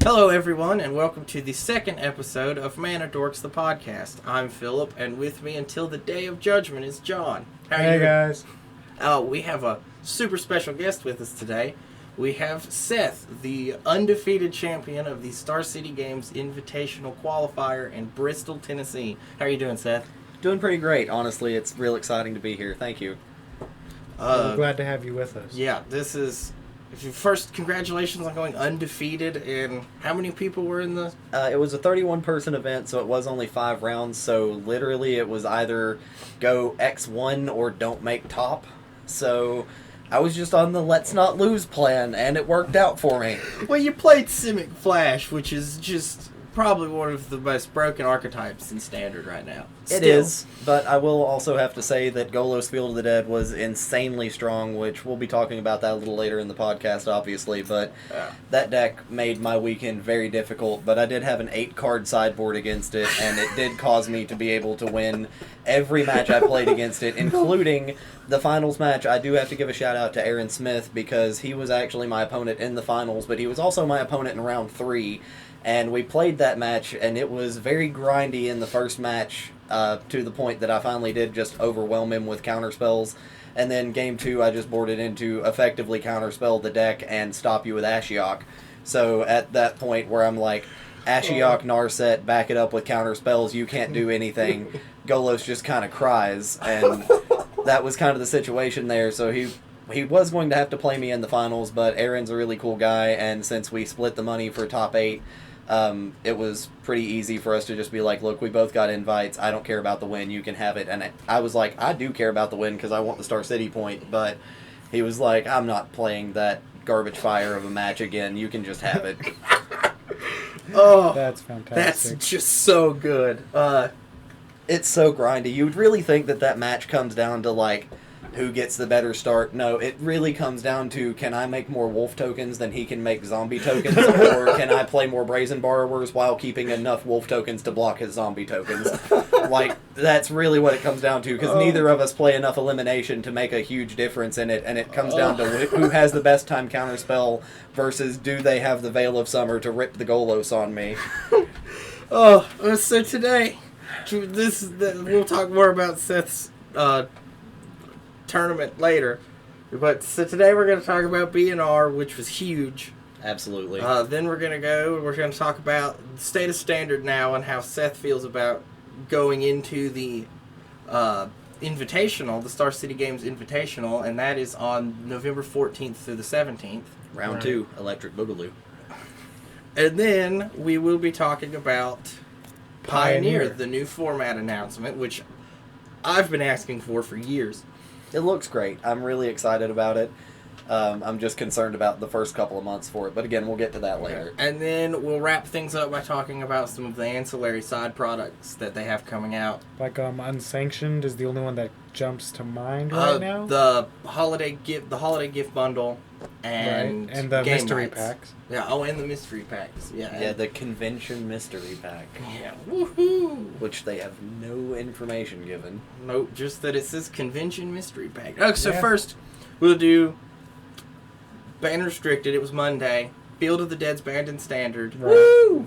Hello, everyone, and welcome to the second episode of Mana Dorks, the podcast. I'm Philip, and with me until the day of judgment is John. How are you? Guys. We have a super special guest with us today. We have Seth, the undefeated champion of the Star City Games Invitational Qualifier in Bristol, Tennessee. How are you doing, Seth? Doing pretty great, honestly. It's real exciting to be here. Thank you. I'm glad to have you with us. Yeah, this is... First, congratulations on going undefeated, and how many people were in the... It was a 31-person event, so it was only 5 rounds, so literally it was either go X1 or don't make top. So I was just on the let's not lose plan, and it worked out for me. Well, you played Simic Flash, which is just probably one of the most broken archetypes in Standard right now. It is, but I will also have to say that Golos Field of the Dead was insanely strong, which we'll be talking about that a little later in the podcast, obviously, but that deck made my weekend very difficult, but I did have an 8-card sideboard against it, and it did cause me to be able to win every match I played against it, including the finals match. I do have to give a shout out to Aaron Smith, because he was actually my opponent in the finals, but he was also my opponent in round 3, and we played that match, and it was very grindy in the first match, to the point that I finally did just overwhelm him with counterspells. And then game 2, I just boarded into effectively counterspell the deck and stop you with Ashiok. So at that point where I'm like, Ashiok, Narset, back it up with counterspells, you can't do anything, Golos just kind of cries. And that was kind of the situation there, so he was going to have to play me in the finals, but Aaron's a really cool guy, and since we split the money for top 8, it was pretty easy for us to just be like, look, we both got invites, I don't care about the win, you can have it. And I was like, I do care about the win because I want the Star City point, but he was like, I'm not playing that garbage fire of a match again, you can just have it. Oh, that's fantastic. That's just so good. It's so grindy. You would really think that match comes down to, like, who gets the better start. No, it really comes down to, can I make more wolf tokens than he can make zombie tokens, or can I play more brazen borrowers while keeping enough wolf tokens to block his zombie tokens? Like, that's really what it comes down to, because neither of us play enough elimination to make a huge difference in it, and it comes down to who has the best time counterspell versus do they have the Veil of Summer to rip the Golos on me. So today, we'll talk more about Seth's tournament later, but so today we're going to talk about BNR, which was huge. Absolutely. Then we're going to talk about the state of Standard now and how Seth feels about going into the Invitational, the Star City Games Invitational, and that is on November 14th through the 17th. Round 2, Electric Boogaloo. And then we will be talking about Pioneer, the new format announcement, which I've been asking for years. It looks great. I'm really excited about it. I'm just concerned about the first couple of months for it. But again, we'll get to that later. And then we'll wrap things up by talking about some of the ancillary side products that they have coming out. Like Unsanctioned is the only one that jumps to mind right now? The holiday gift bundle and the game mystery nights. Packs. Yeah, and the mystery packs. Yeah, the convention mystery pack. Yeah, woohoo! Which they have no information given. Nope, just that it says convention mystery pack. Okay, so first we'll do Ban Restricted. It was Monday. Field of the Dead's banned in Standard. Right. Woo!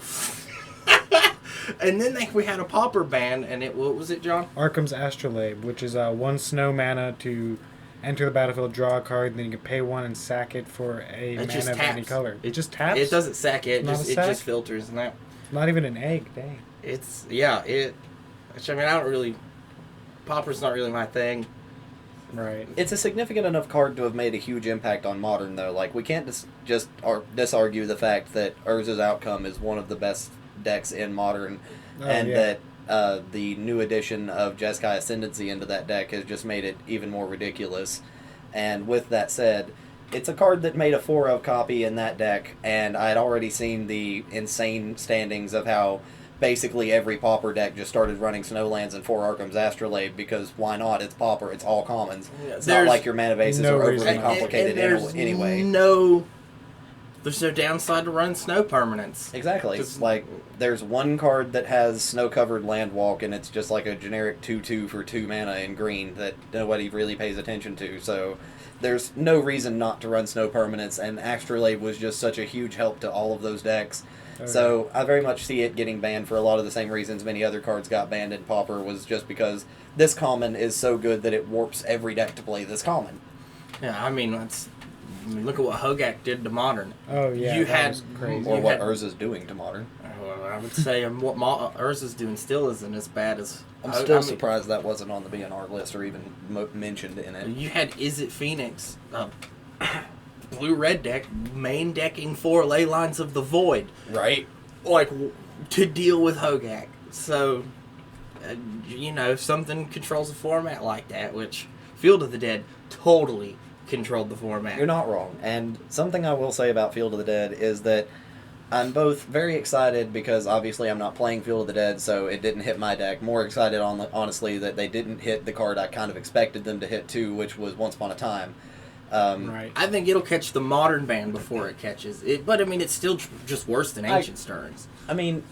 And then we had a Pauper ban, and what was it, John? Arkham's Astrolabe, which is 1 snow mana to enter the battlefield, draw a card, and then you can pay 1 and sack it for a mana of any color. It just taps? It doesn't sack it. It Sack? just filters. And that. Not even an egg, dang. Which, I mean, I don't really... Pauper's not really my thing. Right. It's a significant enough card to have made a huge impact on Modern, though. Like, we can't just disargue the fact that Urza's Outcome is one of the best decks in Modern, that the new addition of Jeskai Ascendancy into that deck has just made it even more ridiculous. And with that said, it's a card that made a 4-of copy in that deck, and I had already seen the insane standings of how basically every Pauper deck just started running Snowlands and 4 Arkham's Astrolabe, because why not? It's Pauper, it's all commons. Yeah, it's not like your mana bases are overly complicated anyway. There's no downside to run snow permanents. Exactly. It's like, there's one card that has snow-covered Landwalk, and it's just like a generic 2/2 for 2 mana in green that nobody really pays attention to, so there's no reason not to run snow permanents, and Astrolabe was just such a huge help to all of those decks. Okay. So I very much see it getting banned for a lot of the same reasons many other cards got banned in Pauper, was just because this common is so good that it warps every deck to play this common. Yeah, I mean, look at what Hogak did to Modern. Oh, yeah, you that had, was crazy. Or what Urza's doing to Modern. Well, I would say what Urza's doing still isn't as bad as... I'm still surprised that wasn't on the BNR list or even mentioned in it. You had Is It Phoenix, blue-red deck, main decking 4 Ley Lines of the Void. Right. Like, to deal with Hogak. So, if something controls a format like that, which Field of the Dead totally controlled the format. You're not wrong. And something I will say about Field of the Dead is that I'm both very excited because obviously I'm not playing Field of the Dead, so it didn't hit my deck. More excited, honestly, that they didn't hit the card I kind of expected them to hit too, which was Once Upon a Time. Right. I think it'll catch the Modern ban before it catches it, but I mean, it's still just worse than Ancient Stirrings. I mean,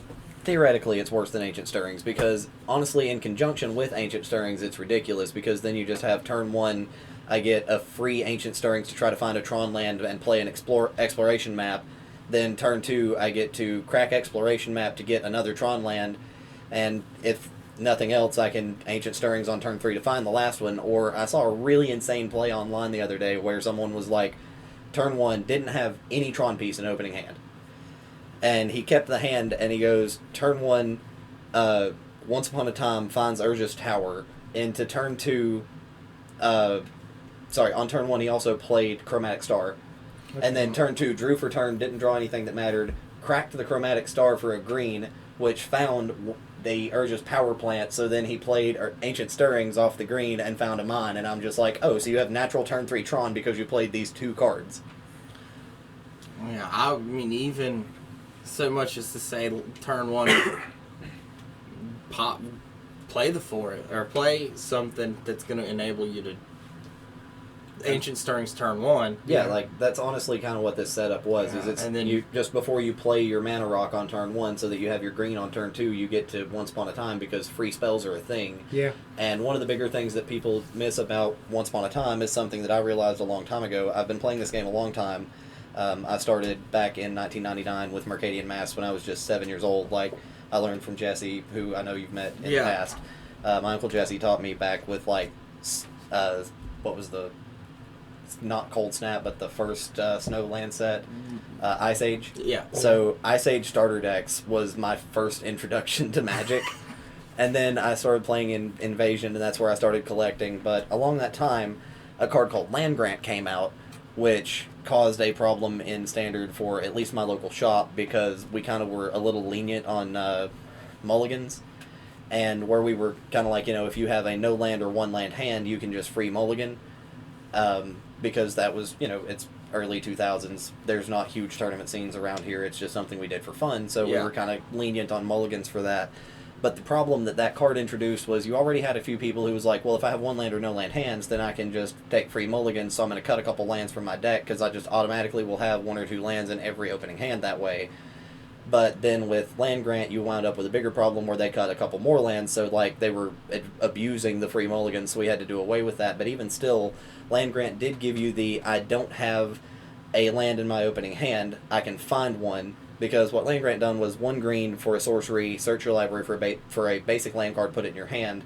theoretically, it's worse than Ancient Stirrings because, honestly, in conjunction with Ancient Stirrings, it's ridiculous because then you just have turn 1, I get a free Ancient Stirrings to try to find a Tron land and play an exploration map. Then turn 2, I get to crack exploration map to get another Tron land, and if nothing else, I can Ancient Stirrings on turn 3 to find the last one. Or I saw a really insane play online the other day where someone was like, turn 1, didn't have any Tron piece in opening hand. And he kept the hand, and he goes, turn 1, Once Upon a Time finds Urza's Tower. Into turn 2, on turn 1 he also played Chromatic Star. And then turn 2, drew for turn, didn't draw anything that mattered, cracked the Chromatic Star for a green, which found the Urza's Power Plant, so then he played Ancient Stirrings off the green and found a mine, and I'm just like, oh, so you have natural turn 3 Tron because you played these 2 cards. Yeah, I mean, even so much as to say turn 1, play the 4, or play something that's going to enable you to Ancient Stirrings turn 1. Yeah, like that's honestly kind of what this setup was. Is it's and then you just before you play your mana rock on turn 1, so that you have your green on turn 2, you get to Once Upon a Time because free spells are a thing. Yeah. And one of the bigger things that people miss about Once Upon a Time is something that I realized a long time ago. I've been playing this game a long time. I started back in 1999 with Mercadian Masks when I was just 7 years old. Like I learned from Jesse, who I know you've met in the past. My Uncle Jesse taught me back with what was the not Cold Snap, but the first Snow land set, Ice Age. Yeah. So Ice Age starter decks was my first introduction to Magic. And then I started playing in Invasion, and that's where I started collecting. But along that time, a card called Land Grant came out, which caused a problem in Standard for at least my local shop, because we kind of were a little lenient on mulligans. And where we were kind of like, if you have a no land or one land hand, you can just free mulligan. Because that was, it's early 2000s. There's not huge tournament scenes around here. It's just something we did for fun. So we were kind of lenient on mulligans for that. But the problem that card introduced was you already had a few people who was like, well, if I have one land or no land hands, then I can just take free mulligans. So I'm going to cut a couple lands from my deck because I just automatically will have 1 or 2 lands in every opening hand that way. But then with Land Grant, you wound up with a bigger problem where they cut a couple more lands, so they were abusing the free mulligans, so we had to do away with that. But even still, Land Grant did give you the, I don't have a land in my opening hand, I can find one, because what Land Grant done was 1 green for a sorcery, search your library for a basic land card, put it in your hand.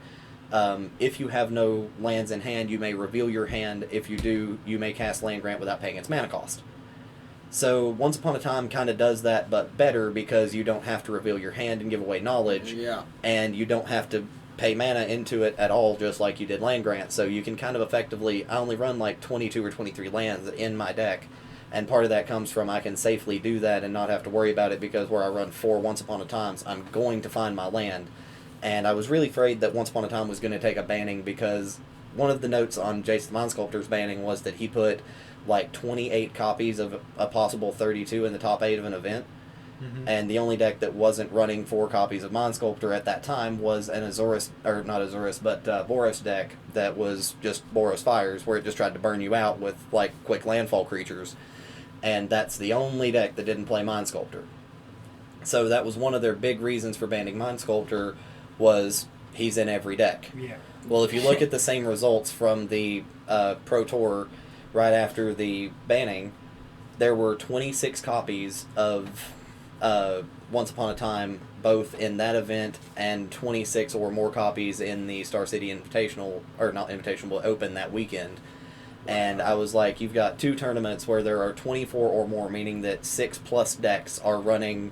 If you have no lands in hand, you may reveal your hand. If you do, you may cast Land Grant without paying its mana cost. So Once Upon a Time kind of does that, but better, because you don't have to reveal your hand and give away knowledge, and you don't have to pay mana into it at all, just like you did Land Grant. So you can kind of effectively, I only run like 22 or 23 lands in my deck, and part of that comes from I can safely do that and not have to worry about it, because where I run 4 Once Upon a Times, I'm going to find my land. And I was really afraid that Once Upon a Time was going to take a banning, because one of the notes on Jace the Mind Sculptor's banning was that he put like 28 copies of a possible 32 in the top 8 of an event. Mm-hmm. And the only deck that wasn't running 4 copies of Mind Sculptor at that time was an Azorus, or not Azorus, but Boros deck that was just Boros Fires, where it just tried to burn you out with like quick landfall creatures. And that's the only deck that didn't play Mind Sculptor. So that was one of their big reasons for banning Mind Sculptor, was he's in every deck. Yeah. Well, if you look at the same results from the Pro Tour right after the banning, there were 26 copies of Once Upon a Time, both in that event and 26 or more copies in the Star City Invitational, or not Invitational, but Open that weekend. And I was like, you've got 2 tournaments where there are 24 or more, meaning that 6+ decks are running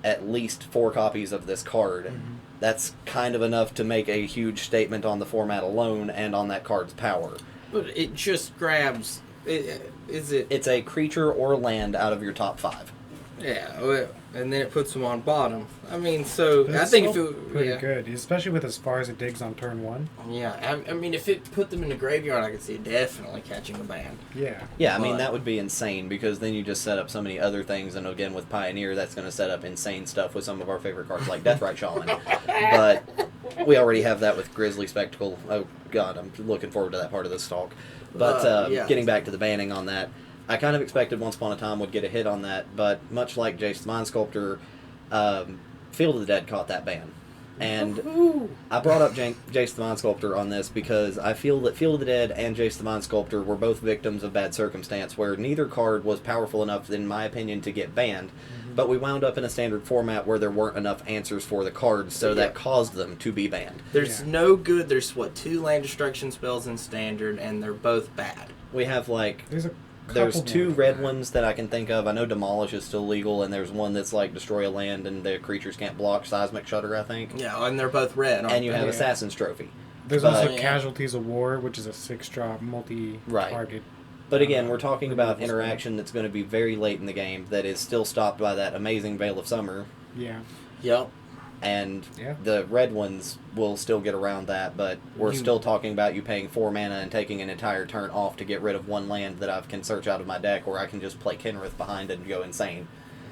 at least 4 copies of this card. Mm-hmm. That's kind of enough to make a huge statement on the format alone and on that card's power. But it just grabs... It's a creature or land out of your top 5. Yeah, and then it puts them on bottom. I mean, so but I think if it... pretty good, especially with as far as it digs on turn 1. Yeah, I mean, if it put them in the graveyard, I could see it definitely catching a band. Yeah. Yeah, I mean, that would be insane, because then you just set up so many other things, and again, with Pioneer, that's going to set up insane stuff with some of our favorite cards, like Deathrite Shaman. But we already have that with Grizzly Spectacle. Oh, God, I'm looking forward to that part of this talk. But getting back to the banning on that, I kind of expected Once Upon a Time would get a hit on that, but much like Jace the Mind Sculptor, Field of the Dead caught that ban. And I brought up Jace the Mind Sculptor on this because I feel that Field of the Dead and Jace the Mind Sculptor were both victims of bad circumstance, where neither card was powerful enough, in my opinion, to get banned. Mm-hmm. But we wound up in a standard format where there weren't enough answers for the cards, so that caused them to be banned. There's no good. There's, 2 land destruction spells in standard, and they're both bad. We have, there's 2 red ones that I can think of. I know Demolish is still legal, and there's one that's like destroy a land and the creatures can't block, Seismic Shudder, I think. Yeah, and they're both red. And you have Assassin's Trophy. There's also Casualties of War, which is a 6-drop multi-target. But again, we're talking about interaction that's going to be very late in the game that is still stopped by that amazing Veil of Summer. Yeah. Yep. And the red ones will still get around that, but we're still talking about you paying 4 mana and taking an entire turn off to get rid of 1 land that I can search out of my deck, or I can just play Kenrith behind it and go insane.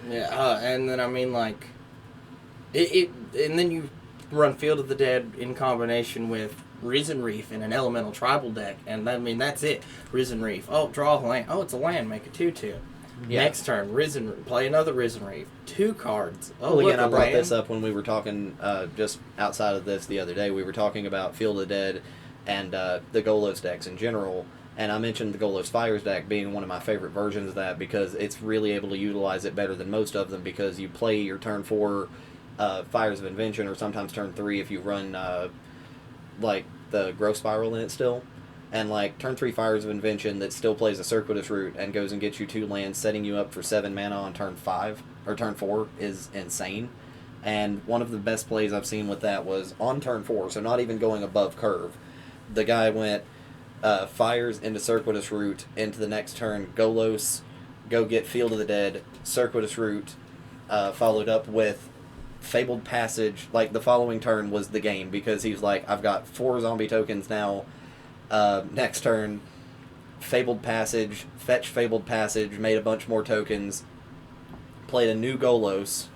Yeah, and then I mean, and then you run Field of the Dead in combination with Risen Reef in an elemental tribal deck, and I mean, that's it. Risen Reef. Oh, draw a land. Oh, it's a land. Make a 2/2. Yeah. Next turn, play another Risen Reef. 2 cards. Oh, well, again, I brought this up when we were talking just outside of this the other day. We were talking about Field of the Dead and the Golos decks in general, and I mentioned the Golos Fires deck being one of my favorite versions of that because it's really able to utilize it better than most of them, because you play your turn 4 Fires of Invention, or sometimes turn 3 if you run the Growth Spiral in it still. And turn 3 Fires of Invention that still plays a Circuitous Route and goes and gets you 2 lands, setting you up for 7 mana on turn 5 or turn 4 is insane. And one of the best plays I've seen with that was on turn 4, so not even going above curve. The guy went Fires into Circuitous Route into the next turn, Golos, go get Field of the Dead, Circuitous Route, followed up with Fabled Passage. The following turn was the game, because he's like, I've got 4 zombie tokens now. Next turn, Fabled Passage, fetch Fabled Passage, made a bunch more tokens, played a new Golos,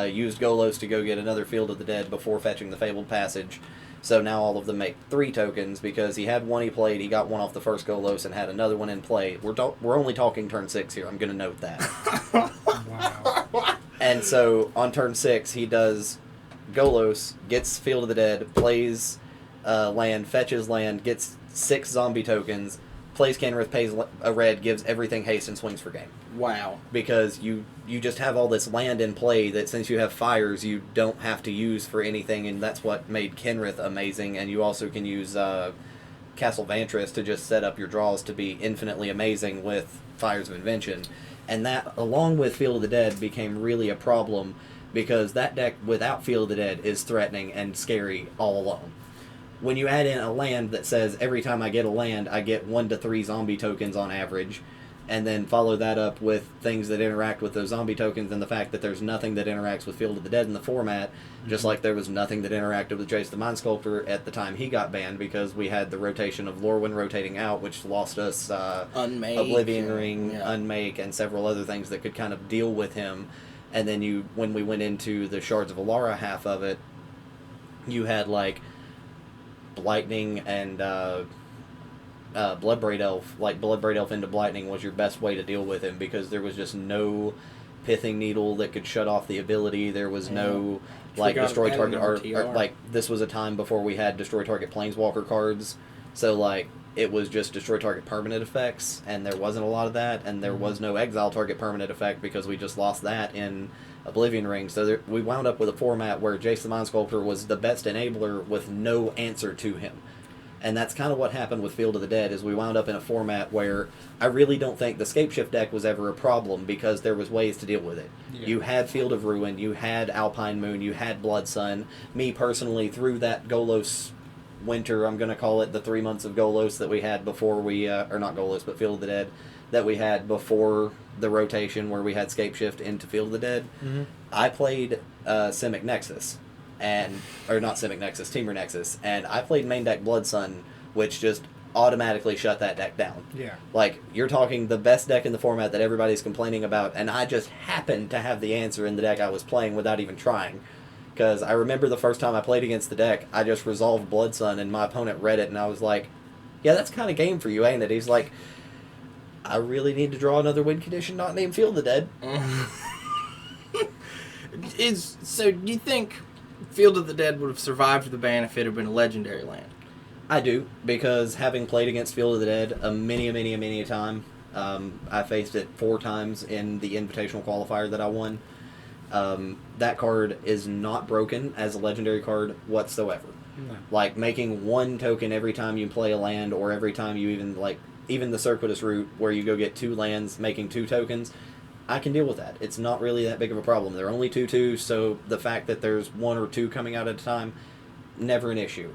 used Golos to go get another Field of the Dead before fetching the Fabled Passage. So now all of them make 3 tokens, because he had 1 he played, he got 1 off the first Golos and had another one in play. We're only talking turn 6 here, I'm going to note that. Wow. And so on turn 6, he does Golos, gets Field of the Dead, plays land, fetches land, gets 6 zombie tokens, plays Kenrith, pays a red, gives everything haste, and swings for game. Wow. Because you just have all this land in play that, since you have fires, you don't have to use for anything, and that's what made Kenrith amazing. And you also can use Castle Vantress to just set up your draws to be infinitely amazing with Fires of Invention. And that, along with Field of the Dead, became really a problem, because that deck without Field of the Dead is threatening and scary all alone. When you add in a land that says every time I get a land, I get 1 to 3 zombie tokens on average, and then follow that up with things that interact with those zombie tokens, and the fact that there's nothing that interacts with Field of the Dead in the format, just like there was nothing that interacted with Jace the Mind Sculptor at the time he got banned, because we had the rotation of Lorwyn rotating out, which lost us Unmake, Oblivion Ring, Unmake, and several other things that could kind of deal with him. And then when we went into the Shards of Alara half of it, you had Blightning and Bloodbraid Elf. Bloodbraid Elf into Blightning was your best way to deal with him, because there was just no Pithing Needle that could shut off the ability. There was no destroy target art. This was a time before we had destroy target planeswalker cards. So it was just destroy target permanent effects, and there wasn't a lot of that, and there was no exile target permanent effect because we just lost that in Oblivion Ring. So we wound up with a format where Jace the Mind Sculptor was the best enabler with no answer to him. And that's kind of what happened with Field of the Dead, is we wound up in a format where I really don't think the Scapeshift deck was ever a problem because there was ways to deal with it. Yeah. You had Field of Ruin, you had Alpine Moon, you had Blood Sun. Me personally, through that Golos winter, I'm going to call it the 3 months of Golos that we had before we, or not Golos, but Field of the Dead, that we had before the rotation where we had Scapeshift into Field of the Dead, I played Simic Nexus. Or not Simic Nexus, Temur Nexus, and I played main deck Blood Sun, which just automatically shut that deck down. Yeah. Like, you're talking the best deck in the format that everybody's complaining about, and I just happened to have the answer in the deck I was playing without even trying. Because I remember the first time I played against the deck, I just resolved Blood Sun, and my opponent read it, and I was like, yeah, that's kind of game for you, ain't it? He's like, I really need to draw another win condition not named Field of the Dead. So, do you think Field of the Dead would have survived the ban if it had been a legendary land? I do, because having played against Field of the Dead many a time, I faced it 4 times in the Invitational Qualifier that I won. That card is not broken as a legendary card whatsoever. No. Like, making 1 token every time you play a land, or every time you even the Circuitous Route, where you go get 2 lands, making 2 tokens, I can deal with that. It's not really that big of a problem. They're only 2/2, so the fact that there's 1 or 2 coming out at a time, never an issue.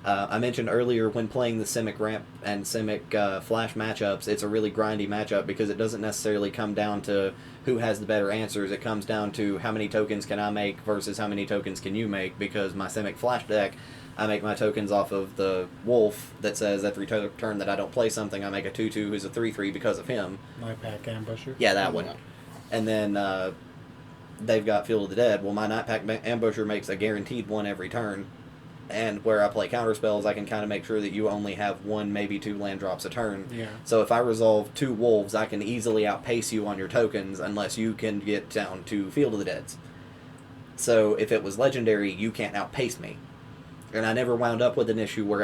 I mentioned earlier when playing the Simic Ramp and Simic Flash matchups, it's a really grindy matchup because it doesn't necessarily come down to who has the better answers. It comes down to how many tokens can I make versus how many tokens can you make, because my Simic Flash deck, I make my tokens off of the Wolf that says every turn that I don't play something, I make a 2/2 who's a 3/3 because of him. Night Pack Ambusher? Yeah, that one. And then they've got Field of the Dead. Well, my Night Pack Ambusher makes a guaranteed 1 every turn. And where I play counter spells, I can kind of make sure that you only have 1, maybe 2 land drops a turn. Yeah. So if I resolve 2 wolves, I can easily outpace you on your tokens unless you can get down to Field of the Deads. So if it was legendary, you can't outpace me. And I never wound up with an issue where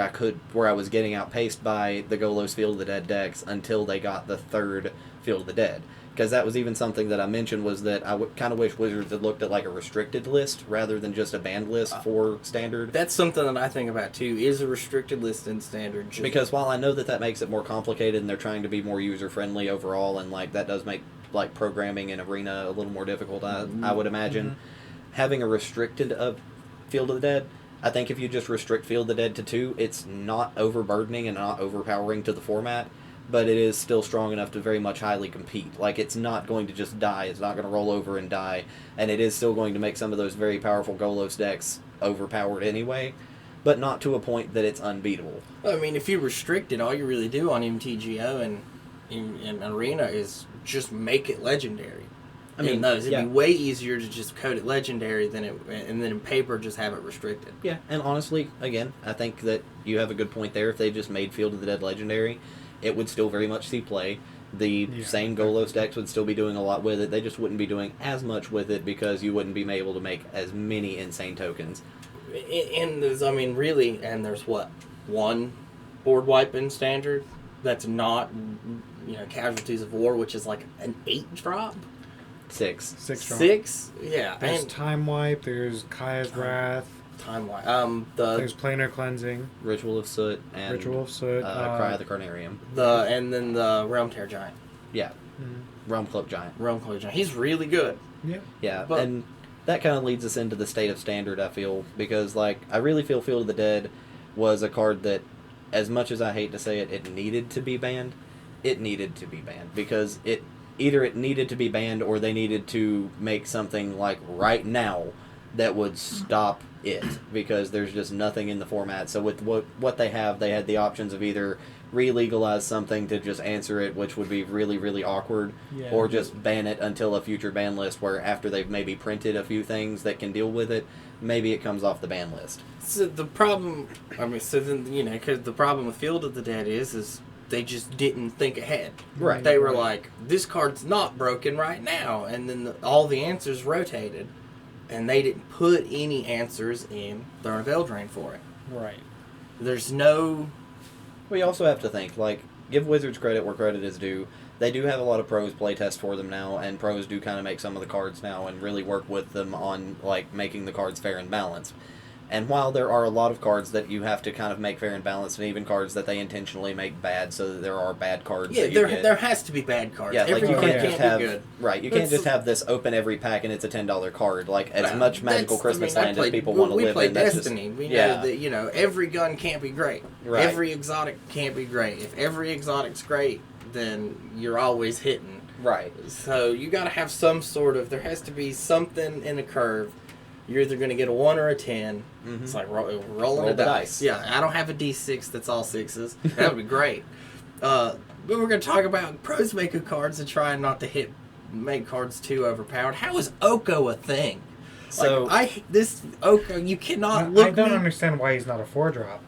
I was getting outpaced by the Golos Field of the Dead decks until they got the 3rd Field of the Dead. Because that was even something that I mentioned, was that I kind of wish Wizards had looked at like a restricted list rather than just a banned list for Standard. That's something that I think about too, is a restricted list in Standard. Because while I know that makes it more complicated and they're trying to be more user-friendly overall, and like that does make like programming in Arena a little more difficult, I would imagine. Having a restricted Field of the Dead, I think if you just restrict Field of the Dead to 2, it's not overburdening and not overpowering to the format. But it is still strong enough to very much highly compete. Like, it's not going to just die. It's not going to roll over and die. And it is still going to make some of those very powerful Golos decks overpowered anyway, but not to a point that it's unbeatable. I mean, if you restrict it, all you really do on MTGO and in Arena is just make it legendary. I mean, it'd be way easier to just code it legendary and then in paper just have it restricted. Yeah, and honestly, again, I think that you have a good point there. If they just made Field of the Dead legendary, it would still very much see play. The same Golos decks would still be doing a lot with it. They just wouldn't be doing as much with it because you wouldn't be able to make as many insane tokens. And there's what? 1 board wipe in Standard that's not, Casualties of War, which is like an 8-drop? 6. 6 drop. 6? Yeah. There's Time Wipe, there's Kaya's Wrath. Time Wipe. There's Planar Cleansing, Ritual of Soot, and Cry of the Carnarium. And then the Realm Tear Giant. Yeah. Realm Cloak Giant. He's really good. Yeah. Yeah, and that kind of leads us into the state of Standard, I feel, because I really feel Field of the Dead was a card that, as much as I hate to say it, it needed to be banned. It needed to be banned because either it needed to be banned or they needed to make something like right now that would stop it, because there's just nothing in the format. So with what they had the options of either re-legalize something to just answer it, which would be really, really awkward, or just ban it until a future ban list where after they've maybe printed a few things that can deal with it, maybe it comes off the ban list. So the problem, because the problem with Field of the Dead is they just didn't think ahead. Right. They were like, this card's not broken right now, and then all the answers rotated. And they didn't put any answers in Throne of Eldraine for it. Right. There's no We also have to think, like, give Wizards credit where credit is due. They do have a lot of pros playtest for them now, and pros do kind of make some of the cards now and really work with them on, like, making the cards fair and balanced. And while there are a lot of cards that you have to kind of make fair and balanced, and even cards that they intentionally make bad, so that there are bad cards. Yeah, there has to be bad cards. Yeah, every like card can't be good. Right, you can't just have this open every pack and it's a $10 card. Like as much Magical Christmas Land as people want to live in. We play Destiny. We know that every gun can't be great. Right. Every exotic can't be great. If every exotic's great, then you're always hitting. Right. So you got to have some sort of. There has to be something in a curve. You're either going to get a 1 or a 10. Mm-hmm. It's like rolling the dice. Yeah, I don't have a D6 that's all 6s. That would be great. But we're going to talk about pros making cards and trying not to make cards too overpowered. How is Oko a thing? So this Oko, you cannot look. I don't understand why he's not a 4-drop.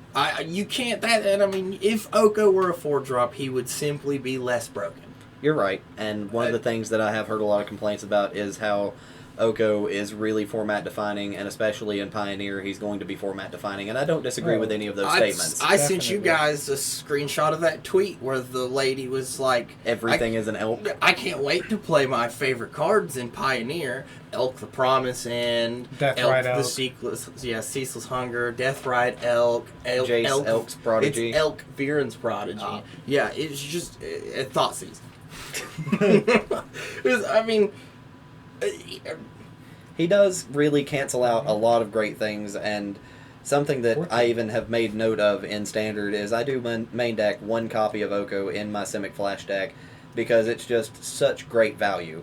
You can't and I mean, if Oko were a 4-drop, he would simply be less broken. You're right, and one of the things that I have heard a lot of complaints about is how Oko is really format defining, and especially in Pioneer, he's going to be format defining, and I don't disagree with any of those statements. I sent you guys a screenshot of that tweet where the lady was like, everything is an elk. I can't wait to play my favorite cards in Pioneer. Elk the Promise End, Deathrite Elk the Ceaseless Hunger, Deathrite Elk, Jace Elk's Prodigy. It's Elk Viren's Prodigy. Yeah, it's just Thoughtseize. I mean, he does really cancel out a lot of great things, and something that I even have made note of in Standard is I do main deck 1 copy of Oko in my Simic Flash deck because it's just such great value.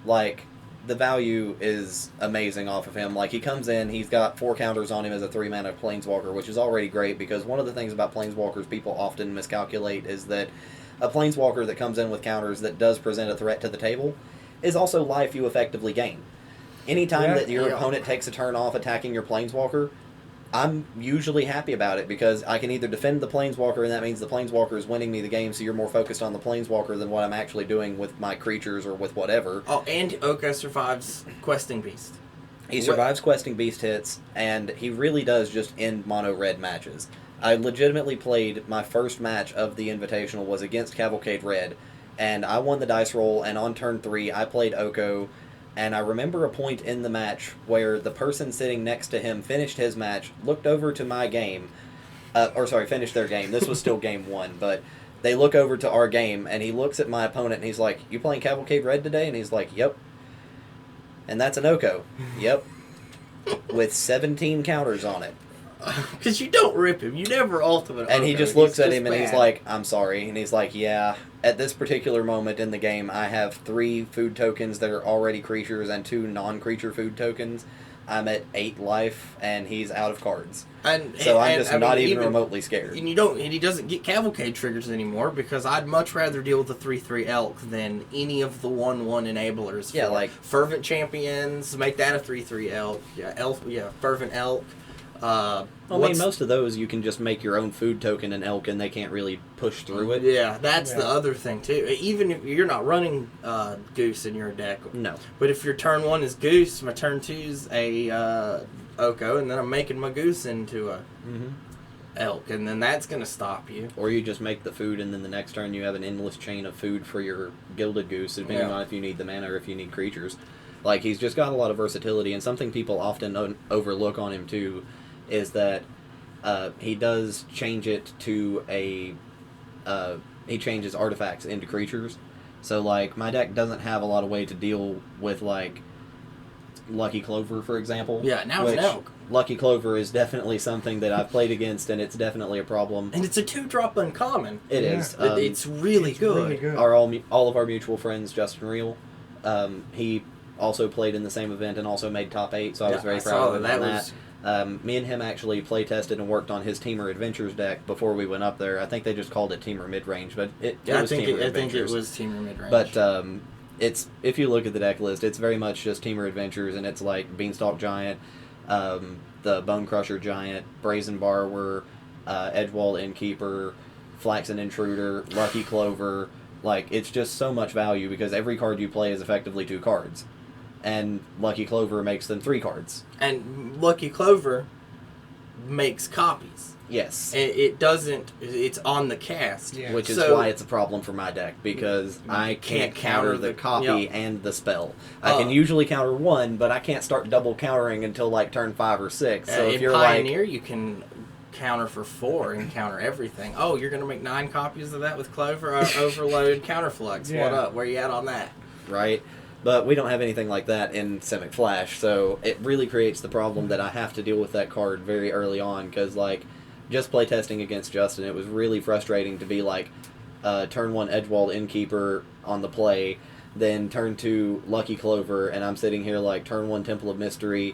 Like, the value is amazing off of him. Like, he comes in, he's got 4 counters on him as a 3-mana Planeswalker, which is already great because one of the things about Planeswalkers people often miscalculate is that a Planeswalker that comes in with counters that does present a threat to the table is also life you effectively gain. Anytime that your opponent takes a turn off attacking your Planeswalker, I'm usually happy about it because I can either defend the Planeswalker, and that means the Planeswalker is winning me the game, so you're more focused on the Planeswalker than what I'm actually doing with my creatures or with whatever. Oh, and Oko survives Questing Beast. He survives Questing Beast hits, and he really does just end mono-red matches. I legitimately played my first match of the Invitational was against Cavalcade Red, and I won the dice roll, and on turn 3, I played Oko, and I remember a point in the match where the person sitting next to him finished his match, looked over to my game, finished their game. This was still game 1, but they look over to our game, and he looks at my opponent, and he's like, "You playing Cavalcade Red today?" And he's like, "Yep." And that's an Oko. Yep. With 17 counters on it. Because you don't rip him. You never ultimate And Oko. he just looks at him bad. and he's like, "I'm sorry." And he's like, "Yeah, at this particular moment in the game, I have 3 food tokens that are already creatures and 2 non-creature food tokens. I'm at 8 life, and he's out of cards. I'm not even remotely scared." And he doesn't get Cavalcade triggers anymore because I'd much rather deal with the 3/3 Elk than any of the 1/1 enablers. Yeah, like Fervent Champions, make that a 3/3 Elk. Yeah, Fervent Elk. Most of those you can just make your own food token and Elk, and they can't really push through it. Yeah, that's the other thing too. Even if you're not running Goose in your deck, no. But if your turn 1 is Goose, my turn 2 is a Oko, and then I'm making my Goose into a Elk, and then that's gonna stop you. Or you just make the food, and then the next turn you have an endless chain of food for your Gilded Goose, depending on if you need the mana or if you need creatures. Like, he's just got a lot of versatility, and something people often overlook on him too is that he does change it to he changes artifacts into creatures. So, like, my deck doesn't have a lot of way to deal with, like, Lucky Clover, for example. Yeah, now it's an Elk. Lucky Clover is definitely something that I've played against, and it's definitely a problem. And it's a 2-drop uncommon. It is. It's really good. All of our mutual friends, Justin Reel, he also played in the same event and also made top 8, so I was very proud of him on that. Me and him actually play tested and worked on his Teamer Adventures deck before we went up there. I think they just called it Teamer Midrange, but it was Teamer Adventures. I think it was Teamer Midrange. But it's, if you look at the deck list, it's very much just Teamer Adventures, and it's like Beanstalk Giant, the Bone Crusher Giant, Brazen Borrower, Edgewall Innkeeper, Flaxen Intruder, Lucky Clover. Like, it's just so much value because every card you play is effectively 2 cards. And Lucky Clover makes them 3 cards. And Lucky Clover makes copies. Yes. It doesn't. It's on the cast. Yeah. Which is why it's a problem for my deck, because I can't counter the copy and the spell. I can usually counter one, but I can't start double countering until like turn 5 or 6. So if you're Pioneer, you can counter for 4 and counter everything. Oh, you're going to make 9 copies of that with Clover? Overload Counterflux. Yeah. What up? Where you at on that? Right. But we don't have anything like that in Simic Flash, so it really creates the problem that I have to deal with that card very early on, because like, just playtesting against Justin, it was really frustrating to be like, turn 1 Edgewall Innkeeper on the play, then turn 2 Lucky Clover, and I'm sitting here like, turn 1 Temple of Mystery,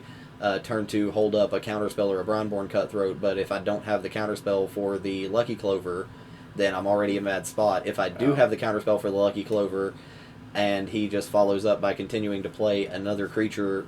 turn 2 hold up a counterspell or a Brownborn Cutthroat, but if I don't have the counterspell for the Lucky Clover, then I'm already in a bad spot. If I do have the counterspell for the Lucky Clover, and he just follows up by continuing to play another creature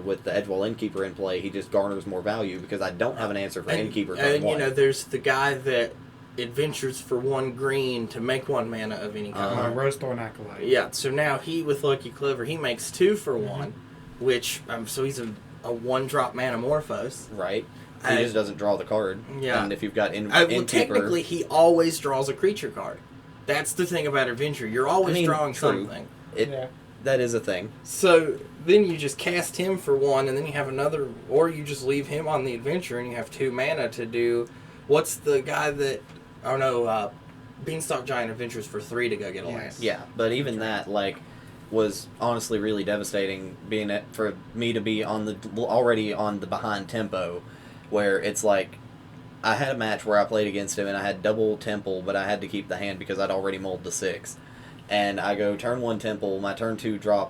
with the Edgewall Innkeeper in play, he just garners more value because I don't have an answer for Innkeeper. And you know, there's the guy that adventures for 1 green to make 1 mana of any kind. Rosethorn Acolyte. Yeah, so now he, with Lucky Clover, he makes 2 for 1, which, so he's a 1-drop Manamorphose. Right. He just doesn't draw the card. Yeah. And if you've got Innkeeper... technically, he always draws a creature card. That's the thing about Adventure. You're always drawing something. That is a thing. So then you just cast him for 1, and then you have another, or you just leave him on the Adventure, and you have 2 mana to do. What's the guy that? Oh no, Beanstalk Giant Adventures for 3 to go get a land. Yeah, but even that was honestly really devastating. For me to be already on the behind tempo, where it's like, I had a match where I played against him and I had double Temple, but I had to keep the hand because I'd already mulled the 6. And I go turn 1 Temple, my turn 2 draw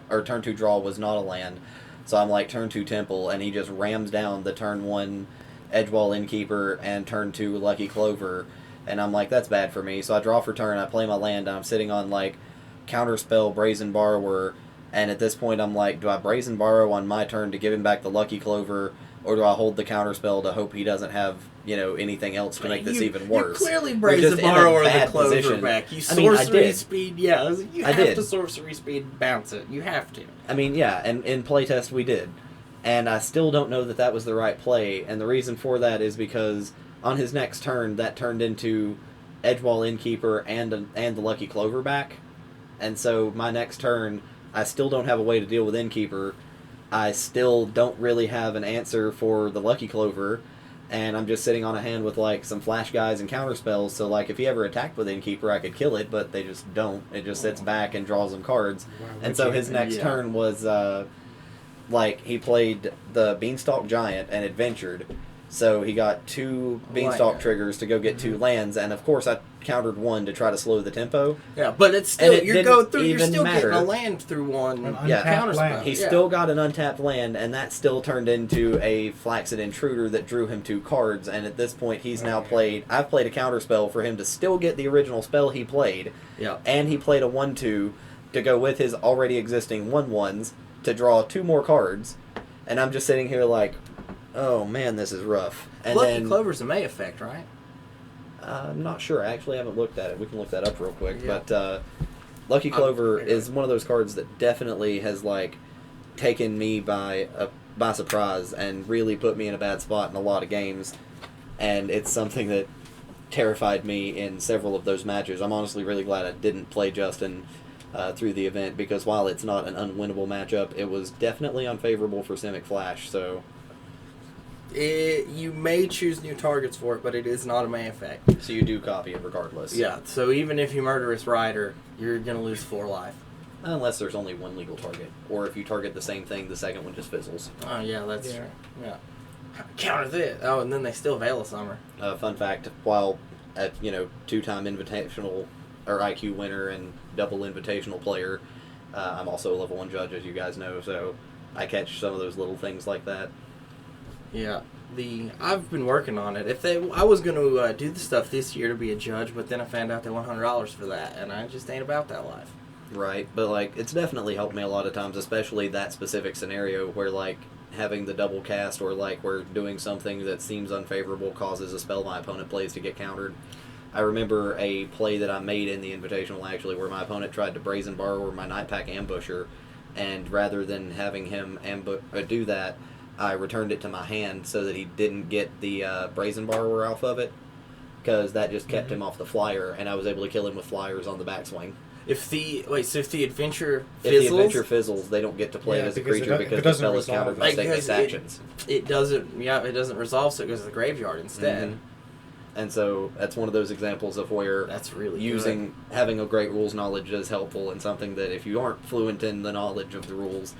was not a land, so I'm like turn 2 Temple, and he just rams down the turn 1 Edgewall Innkeeper and turn 2 Lucky Clover, and I'm like, that's bad for me. So I draw for turn, I play my land, and I'm sitting on like Counterspell, Brazen Borrower, and at this point I'm like, do I Brazen Borrow on my turn to give him back the Lucky Clover, or do I hold the Counterspell to hope he doesn't have, anything else to make this even worse? You clearly Brazen Borrower the Clover back. You sorcery speed, you have to sorcery speed bounce it. You have to. I mean, yeah, and in playtest we did. And I still don't know that was the right play, and the reason for that is because on his next turn, that turned into Edgewall Innkeeper and the Lucky Clover back. And so my next turn, I still don't have a way to deal with Innkeeper. I still don't really have an answer for the Lucky Clover, and I'm just sitting on a hand with like some flash guys and counter spells, so like if he ever attacked with Innkeeper I could kill it, but they just don't. It just sits back and draws them cards. And so his next turn was he played the Beanstalk Giant and adventured. So he got 2 Beanstalk triggers to go get 2 lands, and of course I countered 1 to try to slow the tempo. Yeah, but it's still you're still getting a land through 1 counter spell. He still got an untapped land, and that still turned into a Flaccid Intruder that drew him 2 cards, and at this point he's now played I've played a counter spell for him to still get the original spell he played. Yeah. And he played a 1/2 to go with his already existing 1/1s to draw 2 more cards. And I'm just sitting here like, oh man, this is rough. And Lucky Clover's a May effect, right? I'm not sure. I actually haven't looked at it. We can look that up real quick. Yeah. But Lucky Clover is one of those cards that definitely has taken me by surprise and really put me in a bad spot in a lot of games. And it's something that terrified me in several of those matches. I'm honestly really glad I didn't play Justin through the event, because while it's not an unwinnable matchup, it was definitely unfavorable for Simic Flash. So you may choose new targets for it, but it is not a May effect. So you do copy it regardless. Yeah, so even if you Murderous Rider, you're going to lose 4 life. Unless there's only 1 legal target. Or if you target the same thing, the second one just fizzles. Oh, yeah, that's true. Yeah. Counter this. Oh, and then they still Veil of Summer. Fun fact, while at 2-time invitational or IQ winner and double invitational player, I'm also a level 1 judge, as you guys know, so I catch some of those little things like that. Yeah, I've been working on it. I was going to do the stuff this year to be a judge, but then I found out they want $100 for that, and I just ain't about that life. Right, but it's definitely helped me a lot of times, especially that specific scenario where having the double cast or where doing something that seems unfavorable causes a spell my opponent plays to get countered. I remember a play that I made in the Invitational actually where my opponent tried to Brazen Borrower my Nightpack Ambusher, and rather than having him do that, I returned it to my hand so that he didn't get the brazen borrower off of it, because that just kept him off the flyer, and I was able to kill him with flyers on the backswing. If the adventure fizzles, if the adventure fizzles, they don't get to play it as a creature because the spell is countered by state-based actions. It doesn't resolve, so it goes to the graveyard instead. Mm-hmm. And so that's one of those examples of where that's really having a great rules knowledge is helpful, and something that if you aren't fluent in the knowledge of the rules,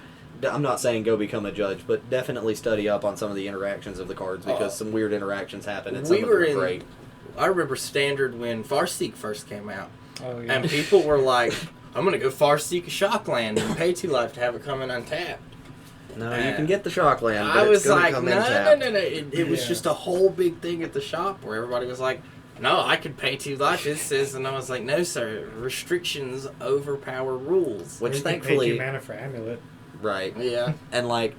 I'm not saying go become a judge, but definitely study up on some of the interactions of the cards, because some weird interactions happen, and some of them are great. I remember Standard when Farseek first came out. Oh, yeah. And people were like, I'm going to go Farseek a Shockland and pay 2 life to have it come in untapped. No, you can get the Shockland, but I was it's going to like, come no. in tapped. It was just a whole big thing at the shop where everybody was like, no, I could pay 2 life. It says, and I was like, no, sir. Restrictions overpower rules. Which you thankfully... pay 2 mana for Amulet. Right. Yeah. And,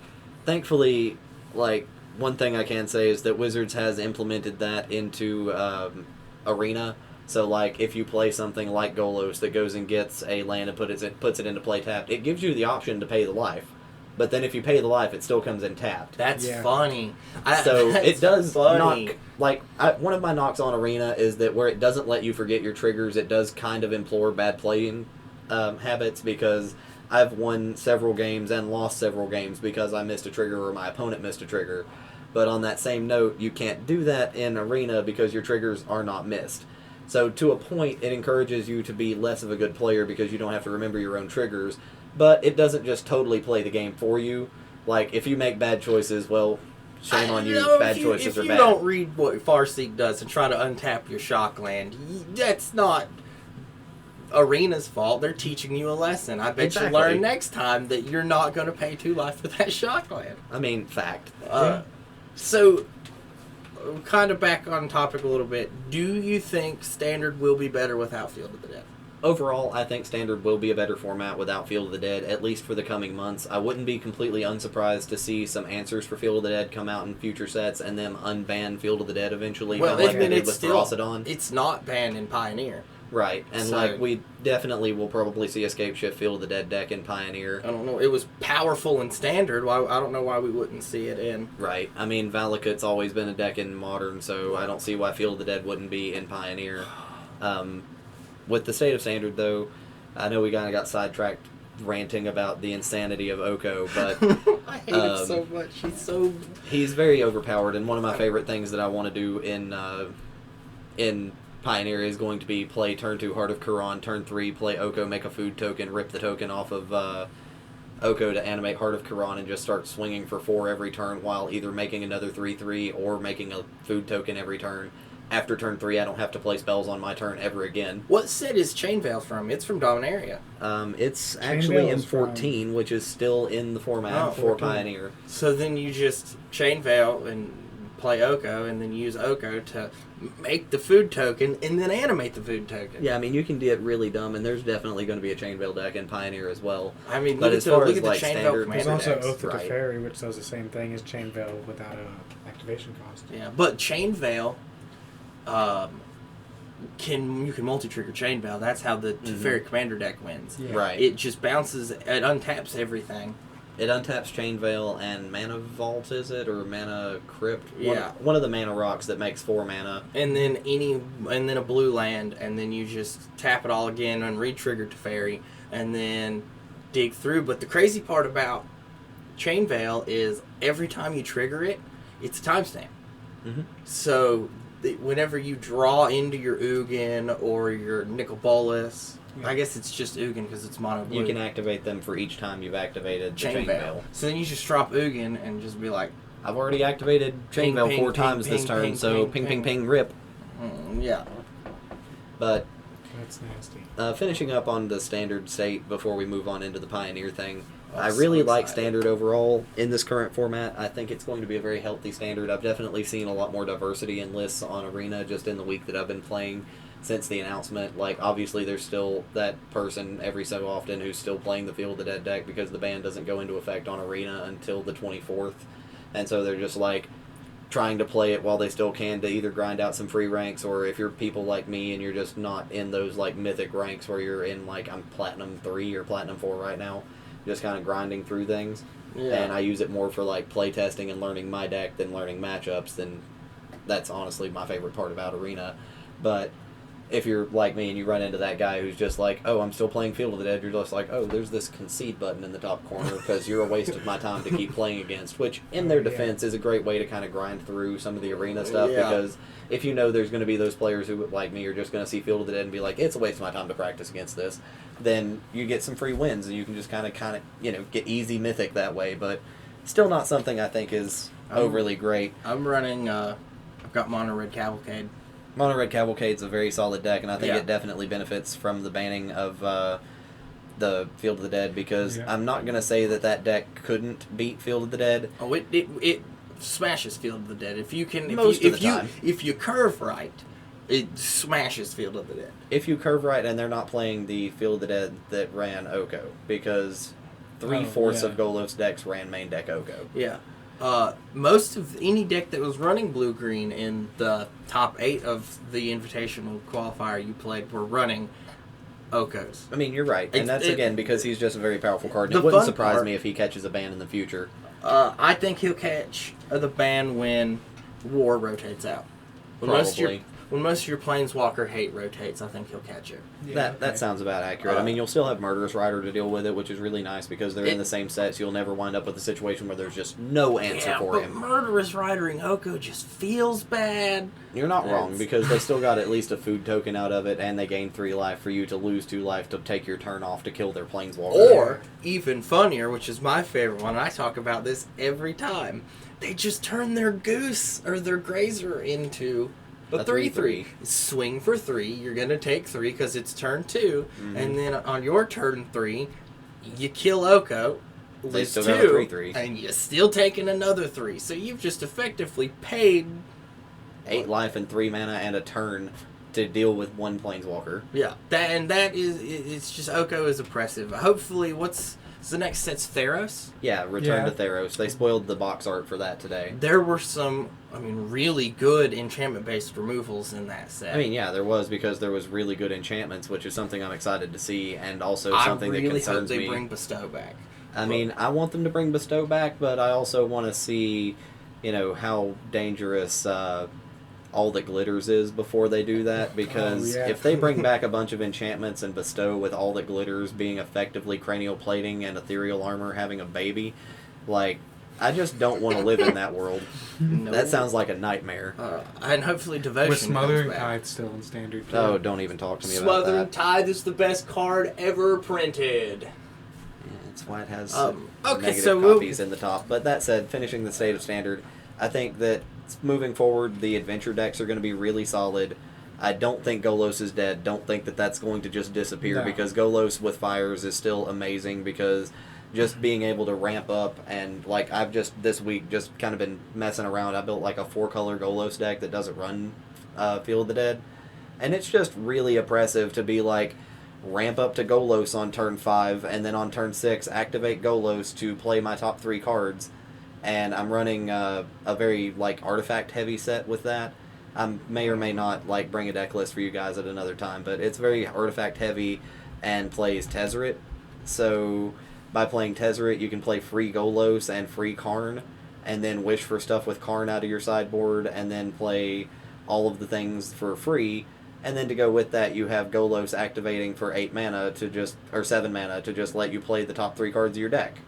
thankfully, one thing I can say is that Wizards has implemented that into Arena. So, if you play something like Golos that goes and gets a land and puts it into play tapped, it gives you the option to pay the life. But then if you pay the life, it still comes in tapped. That's funny. So it does funny. knock... one of my knocks on Arena is that where it doesn't let you forget your triggers, it does kind of implore bad playing habits, because I've won several games and lost several games because I missed a trigger or my opponent missed a trigger. But on that same note, you can't do that in Arena because your triggers are not missed. So to a point, it encourages you to be less of a good player because you don't have to remember your own triggers, but it doesn't just totally play the game for you. If you make bad choices, well, shame on you. Bad choices are bad. If you don't read what Farseek does and try to untap your Shockland, that's not Arena's fault. They're teaching you a lesson. I bet you learn next time that you're not going to pay 2 life for that Shockland. I mean, fact. So, kind of back on topic a little bit, do you think Standard will be better without Field of the Dead? Overall, I think Standard will be a better format without Field of the Dead, at least for the coming months. I wouldn't be completely unsurprised to see some answers for Field of the Dead come out in future sets and them unban Field of the Dead eventually. Well, like they did with Ferocidon. It's not banned in Pioneer. Right, and we definitely will probably see Escape Shift Field of the Dead deck in Pioneer. I don't know. It was powerful in Standard. I don't know why we wouldn't see it in. Right. I mean, Valakut's always been a deck in Modern, so I don't see why Field of the Dead wouldn't be in Pioneer. With the state of Standard, though, I know we kind of got sidetracked ranting about the insanity of Oko, but I hate him so much. He's very overpowered, and one of my favorite things that I want to do in Pioneer is going to be play turn 2 Heart of Quran, turn 3 play Oko, make a food token, rip the token off of Oko to animate Heart of Quran, and just start swinging for 4 every turn while either making another 3/3 or making a food token every turn. After turn 3, I don't have to play spells on my turn ever again. What set is Chainveil from? It's from Dominaria. It's actually M14, which is still in the format for Pioneer. So then you just Chainveil and play Oko, and then use Oko to make the food token, and then animate the food token. Yeah, I mean, you can get really dumb, and there's definitely going to be a Chainveil deck in Pioneer as well. I mean, but look at the Chainveil There's also Oath of the Fairy, which does the same thing as Chainveil without an activation cost. Yeah, but Chainveil... you can multi-trigger Chainveil. That's how the Teferi Commander deck wins. Yeah. Right. It just bounces, it untaps everything. It untaps Chainveil and Mana Vault, is it? Or Mana Crypt? Yeah. One of the mana rocks that makes 4 mana. And then a blue land, and then you just tap it all again and re-trigger Teferi, and then dig through. But the crazy part about Chainveil is every time you trigger it, it's a timestamp. Mm-hmm. So whenever you draw into your Ugin or your Nicol Bolas, I guess it's just Ugin because it's mono blue. You can activate them for each time you've activated Chainveil. So then you just drop Ugin and just be like, I've already activated Chainveil 4 times this turn, so ping, rip. Yeah. But that's nasty. Finishing up on the Standard state before we move on into the Pioneer thing, I really like Standard overall in this current format. I think it's going to be a very healthy Standard. I've definitely seen a lot more diversity in lists on Arena just in the week that I've been playing since the announcement. Obviously there's still that person every so often who's still playing the Field of the Dead deck because the ban doesn't go into effect on Arena until the 24th. And so they're just trying to play it while they still can to either grind out some free ranks, or if you're people like me and you're just not in those mythic ranks where you're in I'm Platinum 3 or Platinum 4 right now, just kind of grinding through things. Yeah. And I use it more for like play testing and learning my deck than learning matchups. Then that's honestly my favorite part about Arena. But if you're like me and you run into that guy who's just like, oh, I'm still playing Field of the Dead, you're just like, oh, there's this concede button in the top corner because you're a waste of my time to keep playing against, which in their defense is a great way to kind of grind through some of the Arena stuff because if you know there's going to be those players who, like me, are just going to see Field of the Dead and be like, it's a waste of my time to practice against this, then you get some free wins and you can just kind of get easy Mythic that way, but still not something I think is overly great. I'm running, I've got Mono Red Cavalcade. Mono Red Cavalcade's a very solid deck, and I think it definitely benefits from the banning of the Field of the Dead because I'm not going to say that deck couldn't beat Field of the Dead. Oh, it smashes Field of the Dead. If you can, if you curve right, it smashes Field of the Dead. If you curve right, and they're not playing the Field of the Dead that ran Oko, because 3/4 of Golos decks ran main deck Oko. Yeah. Most of any deck that was running blue-green in the top 8 of the Invitational qualifier you played were running Okos. I mean, you're right. And that's, again, because he's just a very powerful card. And it wouldn't surprise me if he catches a ban in the future. I think he'll catch the ban when War rotates out. Probably. When most of your Planeswalker hate rotates, I think he'll catch it. Yeah, that sounds about accurate. I mean, you'll still have Murderous Rider to deal with it, which is really nice because they're in the same set, so you'll never wind up with a situation where there's just no answer for him. Murderous Ridering Oko just feels bad. You're not wrong, because they still got at least a food token out of it, and they gain 3 life for you to lose 2 life to take your turn off to kill their Planeswalker. Or, even funnier, which is my favorite one, and I talk about this every time, they just turn their Goose, or their Grazer, into a 3/3. Swing for 3. You're going to take 3 because it's turn 2. Mm-hmm. And then on your turn 3, you kill Oko, lose 2, got a 3/3. And you're still taking another 3. So you've just effectively paid 8 life and 3 mana and a turn to deal with 1 Planeswalker. Yeah. It's just Oko is oppressive. Hopefully, the next set's Theros? Yeah, Return to Theros. They spoiled the box art for that today. There were some, really good enchantment-based removals in that set. There was, because there was really good enchantments, which is something I'm excited to see, and also something that concerns me. I really hope they bring Bestow back. I want them to bring Bestow back, but I also want to see, how dangerous All That Glitters is before they do that, because if they bring back a bunch of enchantments and Bestow with All That Glitters being effectively cranial plating and ethereal armor having a baby, I just don't want to live in that world. No. That sounds like a nightmare. And hopefully Devotion with Smothering Tithe still in standard too. Oh, don't even talk to me about that. Smothering Tithe is the best card ever printed. Yeah, that's why it has negative copies in the top. But that said, finishing the state of standard, I think that moving forward, the adventure decks are going to be really solid. I don't think Golos is dead. Don't think that that's going to just disappear, because Golos with Fires is still amazing, because just being able to ramp up, and I've just this week just kind of been messing around. I built a 4-color Golos deck that doesn't run Field of the Dead, and it's just really oppressive to be ramp up to Golos on turn 5, and then on turn 6 activate Golos to play my top 3 cards. And I'm running a very artifact heavy set with that. I may or may not bring a deck list for you guys at another time, but it's very artifact heavy and plays Tezzeret. So by playing Tezzeret, you can play free Golos and free Karn, and then wish for stuff with Karn out of your sideboard, and then play all of the things for free. And then to go with that, you have Golos activating for 8 mana or 7 mana to just let you play the top 3 cards of your deck.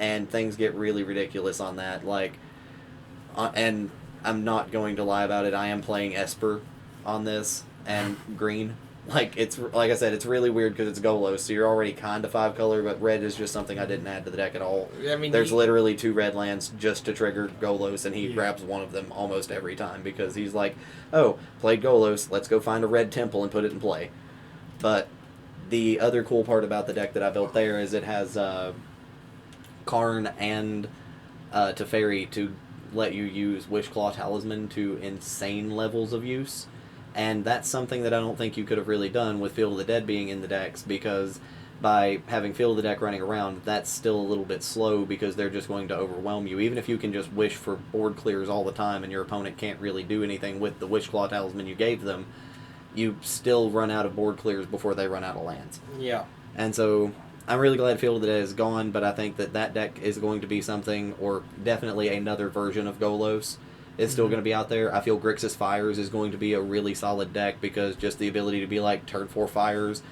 And things get really ridiculous on that. And I'm not going to lie about it, I am playing Esper on this, and green. It's like I said, it's really weird because it's Golos, so you're already kind of 5-color, but red is just something I didn't add to the deck at all. There's literally 2 red lands just to trigger Golos, and he grabs one of them almost every time, because he's played Golos, let's go find a red temple and put it in play. But the other cool part about the deck that I built there is it has Karn and Teferi to let you use Wishclaw Talisman to insane levels of use. And that's something that I don't think you could have really done with Field of the Dead being in the decks, because by having Field of the Deck running around, that's still a little bit slow, because they're just going to overwhelm you. Even if you can just wish for board clears all the time and your opponent can't really do anything with the Wishclaw Talisman you gave them, you still run out of board clears before they run out of lands. Yeah. And so I'm really glad Field of the Dead is gone, but I think that deck is going to be something, or definitely another version of Golos is still going to be out there. I feel Grixis Fires is going to be a really solid deck because just the ability to be like turn 4 Fires,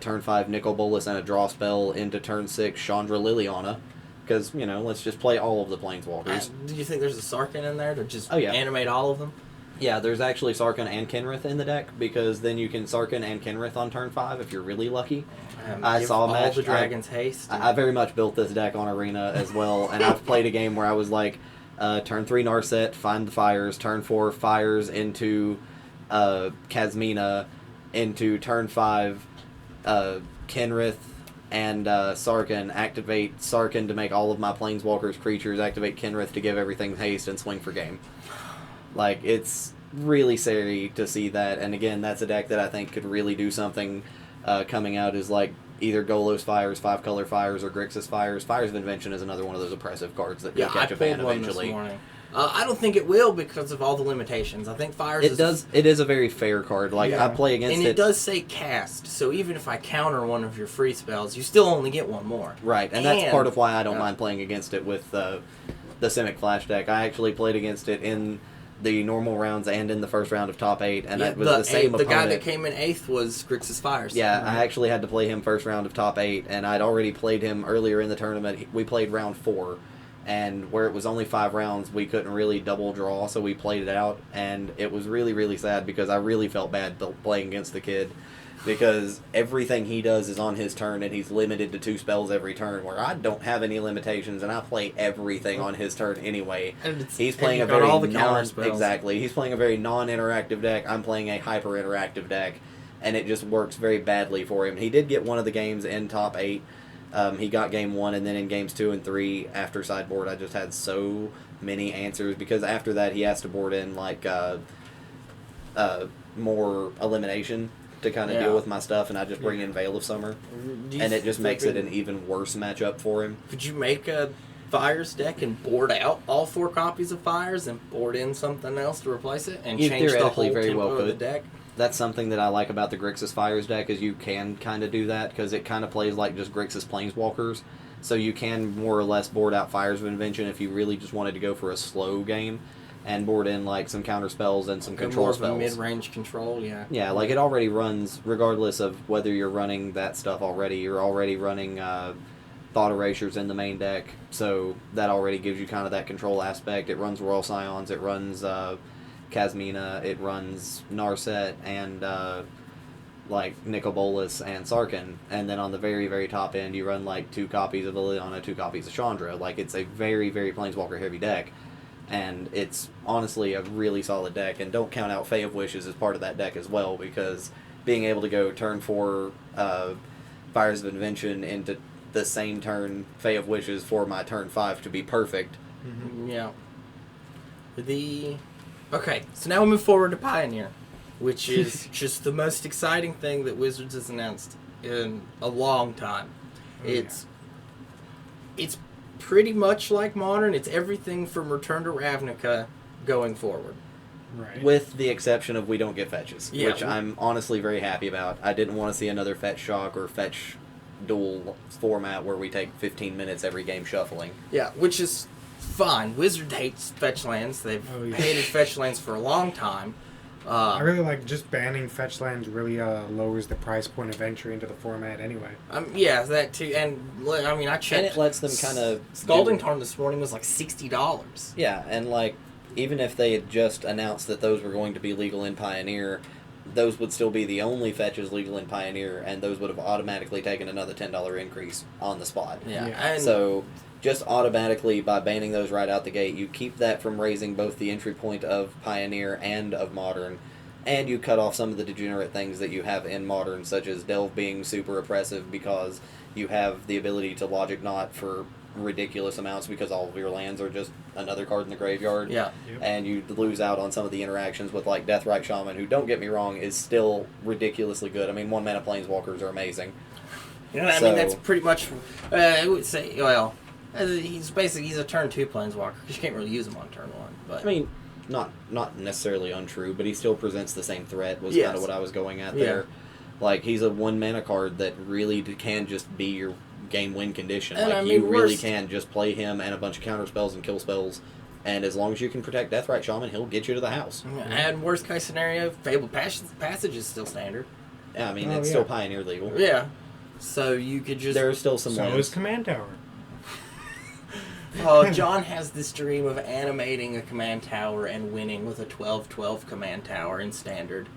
turn 5 Nicol Bolas and a draw spell into turn 6 Chandra Liliana. Because, let's just play all of the Planeswalkers. Do you think there's a Sarkhan in there to just animate all of them? Yeah, there's actually Sarkhan and Kenrith in the deck, because then you can Sarkhan and Kenrith on turn 5 if you're really lucky. I saw a match. All the Dragon's Haste. I very much built this deck on Arena as well, and I've played a game where I was like, turn 3 Narset, find the Fires, turn 4 Fires into Kasmina, into turn 5 Kenrith and Sarkhan, activate Sarkhan to make all of my Planeswalkers creatures, activate Kenrith to give everything haste, and swing for game. Like, it's really scary to see that, and again, that's a deck that I think could really do something coming out is like either Golos Fires, 5-color Fires, or Grixis Fires. Fires of Invention is another one of those oppressive cards that could catch a fan eventually. I don't think it will because of all the limitations. I think Fires It is a very fair card. Like, I play against it. And it does say cast, so even if I counter one of your free spells, you still only get one more. Right, and that's part of why I don't mind playing against it with the Simic Flash deck. I actually played against it in the normal rounds and in the first round of top 8, and it was the same opponent. The guy that came in 8th was Grixis Fires. Yeah, I actually had to play him first round of top 8, and I'd already played him earlier in the tournament. We played round 4, and where it was only 5 rounds, we couldn't really double draw, so we played it out, and it was really, really sad because I really felt bad playing against the kid, because everything he does is on his turn, and he's limited to 2 spells every turn, where I don't have any limitations, and I play everything on his turn anyway. He's playing He's playing a very non-interactive deck. I'm playing a hyper-interactive deck, and it just works very badly for him. He did get one of the games in top 8. He got game 1, and then in games 2 and 3 after sideboard, I just had so many answers, because after that he has to board in like more elimination to kind of deal with my stuff, and I just bring in Veil of Summer, and it just makes it an even worse matchup for him. Could you make a Fires deck and board out all 4 copies of Fires and board in something else to replace it and change the whole tempo of the deck? That's something that I like about the Grixis Fires deck, is you can kind of do that, because it kind of plays like just Grixis Planeswalkers, so you can more or less board out Fires of Invention if you really just wanted to go for a slow game, and board in like some counter spells and some control spells. More of a mid-range control, yeah. Yeah, like it already runs, regardless of whether you're running that stuff already. You're already running Thought Erasures in the main deck, so that already gives you kind of that control aspect. It runs Royal Scions, it runs Kasmina, it runs Narset, and like Nicol Bolas and Sarkhan, and then on the very, very top end you run like 2 copies of Liliana, 2 copies of Chandra. Like, it's a very, very Planeswalker heavy deck, and it's honestly a really solid deck. And don't count out Fae of Wishes as part of that deck as well, because being able to go turn 4 Fires of Invention into the same turn Fae of Wishes for my turn 5 to be perfect. Mm-hmm. Yeah. Okay, so now we move forward to Pioneer, which is just the most exciting thing that Wizards has announced in a long time. It's pretty much like Modern. It's everything from Return to Ravnica going forward. Right. With the exception of we don't get fetches, which I'm honestly very happy about. I didn't want to see another fetch shock or fetch duel format where we take 15 minutes every game shuffling. Yeah, which is fine. Wizard hates fetch lands. They've hated fetch lands for a long time. I really like just banning fetch lands really lowers the price point of entry into the format anyway. Yeah, that too. And I mean, I checked. And it lets them kind of... Scalding Tarn this morning was like $60. Yeah, and like, even if they had just announced that those were going to be legal in Pioneer, those would still be the only fetches legal in Pioneer, and those would have automatically taken another $10 increase on the spot. Yeah. And so just automatically by banning those right out the gate, you keep that from raising both the entry point of Pioneer and of Modern, and you cut off some of the degenerate things that you have in Modern, such as Delve being super oppressive because you have the ability to Logic Knot for ridiculous amounts because all of your lands are just another card in the graveyard. Yeah. Yep. And you lose out on some of the interactions with like Deathrite Shaman, who, don't get me wrong, is still ridiculously good. I mean, 1-mana Planeswalkers are amazing. You know, I mean, that's pretty much, I would say, well, he's a turn 2 Planeswalker, because you can't really use him on turn 1. But I mean, not necessarily untrue, but he still presents the same threat, was kind of what I was going at there. Like, he's a 1-mana card that really can just be your game win condition. And like, you really can just play him and a bunch of counter spells and kill spells, and as long as you can protect Deathrite Shaman, he'll get you to the house. And worst case scenario, Fabled Passage is still standard. Yeah, I mean, it's still Pioneer legal. Yeah. So you could just... There are still some So is Command Tower. Oh, John has this dream of animating a command tower and winning with a 12/12 command tower in standard.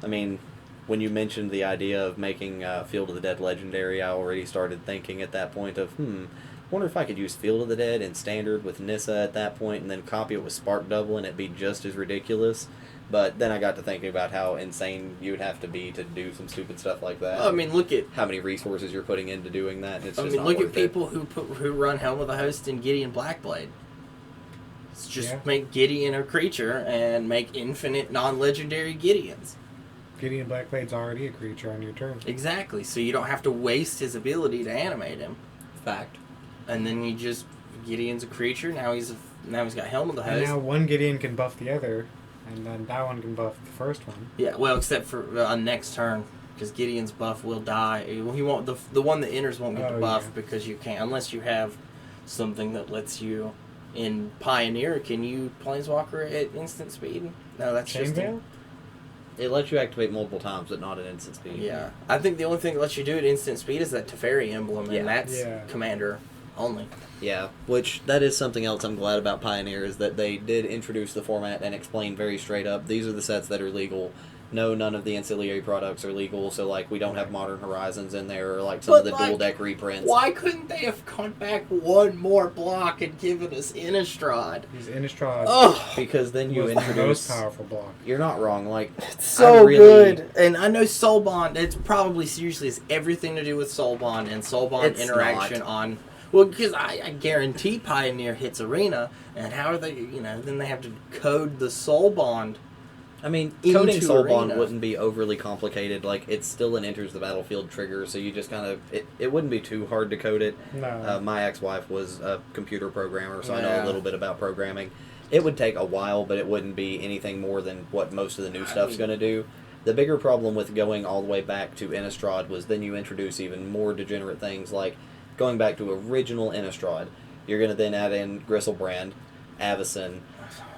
I mean, when you mentioned the idea of making Field of the Dead legendary, I already started thinking at that point of, wonder if I could use Field of the Dead in standard with Nissa at that point and then copy it with Spark Double and it'd be just as ridiculous. But then I got to thinking about how insane you would have to be to do some stupid stuff like that. I mean, look at how many resources you're putting into doing that. And it's just look at people who run Helm of the Host and Gideon Blackblade. It's just make Gideon a creature and make infinite non-legendary Gideons. Gideon Blackblade's already a creature on your turn. Exactly, so you don't have to waste his ability to animate him. Fact. And then you just Gideon's a creature. Now he's got Helm of the Host. And now one Gideon can buff the other. And then that one can buff the first one. Yeah, well, except for on next turn, because Gideon's buff will die. He won't. The one that enters won't get the buff because you can't, unless you have something that lets you. In Pioneer, can you Planeswalker at instant speed? No, that's Chain just Veil? It lets you activate multiple times, but not at instant speed. Yeah, I think the only thing that lets you do it instant speed is that Teferi emblem, and that's Commander only. Yeah, which that is something else I'm glad about Pioneer is that they did introduce the format and explain very straight up, these are the sets that are legal. No, none of the ancillary products are legal, so like we don't have Modern Horizons in there or like some of the dual deck reprints. Why couldn't they have gone back one more block and given us Innistrad? He's Innistrad. Oh, because then you introduce the most powerful block. You're not wrong. Like it's so good, and I know Soul Bond. It's probably seriously has everything to do with Soul Bond and Soul Bond interaction on. Well, because I guarantee Pioneer hits Arena, and how are they, then they have to code the Soul Bond. I mean, coding Soul Bond wouldn't be overly complicated. Like, it's still an enters the battlefield trigger, so you just kind of, it wouldn't be too hard to code it. No. My ex-wife was a computer programmer, so I know a little bit about programming. It would take a while, but it wouldn't be anything more than what most of the new stuff's going to do. The bigger problem with going all the way back to Innistrad was then you introduce even more degenerate things, like going back to original Innistrad. You're going to then add in Gristlebrand, Avacyn,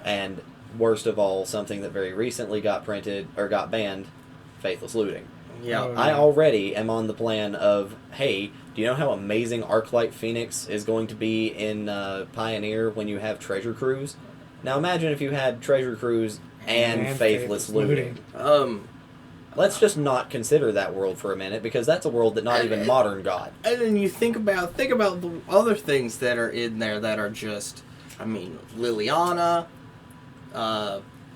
and worst of all, something that very recently got printed, or got banned, Faithless Looting. Yeah. I already am on the plan of, hey, do you know how amazing Arclight Phoenix is going to be in Pioneer when you have Treasure Cruise? Now imagine if you had Treasure Cruise and Faithless Looting. Let's just not consider that world for a minute, because that's a world that not even Modern got. And then you think about the other things that are in there that are just, Liliana,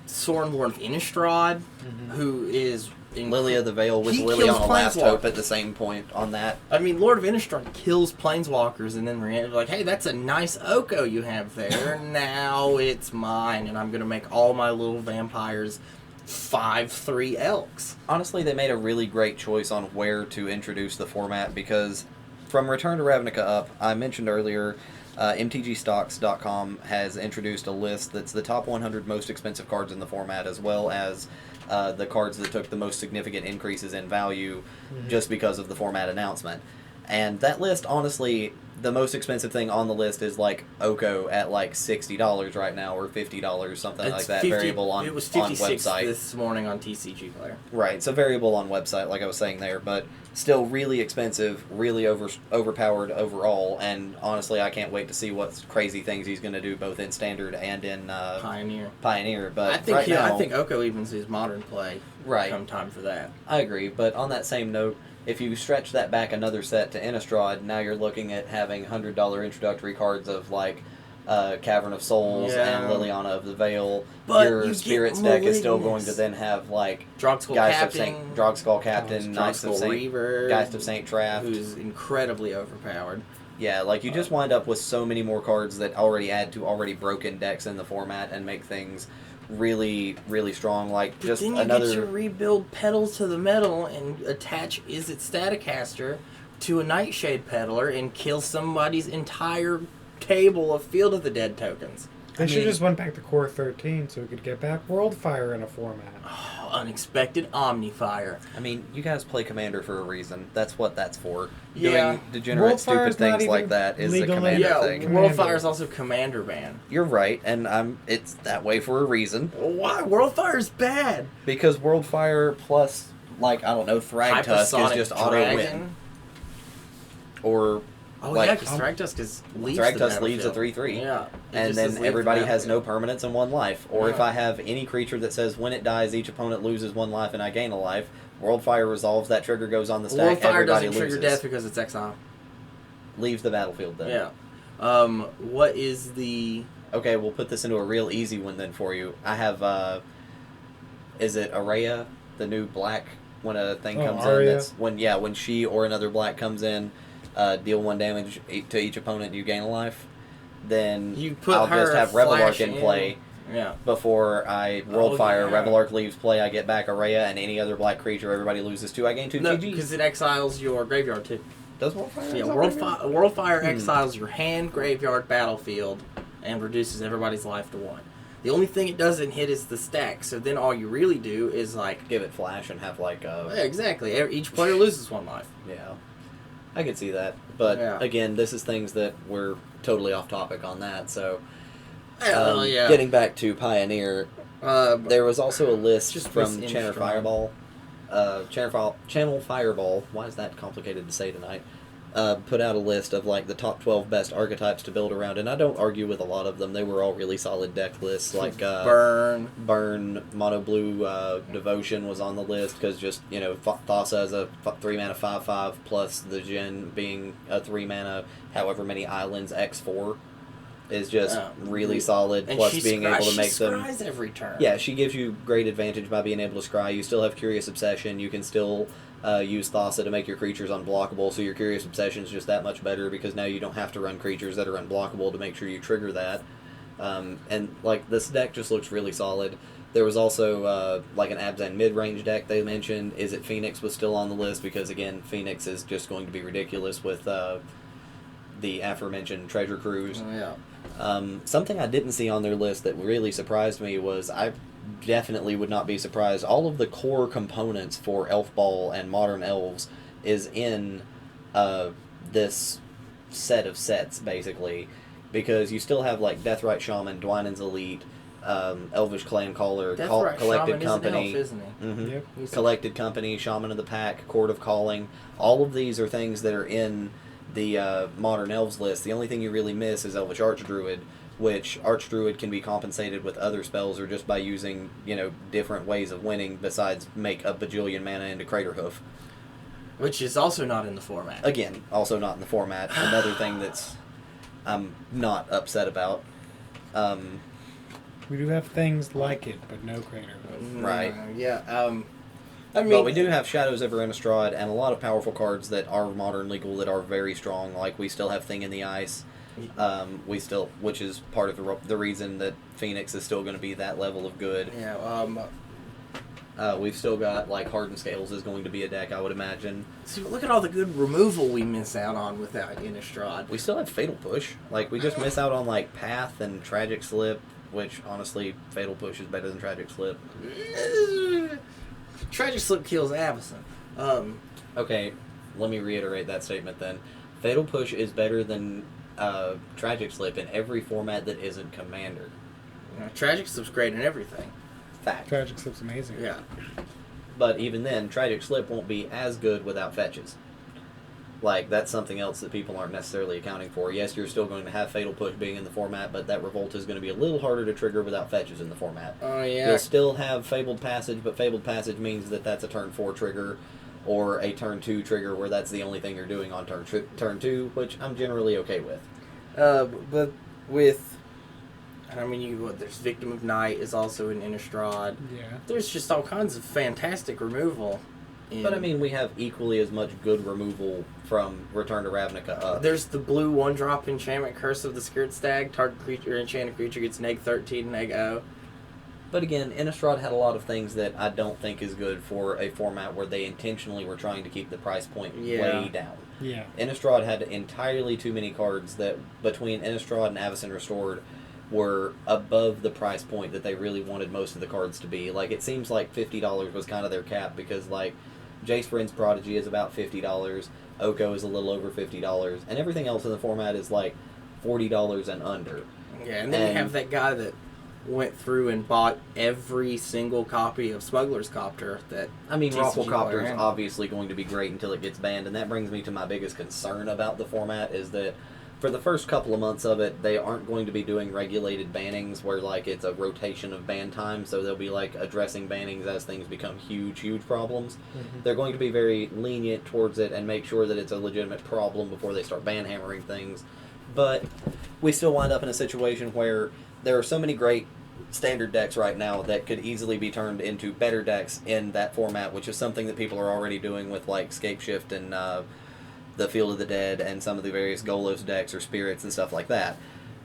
Sorin Lord of Innistrad, who is... Lily of the Veil with Liliana Last Hope at the same point on that. Lord of Innistrad kills Planeswalkers, and then we're like, hey, that's a nice Oko you have there. Now it's mine, and I'm going to make all my little vampires 5/3 Elks. Honestly, they made a really great choice on where to introduce the format, because from Return to Ravnica up, I mentioned earlier, MTGstocks.com has introduced a list that's the top 100 most expensive cards in the format, as well as the cards that took the most significant increases in value just because of the format announcement. And that list, honestly, the most expensive thing on the list is like Oko at like $60 right now, or $50, something like that. 50, variable on it was 56 website this morning on TCG Player. Right, so variable on website, like I was saying there, but still really expensive, really overpowered overall. And honestly, I can't wait to see what crazy things he's going to do both in Standard and in Pioneer. But I think Oko even sees Modern play. Right, come time for that. I agree, but on that same note, if you stretch that back another set to Innistrad, now you're looking at having $100 introductory cards of like Cavern of Souls and Liliana of the Veil. But your Spirits deck is still going to then have like Drogskull Captain, Knights of Saint Reaver, Geist of Saint Traft, who's incredibly overpowered. Yeah, like you just wind up with so many more cards that already add to already broken decks in the format and make things really, really strong. Like just then you get to rebuild Petals to the Metal and attach Staticaster to a Nightshade Peddler and kill somebody's entire table of Field of the Dead tokens. They should just went back to Core 13 so we could get back Worldfire in a format. Unexpected Omnifire. I mean, you guys play Commander for a reason. That's what that's for. Yeah. Doing degenerate, stupid things like that is a Commander thing. Worldfire is also Commander ban. You're right, and it's that way for a reason. Why? Worldfire is bad. Because Worldfire plus, like, I don't know, Thragtusk is just auto-win. Or... Oh, yeah, because Thragtusk leaves a 3/3. Yeah. And then everybody has no permanents and 1 life. Or if I have any creature that says when it dies, each opponent loses 1 life and I gain a life, Worldfire resolves, that trigger goes on the stack, Worldfire everybody doesn't loses. trigger death because it's exile. Leaves the battlefield then. Yeah. What is the... Okay, we'll put this into a real easy one then for you. I have, is it Araya, the new black, when a thing comes in? That's when she or another black comes in, deal 1 damage to each opponent, you gain a life. Then I'll just have Revelark in play. Yeah. Before I Worldfire, Revelark leaves play, I get back Araya, and any other black creature everybody loses 2, I gain 2 GG. Because it exiles your graveyard too. Does Worldfire? Yeah, Worldfire exiles your hand, graveyard, battlefield, and reduces everybody's life to 1. The only thing it doesn't hit is the stack, so then all you really do is, like... give it flash and have, like, Yeah, exactly. Each player loses 1 life. Yeah. I could see that. But, again, this is things that we're totally off topic on that, so... Getting back to Pioneer, there was also a list from Channel Fireball. Channel Fireball, why is that complicated to say tonight? Put out a list of like the top 12 best archetypes to build around, and I don't argue with a lot of them. They were all really solid deck lists, like Burn, Mono Blue Devotion was on the list because just Thassa is a 3 mana 5/5 plus the Jin being a 3 mana however many islands X4 is just really solid. And plus being able to make them every turn. Yeah, she gives you great advantage by being able to scry. You still have Curious Obsession. You can still use Thassa to make your creatures unblockable, so your Curious Obsession is just that much better because now you don't have to run creatures that are unblockable to make sure you trigger that. And like this deck just looks really solid. There was also like an Abzan mid-range deck they mentioned. Is it Phoenix was still on the list because again Phoenix is just going to be ridiculous with the aforementioned Treasure Cruise. Oh, yeah. Something I didn't see on their list that really surprised me was I definitely would not be surprised. All of the core components for Elf Ball and Modern Elves is in this set of sets, basically. Because you still have, like, Deathrite Shaman, Dwynen's Elite, Elvish Clan Caller, Collected Company. Is an elf, isn't he? Mm-hmm. Yep. Collected Company, Shaman of the Pack, Court of Calling. All of these are things that are in the Modern Elves list. The only thing you really miss is Elvish Archdruid, which Archdruid can be compensated with other spells or just by using, different ways of winning besides make a bajillion mana into Craterhoof. Which is also not in the format. Again, also not in the format. Another thing that's I'm not upset about. We do have things like it, but no Craterhoof. Right. Yeah, but we do have Shadows of Innistrad and a lot of powerful cards that are modern legal that are very strong. Like we still have Thing in the Ice, which is part of the reason that Phoenix is still going to be that level of good. Yeah. We've still got like Hardened Scales is going to be a deck, I would imagine. See, look at all the good removal we miss out on without Innistrad. We still have Fatal Push. Like we just miss out on like Path and Tragic Slip, which honestly Fatal Push is better than Tragic Slip. Tragic Slip kills Avacyn. Okay, let me reiterate that statement then. Fatal Push is better than Tragic Slip in every format that isn't Commander. Tragic Slip's great in everything. Fact. Tragic Slip's amazing. Yeah. But even then, Tragic Slip won't be as good without fetches. Like, that's something else that people aren't necessarily accounting for. Yes, you're still going to have Fatal Push being in the format, but that Revolt is going to be a little harder to trigger without fetches in the format. Oh, yeah. You'll still have Fabled Passage, but Fabled Passage means that that's a turn 4 trigger or a turn 2 trigger where that's the only thing you're doing on turn 2, which I'm generally okay with. But with... there's Victim of Night is also in Innistrad. Yeah. There's just all kinds of fantastic removal. But we have equally as much good removal from Return to Ravnica up. There's the blue 1-drop enchantment, Curse of the Skirt Stag. Target creature, enchanted creature gets -13, -0. But again, Innistrad had a lot of things that I don't think is good for a format where they intentionally were trying to keep the price point way down. Yeah. Innistrad had entirely too many cards that, between Innistrad and Avacyn Restored, were above the price point that they really wanted most of the cards to be. Like, it seems like $50 was kind of their cap, because, like, Jace Vryn's Prodigy is about $50, Oko is a little over $50, and everything else in the format is, like, $40 and under. Yeah, and then you have that guy that went through and bought every single copy of Smuggler's Copter that Rafflecopter is obviously going to be great until it gets banned, and that brings me to my biggest concern about the format, is that for the first couple of months of it, they aren't going to be doing regulated bannings where, like, it's a rotation of ban time, so they'll be, like, addressing bannings as things become huge problems. Mm-hmm. They're going to be very lenient towards it and make sure that it's a legitimate problem before they start ban hammering things. But we still wind up in a situation where there are so many great standard decks right now that could easily be turned into better decks in that format, which is something that people are already doing with, like, Scapeshift and the Field of the Dead and some of the various Golos decks or Spirits and stuff like that.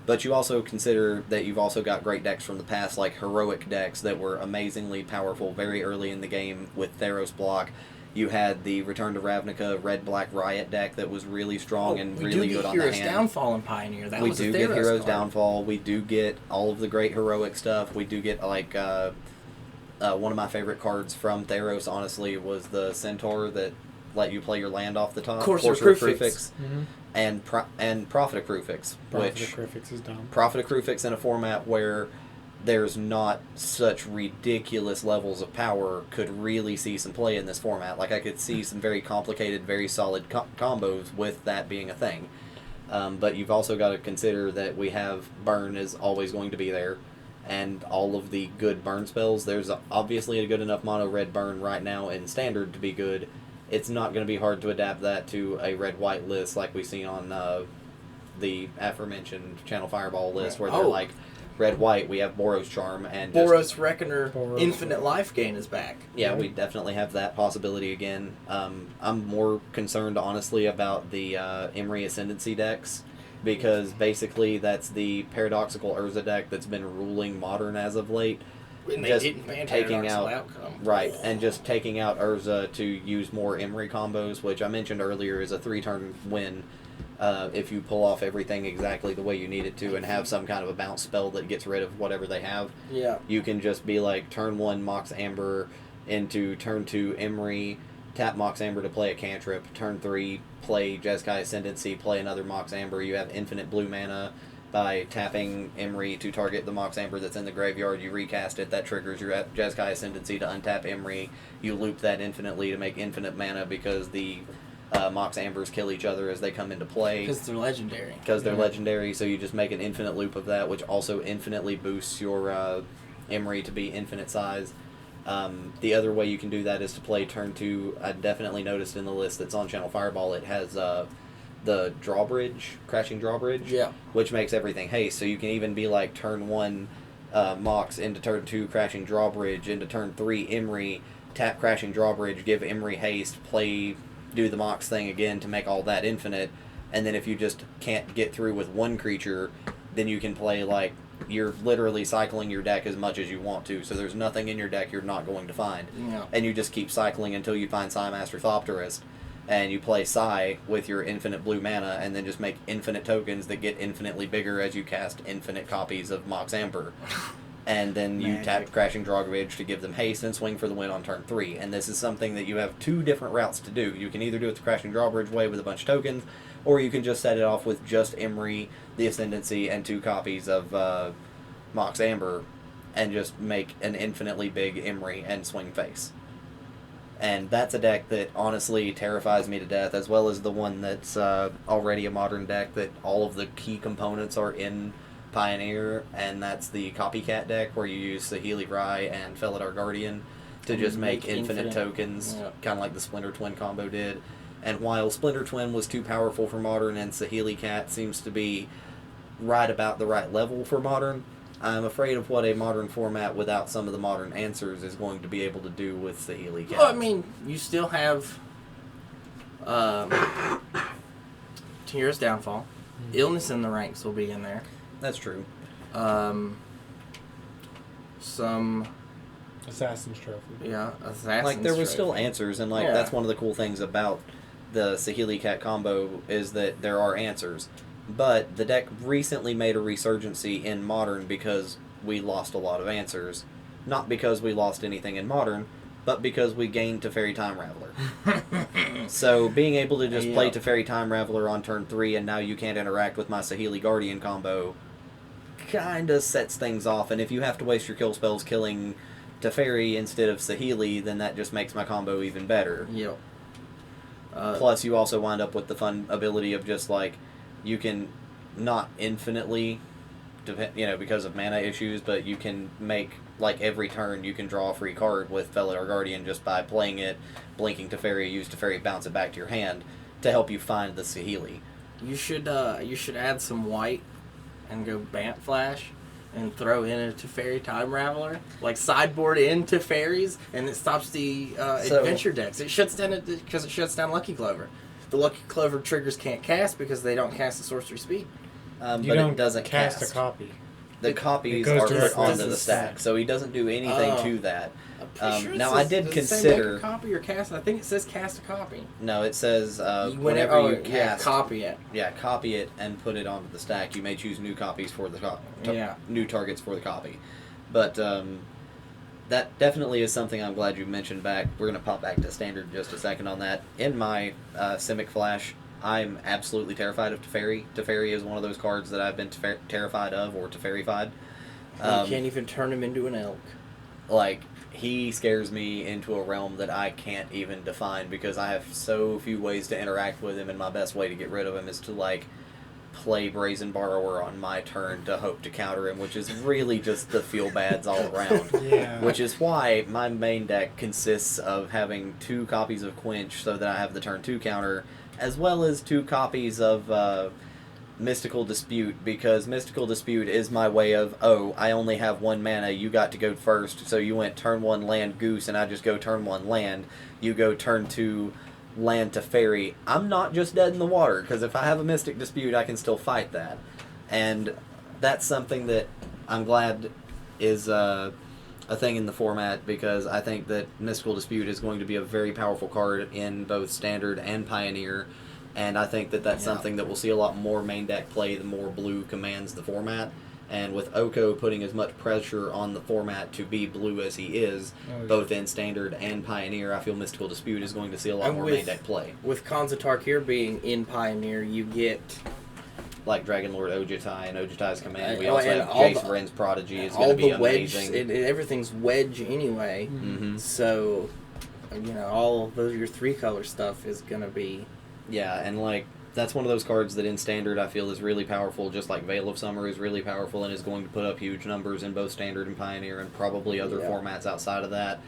But you also consider that you've also got great decks from the past, like heroic decks that were amazingly powerful very early in the game with Theros block. You had the Return to Ravnica Red-Black Riot deck that was really strong and really good on the hand. We do get Heroes Downfall and Pioneer. We do get Heroes Downfall. We do get all of the great heroic stuff. We do get, like, one of my favorite cards from Theros, honestly, was the Centaur that let you play your land off the top. Courser of Crufix. Mm-hmm. And Prophet of Crufix. Prophet of Crufix is dumb. Prophet of Crufix in a format where there's not such ridiculous levels of power could really see some play in this format. Like, I could see some very complicated, very solid combos with that being a thing. But you've also got to consider that we have Burn is always going to be there, and all of the good burn spells. There's obviously a good enough mono red burn right now in Standard to be good. It's not going to be hard to adapt that to a red-white list like we see on the aforementioned Channel Fireball list, where they're like, red-white, we have Boros Charm, and Boros Reckoner Infinite Life Gain is back. Yeah, we definitely have that possibility again. I'm more concerned, honestly, about the Emery Ascendancy decks, because basically that's the paradoxical Urza deck that's been ruling Modern as of late. And they didn't ban taking out outcome. Right, and just taking out Urza to use more Emery combos, which I mentioned earlier is a 3-turn win. If you pull off everything exactly the way you need it to and have some kind of a bounce spell that gets rid of whatever they have, you can just be like, turn 1 Mox Amber into turn 2 Emery, tap Mox Amber to play a cantrip, turn 3 play Jeskai Ascendancy, play another Mox Amber. You have infinite blue mana. By tapping Emery to target the Mox Amber that's in the graveyard, you recast it, that triggers your Jeskai Ascendancy to untap Emery. You loop that infinitely to make infinite mana because the Mox Ambers kill each other as they come into play. Because they're legendary. Because they're legendary, so you just make an infinite loop of that, which also infinitely boosts your Emery to be infinite size. The other way you can do that is to play turn 2. I definitely noticed in the list that's on Channel Fireball, it has the drawbridge, crashing drawbridge, which makes everything haste. So you can even be like turn 1 Mox into turn 2 crashing drawbridge into turn 3 Emery, tap crashing drawbridge, give Emery haste, do the Mox thing again to make all that infinite, and then if you just can't get through with one creature, then you can play like you're literally cycling your deck as much as you want to, so there's nothing in your deck you're not going to find, and you just keep cycling until you find Psymaster Thopterist. And you play Psy with your infinite blue mana, and then just make infinite tokens that get infinitely bigger as you cast infinite copies of Mox Amber. And then you tap Crashing Drawbridge to give them haste and swing for the win on turn 3. And this is something that you have 2 different routes to do. You can either do it the Crashing Drawbridge way with a bunch of tokens, or you can just set it off with just Emery, the Ascendancy, and 2 copies of Mox Amber, and just make an infinitely big Emery and swing face. And that's a deck that honestly terrifies me to death, as well as the one that's already a modern deck that all of the key components are in Pioneer, and that's the Copycat deck where you use Saheeli Rai and Felidar Guardian to just make infinite tokens, kind of like the Splinter Twin combo did. And while Splinter Twin was too powerful for Modern and Saheeli Cat seems to be right about the right level for Modern, I'm afraid of what a modern format without some of the modern answers is going to be able to do with Saheeli Cat. Well, I mean, you still have Heroes Downfall. Illness in the Ranks will be in there. That's true. Some Assassin's Trophy. Yeah, Assassin's Like, there was Trophy. still answers, and that's one of the cool things about the Saheeli Cat combo is that there are answers. But the deck recently made a resurgency in Modern because we lost a lot of answers. Not because we lost anything in Modern, but because we gained Teferi Time Raveler. So being able to just play Teferi Time Raveler on turn 3 and now you can't interact with my Saheeli Guardian combo kinda sets things off, and if you have to waste your kill spells killing Teferi instead of Saheeli, then that just makes my combo even better. Yep. Plus you also wind up with the fun ability of just like, you can not infinitely, because of mana issues, but you can make, like, every turn you can draw a free card with Felidar Guardian just by playing it, blinking Teferi, use Teferi, bounce it back to your hand to help you find the Saheeli. You should add some white and go Bant Flash and throw in a Teferi Time Raveler, like sideboard in Teferis, and it stops the adventure decks. It shuts down because it shuts down Lucky Clover. The Lucky Clover triggers can't cast because they don't cast the sorcery speed. But it doesn't cast a copy. The copies are put onto the stack, so he doesn't do anything to that. Sure now, says, I did consider... copy or cast? I think it says cast a copy. No, it says whenever you cast... Yeah, copy it. Yeah, copy it and put it onto the stack. You may choose new copies for the new targets for the copy. But that definitely is something I'm glad you mentioned back. We're going to pop back to Standard in just a second on that. In my Simic Flash, I'm absolutely terrified of Teferi. Teferi is one of those cards that I've been terrified of, or Teferified. You can't even turn him into an elk. Like, he scares me into a realm that I can't even define because I have so few ways to interact with him, and my best way to get rid of him is to, like, play Brazen Borrower on my turn to hope to counter him, which is really just the feel-bads all around. Yeah. Which is why my main deck consists of having 2 copies of Quench so that I have the turn 2 counter, as well as 2 copies of Mystical Dispute, because Mystical Dispute is my way of, I only have 1 mana, you got to go first, so you went turn 1 land Goose, and I just go turn 1 land, you go turn 2 land Teferi. I'm not just dead in the water, because if I have a Mystic Dispute, I can still fight that. And that's something that I'm glad is a thing in the format, because I think that Mystical Dispute is going to be a very powerful card in both Standard and Pioneer, and I think that that's something that we'll see a lot more main deck play the more blue commands the format. And with Oko putting as much pressure on the format to be blue as he is, both in Standard and Pioneer, I feel Mystical Dispute is going to see a lot more main deck play. With Khans of Tarkir being in Pioneer, you get... like Dragon Lord Ojutai and Ojutai's command. We also have Jace Vryn's Prodigy is going to be amazing. Everything's wedge anyway. Mm-hmm. So, all of those, your 3-color stuff is going to be... Yeah, and like, that's one of those cards that in Standard I feel is really powerful, just like Veil of Summer is really powerful and is going to put up huge numbers in both Standard and Pioneer and probably other formats outside of that.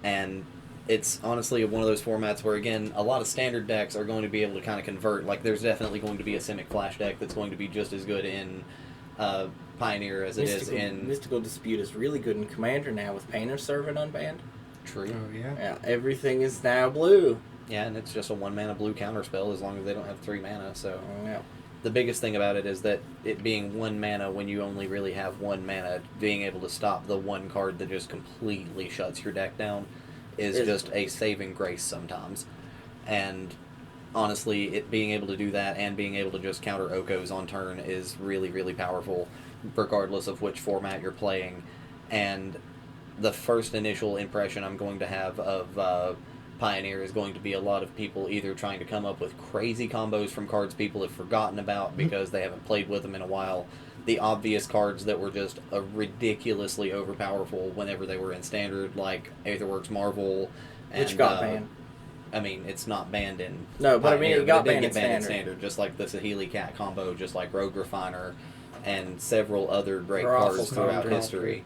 And it's honestly one of those formats where, again, a lot of Standard decks are going to be able to kind of convert. Like, there's definitely going to be a Simic Flash deck that's going to be just as good in Pioneer as it is in... Mystical Dispute is really good in Commander now with Painter Servant unbanned. True. Oh, yeah. Yeah, everything is now blue. Yeah, and it's just a 1-mana blue counter spell as long as they don't have 3 mana, so... Yeah. The biggest thing about it is that it being 1 mana when you only really have 1 mana, being able to stop the one card that just completely shuts your deck down is just a saving grace sometimes. And honestly, it being able to do that and being able to just counter Okos on turn is really, really powerful, regardless of which format you're playing. And the first initial impression I'm going to have of Pioneer is going to be a lot of people either trying to come up with crazy combos from cards people have forgotten about because they haven't played with them in a while. The obvious cards that were just ridiculously overpowerful whenever they were in Standard, like Aetherworks Marvel. Which got banned. I mean, it's not banned in No, but Pioneer, I mean, it got banned banned in Standard, just like the Saheeli Cat combo, just like Rogue Refiner, and several other great cards throughout history.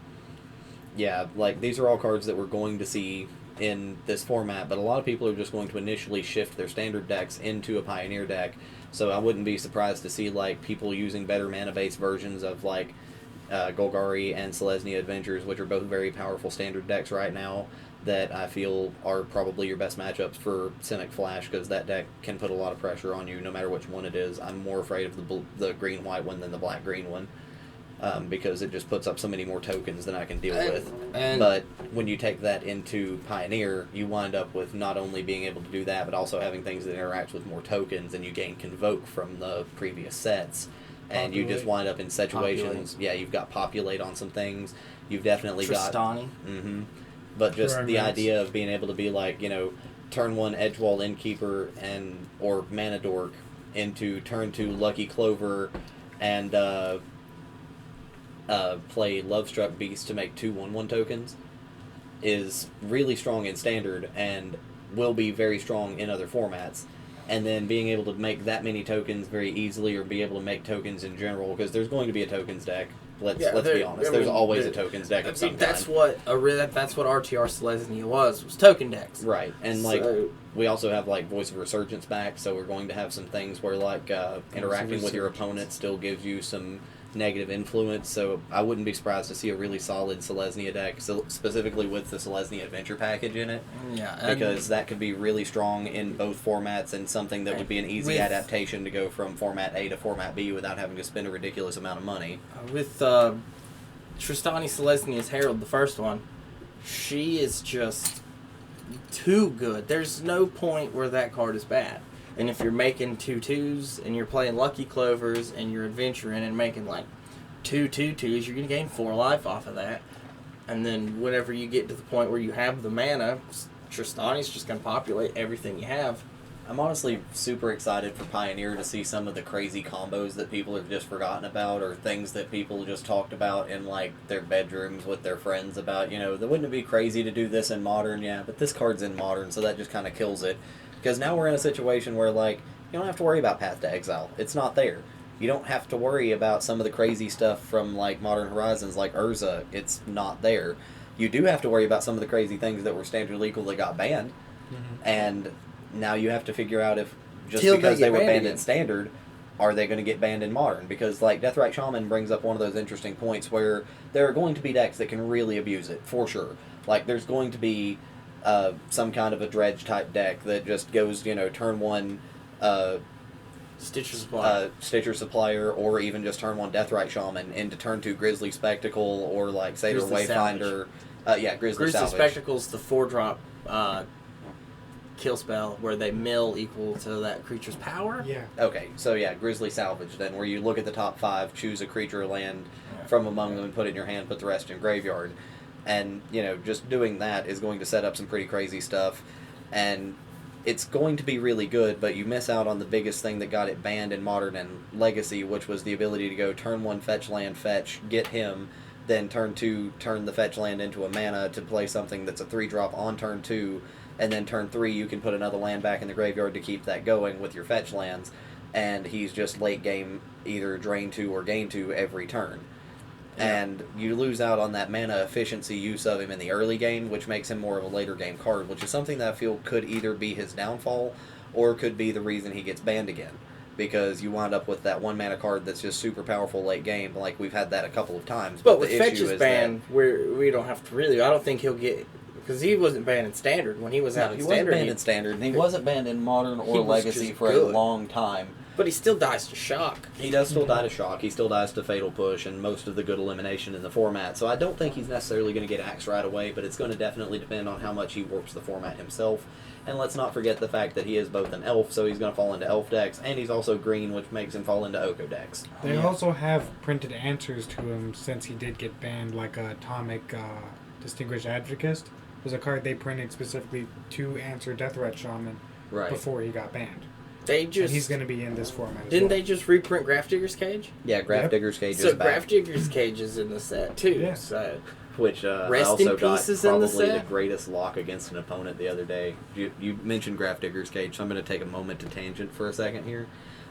Yeah, like, these are all cards that we're going to see in this format, but a lot of people are just going to initially shift their Standard decks into a Pioneer deck, so I wouldn't be surprised to see, like, people using better mana-based versions of, like, Golgari and Selesnya Adventures, which are both very powerful Standard decks right now, that I feel are probably your best matchups for Simic Flash, because that deck can put a lot of pressure on you no matter which one it is. I'm more afraid of the green-white one than the black-green one. because it just puts up so many more tokens than I can deal with. And but when you take that into Pioneer, you wind up with not only being able to do that, but also having things that interact with more tokens, and you gain Convoke from the previous sets. And you just wind up in situations. Yeah, you've got Populate on some things. You've definitely got Tristani. Mm-hmm. But just the idea of being able to be like, turn 1 Edgewall Innkeeper or Mana Dork into turn 2 Lucky Clover and play Lovestruck Beast to make 2 1/1 tokens is really strong in Standard and will be very strong in other formats. And then being able to make that many tokens very easily, or be able to make tokens in general, because there's going to be a tokens deck. Let's be honest. There's always a tokens deck of some kind. That's what RTR Selesnya was token decks. Right, and we also have Voice of Resurgence back, so we're going to have some things where interacting with your opponent still gives you some negative influence. So I wouldn't be surprised to see a really solid Selesnya deck, specifically with the Selesnya Adventure package in it. Yeah, because that could be really strong in both formats, and something that would be an easy adaptation to go from Format A to Format B without having to spend a ridiculous amount of money. With Tristani Selesnya's Herald, the first one, she is just too good. There's no point where that card is bad. And if you're making 2/2s and you're playing Lucky Clovers and you're adventuring and making 2 2/2s, you're going to gain 4 life off of that. And then whenever you get to the point where you have the mana, Tristani's just going to populate everything you have. I'm honestly super excited for Pioneer to see some of the crazy combos that people have just forgotten about, or things that people just talked about in their bedrooms with their friends about, wouldn't it be crazy to do this in Modern? Yeah, but this card's in Modern, so that just kind of kills it. Because now we're in a situation where, you don't have to worry about Path to Exile. It's not there. You don't have to worry about some of the crazy stuff from, Modern Horizons, like Urza. It's not there. You do have to worry about some of the crazy things that were Standard Legal that got banned. Mm-hmm. And now you have to figure out if, because they were banned in Standard, are they going to get banned in Modern? Because, Deathrite Shaman brings up one of those interesting points where there are going to be decks that can really abuse it, for sure. There's going to be some kind of a dredge type deck that just goes, turn 1 Stitcher Supplier, or even just turn 1 Deathrite Shaman into turn 2 Grizzly Spectacle, or Satyr Wayfinder. Grizzly Salvage. Spectacle's the 4-drop kill spell where they mill equal to that creature's power. Yeah. Okay, so Grizzly Salvage then, where you look at the top 5, choose a creature or land from among them and put it in your hand, put the rest in graveyard. And, just doing that is going to set up some pretty crazy stuff. And it's going to be really good, but you miss out on the biggest thing that got it banned in Modern and Legacy, which was the ability to go turn 1 fetch land, fetch, get him, then turn 2, turn the fetch land into a mana to play something that's a 3-drop on turn 2, and then turn 3 you can put another land back in the graveyard to keep that going with your fetch lands, and he's just late game either drain 2 or gain 2 every turn. And you lose out on that mana efficiency use of him in the early game, which makes him more of a later game card, which is something that I feel could either be his downfall or could be the reason he gets banned again. Because you wind up with that 1 mana card that's just super powerful late game, we've had that a couple of times. But with Fetch's ban, we don't have to really... I don't think he'll get... Because he wasn't banned in Standard. When he was out in Standard... He wasn't banned in Standard, and he wasn't banned in Modern or Legacy for a long time. But he still dies to Shock. He does still die to Shock. He still dies to Fatal Push and most of the good elimination in the format. So I don't think he's necessarily going to get axed right away, but it's going to definitely depend on how much he warps the format himself. And let's not forget the fact that he is both an elf, so he's going to fall into elf decks, and he's also green, which makes him fall into Oko decks. They also have printed answers to him since he did get banned, like Atomic Distinguished Advocate. Was a card they printed specifically to answer Deathrite Shaman before he got banned. And he's going to be in this format. Didn't they just reprint Grafdigger's Cage? Yeah, Grafdigger's Cage is back. So Grafdigger's Cage is in the set too. Yeah. So. Which I also got probably the greatest lock against an opponent the other day. You mentioned Grafdigger's Cage, so I'm going to take a moment to tangent for a second here.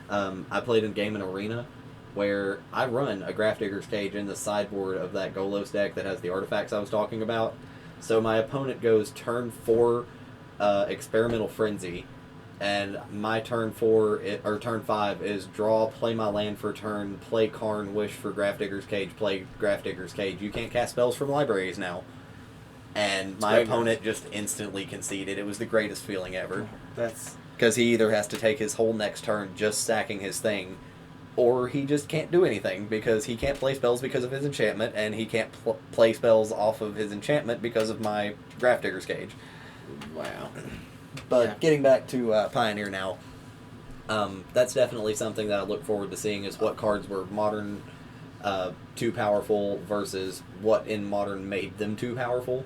I played a game in Arena where I run a Grafdigger's Cage in the sideboard of that Golos deck that has the artifacts I was talking about. So my opponent goes turn 4 Experimental Frenzy, and my turn 5 is draw, play my land for turn, play Karn, wish for Grafdigger's Cage, play Grafdigger's Cage. You can't cast spells from libraries now. And my opponent just instantly conceded. It was the greatest feeling ever. That's because he either has to take his whole next turn just sacking his thing, or he just can't do anything because he can't play spells because of his enchantment, and he can't play spells off of his enchantment because of my Grafdigger's Cage. Wow. But getting back to Pioneer now, that's definitely something that I look forward to seeing is what cards were Modern too powerful versus what in Modern made them too powerful,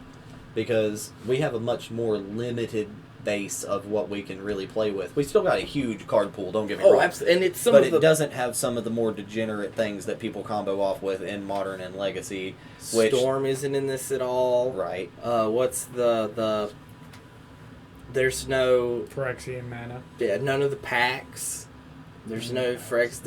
because we have a much more limited base of what we can really play with. We still got a huge card pool, don't get me wrong. Absolutely. And it's but it doesn't have some of the more degenerate things that people combo off with in Modern and Legacy. Which, Storm isn't in this at all. Right. What's the... There's no... Phyrexian mana. Yeah, none of the packs. There's no Phyrex.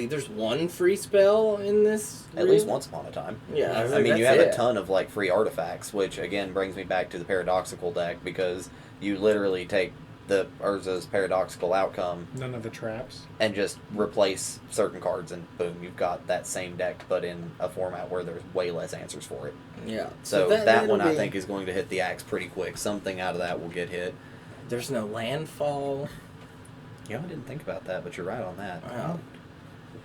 There's one free spell in this. At least once upon a time. Yeah, I mean, you have a ton of like free artifacts, which again brings me back to the Paradoxical deck, because you literally take the Urza's Paradoxical Outcome, none of the traps, and just replace certain cards, and boom, you've got that same deck, but in a format where there's way less answers for it. Yeah. So that one I think is going to hit the axe pretty quick. Something out of that will get hit. There's no landfall. Yeah, I didn't think about that, but you're right on that. Wow.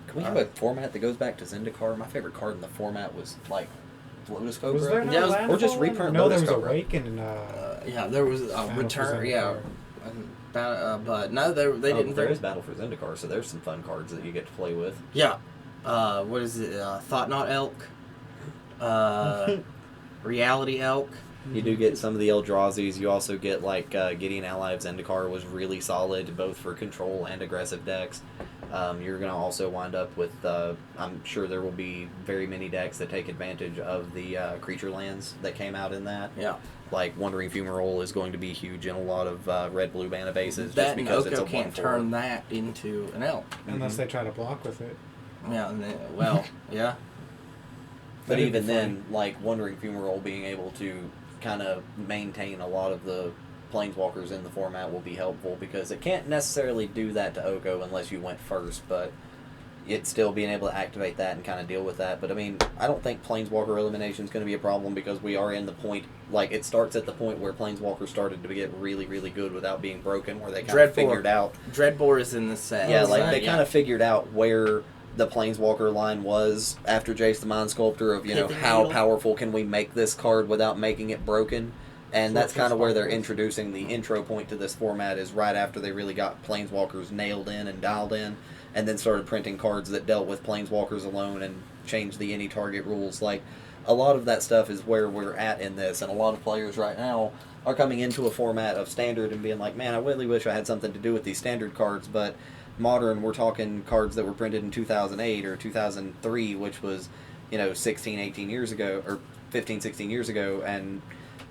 Can we have a format that goes back to Zendikar? My favorite card in the format was like Lotus Cobra. Was there no Yeah, or just reprint No, Lotus there was Cobra. Awaken and Yeah, there was a Battle return. for Yeah. But no, they didn't. There is Battle for Zendikar, so there's some fun cards that you get to play with. Yeah. What is it? Thought Not Elk. Reality Elk. You do get some of the Eldrazi's. You also get like Gideon Ally of Zendikar was really solid, both for control and aggressive decks. You're going to also wind up with, I'm sure there will be very many decks that take advantage of the creature lands that came out in that. Yeah. Like Wandering Fumarole is going to be huge in a lot of red-blue mana bases. That just because and it's a Oko can't 1/4. turn that into an elk. unless they try to block with it. Yeah, well, yeah. But even then, like Wandering Fumarole being able to kind of maintain a lot of the planeswalkers in the format will be helpful, because it can't necessarily do that to Oko unless you went first, but it's still being able to activate that and kind of deal with that. But I mean, I don't think planeswalker elimination is going to be a problem, because we are in the point, like it starts at the point where planeswalkers started to get really, really good without being broken, where they kind of figured out. Dreadbore is in the set. Yeah, like they kind of figured out where the planeswalker line was after Jace the Mind Sculptor of, you know, how powerful can we make this card without making it broken. And that's kind of where they're introducing the intro point to this format, is right after they really got planeswalkers nailed in and dialed in, and then started printing cards that dealt with planeswalkers alone and changed the any target rules. Like, a lot of that stuff is where we're at in this, and a lot of players right now are coming into a format of Standard and being like, man, I really wish I had something to do with these Standard cards, but Modern, we're talking cards that were printed in 2008 or 2003, which was, you know, 16, 18 years ago, or 15, 16 years ago, and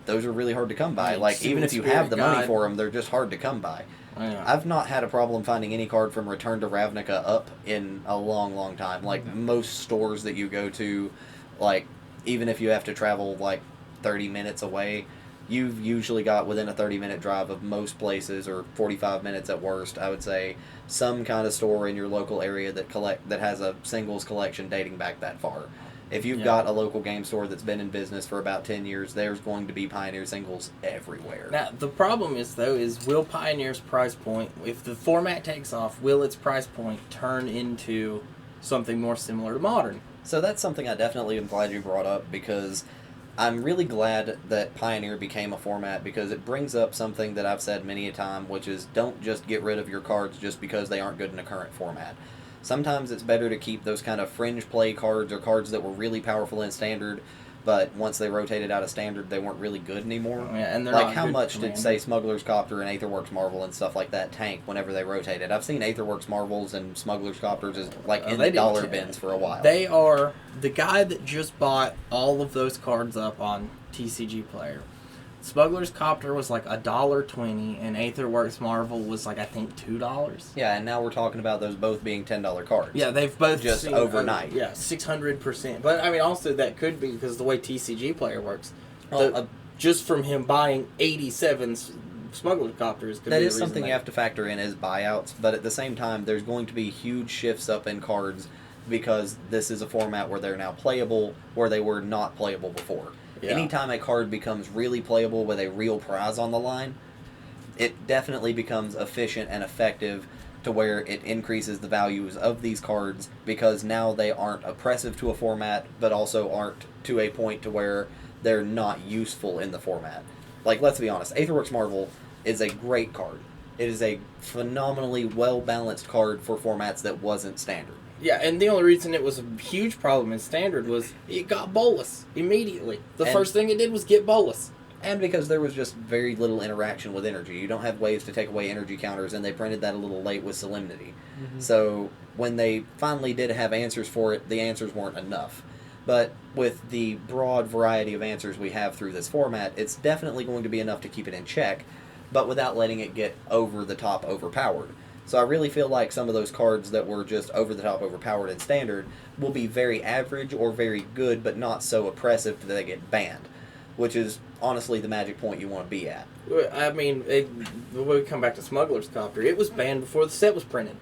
those are really hard to come by. Like, even if you have the money for them, they're just hard to come by. Yeah. I've not had a problem finding any card from Return to Ravnica up in a long, long time. Like, most stores that you go to, like, even if you have to travel, like, 30 minutes away, you've usually got within a 30-minute drive of most places, or 45 minutes at worst, I would say, some kind of store in your local area that has a singles collection dating back that far. If you've got a local game store that's been in business for about 10 years, there's going to be Pioneer singles everywhere. Now, the problem is, though, will Pioneer's price point, if the format takes off, will its price point turn into something more similar to Modern? So that's something I definitely am glad you brought up, because I'm really glad that Pioneer became a format, because it brings up something that I've said many a time, which is don't just get rid of your cards just because they aren't good in a current format. Sometimes it's better to keep those kind of fringe play cards, or cards that were really powerful in Standard, but once they rotated out of Standard, they weren't really good anymore. Yeah, and they're like, not how good much Commander. did, say, Smuggler's Copter and Aetherworks Marvel and stuff like that tank whenever they rotated? I've seen Aetherworks Marvels and Smuggler's Copters in the dollar bins for a while. They are the guy that just bought all of those cards up on TCG Player. Smuggler's Copter was like $1.20, and Aetherworks Marvel was like, I think, $2. Yeah, and now we're talking about those both being $10 cards. Yeah, they've both just seen, overnight. 600%. But I mean, also that could be because the way TCG Player works. Well, Just from him buying 87 Smuggler's Copters could that be is the reason something you have to factor in as buyouts, but at the same time, there's going to be huge shifts up in cards, because this is a format where they're now playable, where they were not playable before. Yeah. Anytime a card becomes really playable with a real prize on the line, it definitely becomes efficient and effective to where it increases the values of these cards because now they aren't oppressive to a format, but also aren't to a point to where they're not useful in the format. Like, let's be honest, Aetherworks Marvel is a great card. It is a phenomenally well-balanced card for formats that wasn't standard. Yeah, and the only reason it was a huge problem in Standard was it got Bolus immediately. The first thing it did was get Bolus. And because there was just very little interaction with energy. You don't have ways to take away energy counters, and they printed that a little late with Solemnity. Mm-hmm. So when they finally did have answers for it, the answers weren't enough. But with the broad variety of answers we have through this format, it's definitely going to be enough to keep it in check, but without letting it get over-the-top overpowered. So I really feel like some of those cards that were just over-the-top overpowered in Standard will be very average or very good, but not so oppressive that they get banned, which is honestly the magic point you want to be at. I mean, when we come back to Smuggler's Copter, it was banned before the set was printed.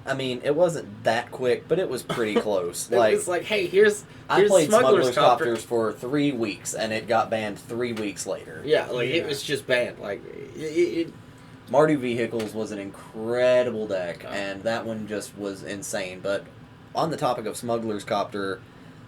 I mean, it wasn't that quick, but it was pretty close. It's like, hey, here's I played Smuggler's Copters for 3 weeks, and it got banned 3 weeks later. Yeah, it was just banned. Like, Mardu Vehicles was an incredible deck, and that one just was insane. But on the topic of Smuggler's Copter,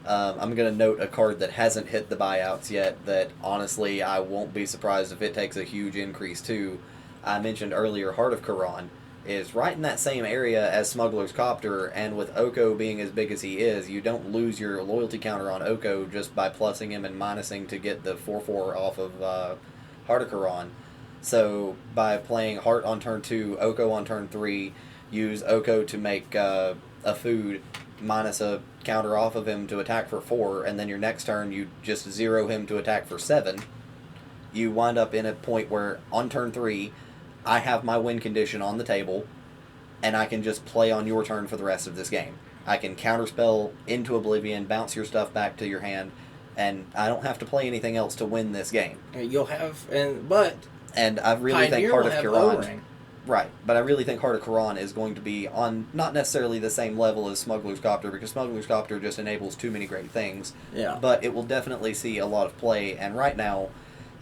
I'm going to note a card that hasn't hit the buyouts yet that, honestly, I won't be surprised if it takes a huge increase, too. I mentioned earlier, Heart of Quran is right in that same area as Smuggler's Copter, and with Oko being as big as he is, you don't lose your loyalty counter on Oko just by plussing him and minusing to get the 4/4 off of Heart of Quran. So by playing Heart on turn 2, Oko on turn 3, use Oko to make a food, minus a counter off of him to attack for 4, and then your next turn you just zero him to attack for 7, you wind up in a point where on turn 3, I have my win condition on the table, and I can just play on your turn for the rest of this game. I can counterspell into Oblivion, bounce your stuff back to your hand, and I don't have to play anything else to win this game. You'll have, and I really Pioneer think Heart of Quran, O-Ring. right? But I really think Heart of Quran is going to be on not necessarily the same level as Smuggler's Copter, because Smuggler's Copter just enables too many great things. Yeah. But it will definitely see a lot of play, and right now,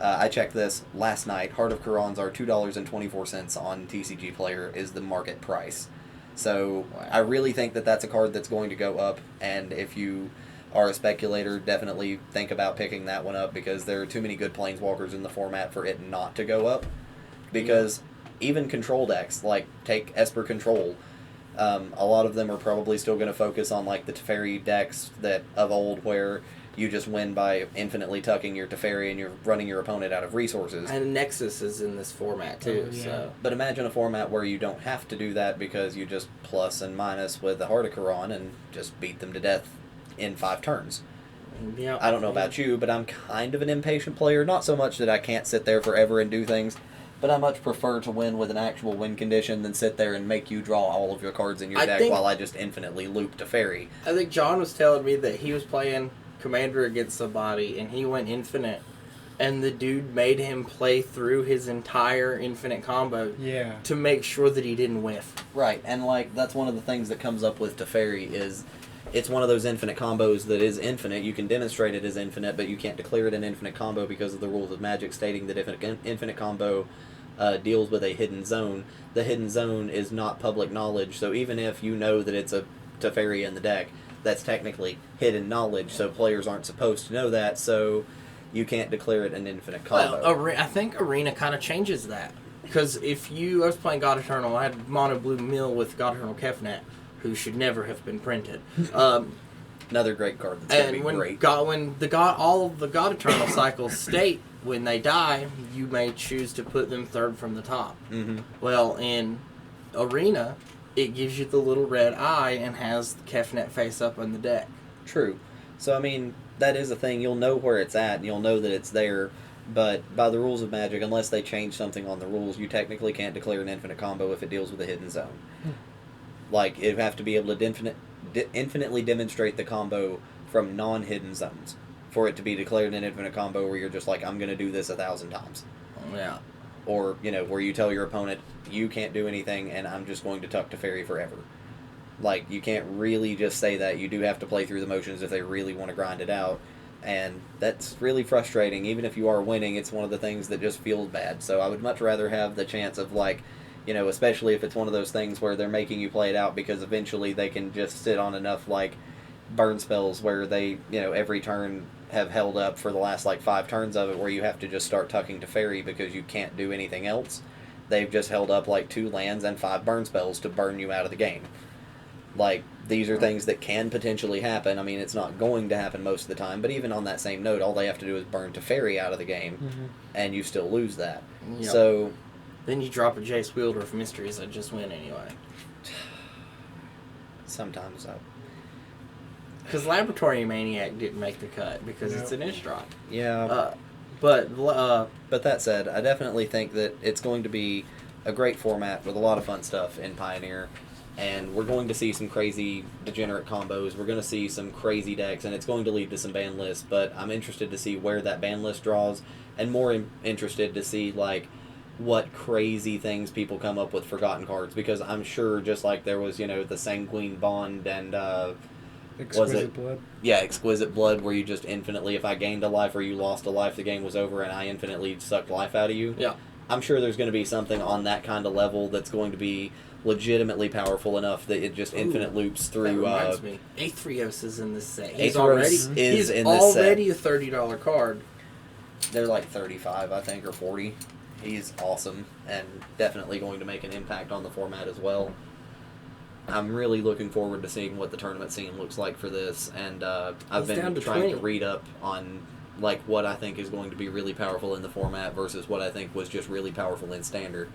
I checked this last night. Heart of Quran's are $2.24 on TCG Player is the market price. So wow. I really think that that's a card that's going to go up, and if you are a speculator, definitely think about picking that one up, because there are too many good Planeswalkers in the format for it not to go up. Because even control decks, like take Esper Control, a lot of them are probably still going to focus on like the Teferi decks that of old, where you just win by infinitely tucking your Teferi and you're running your opponent out of resources. And Nexus is in this format too. So, but imagine a format where you don't have to do that, because you just plus and minus with the Heart of Quran and just beat them to death in 5 turns. Yeah. I don't know about you, but I'm kind of an impatient player. Not so much that I can't sit there forever and do things, but I much prefer to win with an actual win condition than sit there and make you draw all of your cards in your deck while I just infinitely loop Teferi. I think John was telling me that he was playing Commander against somebody, and he went infinite, and the dude made him play through his entire infinite combo to make sure that he didn't whiff. Right, and like that's one of the things that comes up with Teferi is it's one of those infinite combos that is infinite. You can demonstrate it as infinite, but you can't declare it an infinite combo because of the rules of Magic stating that if an infinite combo deals with a hidden zone, the hidden zone is not public knowledge. So even if you know that it's a Teferi in the deck, that's technically hidden knowledge, so players aren't supposed to know that, so you can't declare it an infinite combo. Well, I think Arena kind of changes that. Because if I was playing God Eternal, I had Mono Blue Mill with God Eternal Kefnet, who should never have been printed. Another great card that's going to be great. When all of the God Eternal cycles state, when they die, you may choose to put them third from the top. Mm-hmm. Well, in Arena, it gives you the little red eye and has the Kefnet face up on the deck. True. So, I mean, that is a thing. You'll know where it's at, and you'll know that it's there, but by the rules of Magic, unless they change something on the rules, you technically can't declare an infinite combo if it deals with a hidden zone. Like, it'd have to be able to infinitely demonstrate the combo from non-hidden zones for it to be declared an infinite combo where you're just like, I'm going to do this 1,000 times. Yeah. Or, where you tell your opponent, you can't do anything, and I'm just going to tuck Teferi forever. Like, you can't really just say that. You do have to play through the motions if they really want to grind it out. And that's really frustrating. Even if you are winning, it's one of the things that just feels bad. So I would much rather have the chance of, like, especially if it's one of those things where they're making you play it out because eventually they can just sit on enough, like, burn spells where they, every turn have held up for the last, 5 turns of it where you have to just start tucking to fairy because you can't do anything else. They've just held up, 2 lands and 5 burn spells to burn you out of the game. These are things that can potentially happen. I mean, it's not going to happen most of the time, but even on that same note, all they have to do is burn to fairy out of the game, and you still lose that. Yep. So... Then you drop a Jace Wielder of Mysteries that just win anyway. Sometimes I... Because Laboratory Maniac didn't make the cut because it's an Innistrad. Yeah. But that said, I definitely think that it's going to be a great format with a lot of fun stuff in Pioneer. And we're going to see some crazy degenerate combos. We're going to see some crazy decks, and it's going to lead to some ban lists. But I'm interested to see where that ban list draws, and more interested to see, what crazy things people come up with forgotten cards. Because I'm sure, just like there was, the Sanguine Bond and... Exquisite Blood? Yeah, Exquisite Blood, where you just infinitely, if I gained a life or you lost a life, the game was over and I infinitely sucked life out of you. Yeah. I'm sure there's going to be something on that kind of level that's going to be legitimately powerful enough that it just infinite loops through... That reminds me. Aetherios is in this set. He's already a $30 card. They're like 35, I think, or 40. He's awesome and definitely going to make an impact on the format as well. I'm really looking forward to seeing what the tournament scene looks like for this, and I've been trying to read up on what I think is going to be really powerful in the format versus what I think was just really powerful in Standard.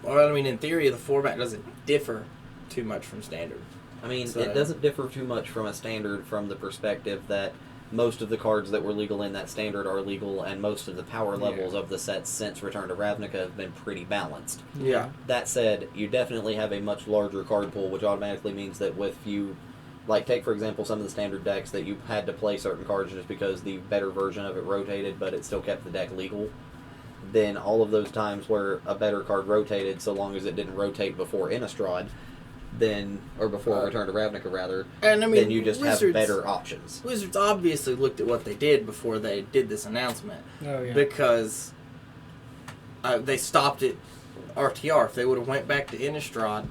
Well, I mean, in theory, the format doesn't differ too much from Standard. I mean, it doesn't differ too much from a Standard from the perspective that most of the cards that were legal in that Standard are legal, and most of the power levels of the sets since Return to Ravnica have been pretty balanced. Yeah. That said, you definitely have a much larger card pool, which automatically means that with you... take, for example, some of the Standard decks that you had to play certain cards just because the better version of it rotated, but it still kept the deck legal. Then all of those times where a better card rotated, so long as it didn't rotate before Innistrad, or before Return to Ravnica, rather, and I mean, then you just have better options. Wizards obviously looked at what they did before they did this announcement. Oh, yeah. Because they stopped at RTR. If they would have went back to Innistrad,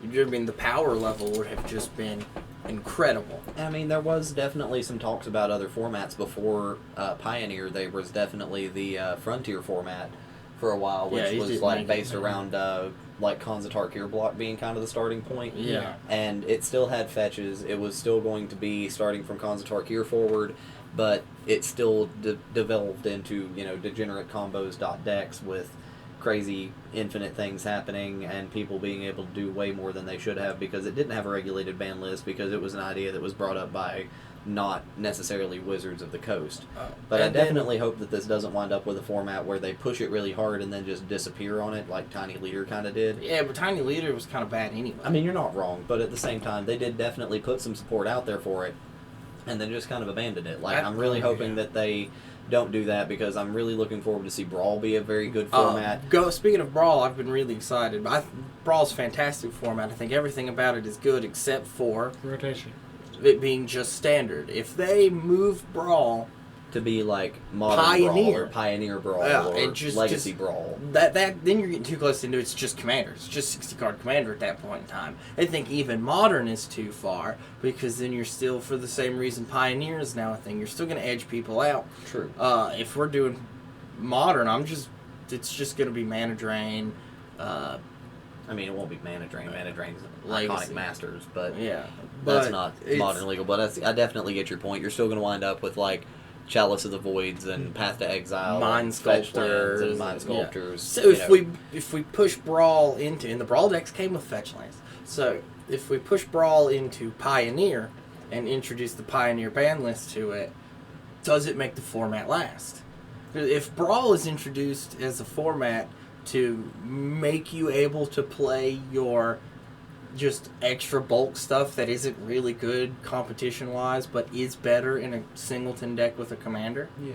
the power level would have just been incredible. I mean, there was definitely some talks about other formats before Pioneer. There was definitely the Frontier format for a while, which was based around Khans of Tarkir block being kind of the starting point. Yeah. And it still had fetches. It was still going to be starting from Khans of Tarkir forward, but it still developed into, degenerate combos decks with crazy infinite things happening and people being able to do way more than they should have because it didn't have a regulated ban list because it was an idea that was brought up by not necessarily Wizards of the Coast. But I definitely hope that this doesn't wind up with a format where they push it really hard and then just disappear on it like Tiny Leader kind of did. Yeah, but Tiny Leader was kind of bad anyway. I mean, you're not wrong, but at the same time, they did definitely put some support out there for it and then just kind of abandoned it. I'm really hoping that they don't do that because I'm really looking forward to see Brawl be a very good format. Speaking of Brawl, I've been really excited. Brawl's a fantastic format. I think everything about it is good except for rotation. It being just Standard. If they move Brawl to be Modern Pioneer Brawl or Pioneer Brawl or Legacy Brawl, then you're getting too close into it's just Commander. It's just 60 card Commander at that point in time. I think even Modern is too far because then you're still, for the same reason Pioneer is now a thing, you're still going to edge people out. True. If we're doing Modern, it's just going to be Mana Drain. I mean, it won't be Mana Drain. Mana Drain's Legacy. Iconic Masters, but yeah, that's not Modern legal. But I definitely get your point. You're still going to wind up with Chalice of the Voids and Path to Exile, Mind Sculptors, and Mind Sculptors. Yeah. So if we push Brawl into, and the Brawl decks came with fetch lands, so if we push Brawl into Pioneer and introduce the Pioneer ban list to it, does it make the format last? If Brawl is introduced as a format to make you able to play your just extra bulk stuff that isn't really good competition-wise, but is better in a singleton deck with a commander. Yeah.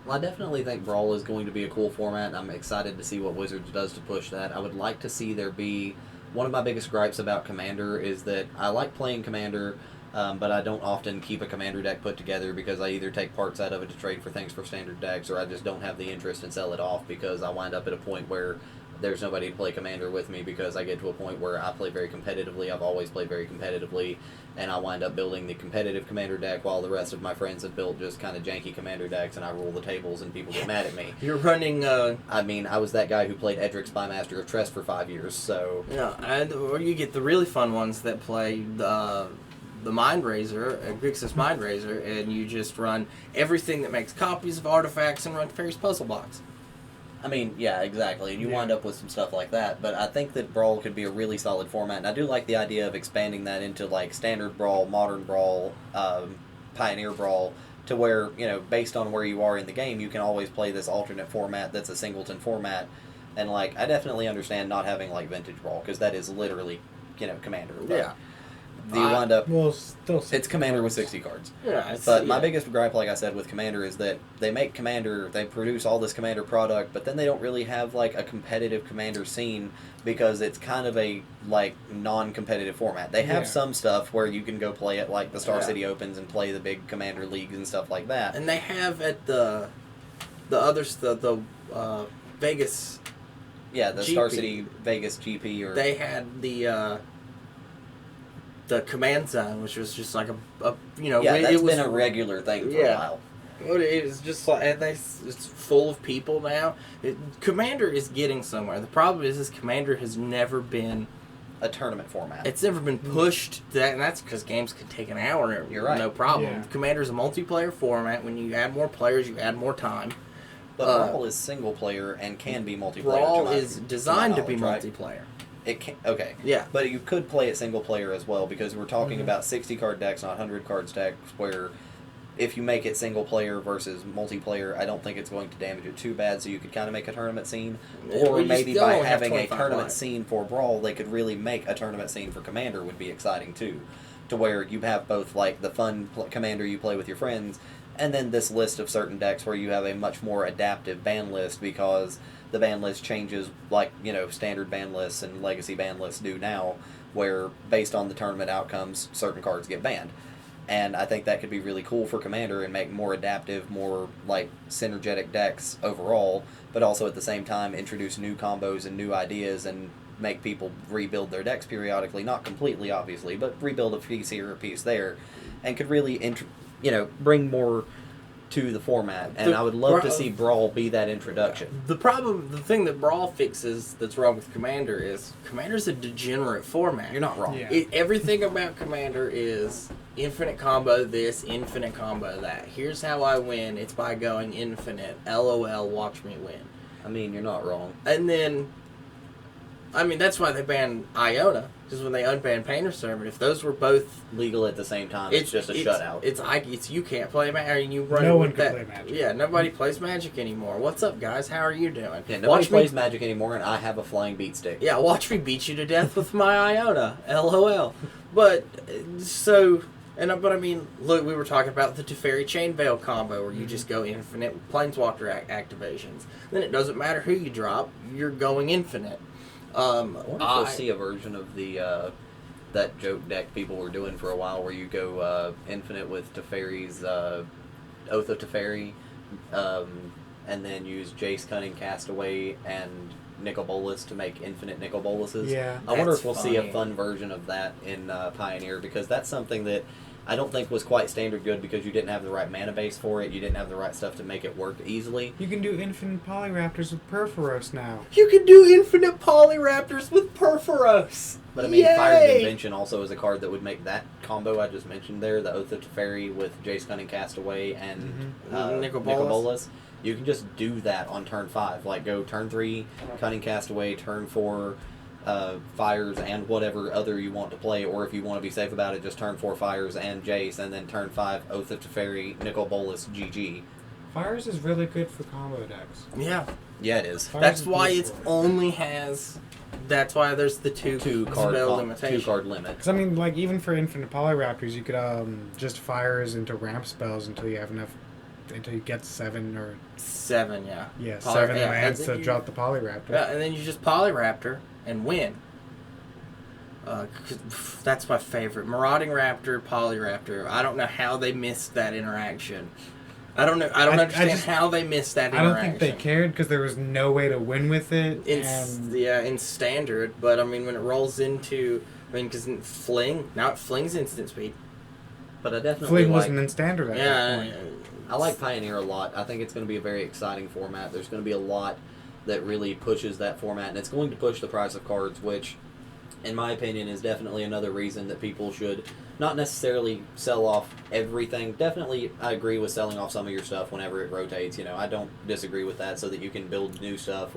Well, I definitely think Brawl is going to be a cool format. I'm excited to see what Wizards does to push that. I would like to see there be... One of my biggest gripes about Commander is that I like playing Commander, but I don't often keep a Commander deck put together because I either take parts out of it to trade for things for Standard decks, or I just don't have the interest and sell it off because I wind up at a point where there's nobody to play Commander with me because I get to a point where I play very competitively. I've always played very competitively, and I wind up building the competitive Commander deck while the rest of my friends have built just kind of janky Commander decks, and I rule the tables and people get mad at me. You're running... I mean, I was that guy who played Edric Spymaster of Tress for 5 years, so... Yeah, or you get the really fun ones that play the Mind Razor, Grixis Mind Razor, and you just run everything that makes copies of artifacts and run Fairy's Puzzle Box. I mean, yeah, exactly. And you wind up with some stuff like that. But I think that Brawl could be a really solid format. And I do like the idea of expanding that into, like, Standard Brawl, Modern Brawl, Pioneer Brawl, to where, you know, based on where you are in the game, you can always play this alternate format that's a singleton format. And, like, I definitely understand not having, like, Vintage Brawl, because that is literally, you know, Commander. But Yeah. you wind up... Well, still... It's Commander with 60 cards. Yeah, But my biggest gripe, like I said, with Commander is that they make Commander, they produce all this Commander product, but then they don't really have, like, a competitive Commander scene because it's kind of a, like, non-competitive format. They have some stuff where you can go play at, like, the Star City Opens and play the big Commander leagues and stuff like that. And they have at the Vegas... Yeah, the GP. Star City Vegas GP or... They had the Command Zone, which was just like a you know... Yeah, that's it was, been a regular thing for a while. It is just like... And it's full of people now. Commander is getting somewhere. The problem is Commander has never been... A tournament format. It's never been pushed, and that's because games can take an hour. You're right. No problem. Yeah. Commander is a multiplayer format. When you add more players, you add more time. But Brawl is single player and can be multiplayer. Brawl is designed to be right? multiplayer. It can, okay. Yeah. But you could play it single player as well, because we're talking about 60 card decks, not 100 cards decks, where if you make it single player versus multiplayer, I don't think it's going to damage it too bad, so you could kind of make a tournament scene. Or maybe by having a tournament scene for Brawl, they could really make a tournament scene for Commander would be exciting too. To where you have both, like, the fun Commander you play with your friends, and then this list of certain decks where you have a much more adaptive ban list, because the ban list changes like, you know, standard ban lists and legacy ban lists do now, where based on the tournament outcomes, certain cards get banned. And I think that could be really cool for Commander and make more adaptive, more, like, synergetic decks overall, but also at the same time introduce new combos and new ideas and make people rebuild their decks periodically. Not completely, obviously, but rebuild a piece here, a piece there, and could really bring more to the format, and I would love to see Brawl be that introduction. The thing that Brawl fixes that's wrong with Commander is Commander's a degenerate format. You're not wrong. Yeah. Everything about Commander is infinite combo this, infinite combo that. Here's how I win. It's by going infinite. LOL, watch me win. I mean, you're not wrong. And then, I mean, that's why they banned Iona. Because when they unbanned Painter Servant, if those were both legal at the same time, it's just a shutout. It's you can't play Magic, and you run. No one can play Magic. Yeah, nobody plays Magic anymore. What's up, guys? How are you doing? Yeah, nobody plays Magic anymore, and I have a flying beat stick. Yeah, watch me beat you to death with my Iona. LOL. But but I mean, look, we were talking about the Teferi Chain Veil combo, where you just go infinite Planeswalker activations. Then it doesn't matter who you drop; you're going infinite. I wonder if we'll see a version of the that joke deck people were doing for a while, where you go infinite with Teferi's Oath of Teferi, and then use Jace, Cunning, Castaway, and Nicol Bolas to make infinite Nicol Bolases. Yeah, I wonder if we'll see a fun version of that in Pioneer, because that's something that I don't think was quite standard good, because you didn't have the right mana base for it. You didn't have the right stuff to make it work easily. You can do infinite Polyraptors with Perforos now. You can do infinite Polyraptors with Perforos. But I mean, Yay! Fire's Invention also is a card that would make that combo I just mentioned there, the Oath of Teferi with Jace, Cunning, Castaway, and Nicol Bolas. You can just do that on turn 5. Like, go turn 3, Cunning, Castaway, turn 4, Fires and whatever other you want to play, or if you want to be safe about it, just turn 4 Fires and Jace, and then turn 5 Oath of Teferi, Nicol Bolas, GG. Fires is really good for combo decks. Yeah. Yeah, it is. Fires That's is why good it for only has... That's why there's the two card spell limitation. 2 card limit. Because, I mean, like, even for infinite Polyraptors, you could just Fires into ramp spells until you have enough... Until you get 7 or... 7, yeah. Yeah, 7 lands to drop the Polyraptor. Yeah, and then you just Polyraptor and win. That's my favorite. Marauding Raptor, Polyraptor. I don't know how they missed that interaction. I don't know. I don't understand how they missed that interaction. I don't think they cared because there was no way to win with it. In standard, but I mean when it rolls into, because fling's instant speed. But I definitely Fling wasn't in standard at that point. I like Pioneer a lot. I think it's going to be a very exciting format. There's going to be a lot that really pushes that format, and it's going to push the price of cards, which, in my opinion, is definitely another reason that people should not necessarily sell off everything. Definitely, I agree with selling off some of your stuff whenever it rotates. I don't disagree with that so that you can build new stuff.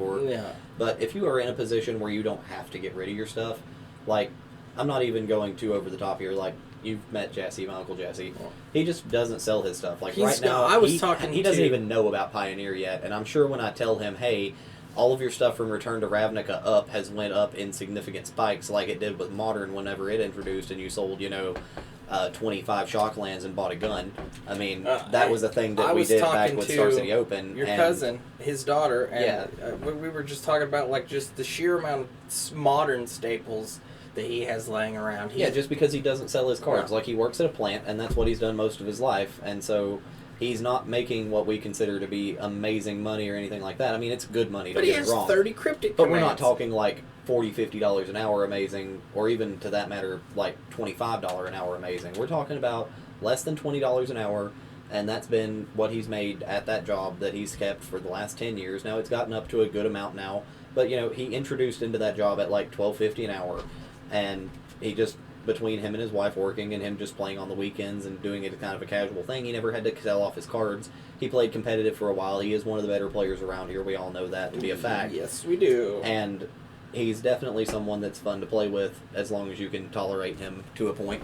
But if you are in a position where you don't have to get rid of your stuff, like, I'm not even going too over the top here, like, you've met Jesse, my Uncle Jesse. He just doesn't sell his stuff. Like, right now, he doesn't even know about Pioneer yet, and I'm sure when I tell him, hey, all of your stuff from Return to Ravnica has went up in significant spikes like it did with Modern whenever it introduced and you sold, 25 Shocklands and bought a gun. I mean, that was a thing that we did back with Star City Open. Your cousin, his daughter, and we were just talking about, like, just the sheer amount of Modern staples that he has laying around. Just because he doesn't sell his cards. Like, he works at a plant, and that's what he's done most of his life, and so he's not making what we consider to be amazing money or anything like that. I mean, it's good money, don't get me wrong. But he has 30 cryptic But we're not talking like $40, $50 an hour amazing, or even to that matter, like $25 an hour amazing. We're talking about less than $20 an hour, and that's been what he's made at that job that he's kept for the last 10 years. Now, it's gotten up to a good amount now, but, he introduced into that job at like $12.50 an hour, and he just, between him and his wife working and him just playing on the weekends and doing it kind of a casual thing, he never had to sell off his cards. He played competitive for a while. He is one of the better players around here. We all know that to be a fact. Yes, we do. And he's definitely someone that's fun to play with as long as you can tolerate him to a point.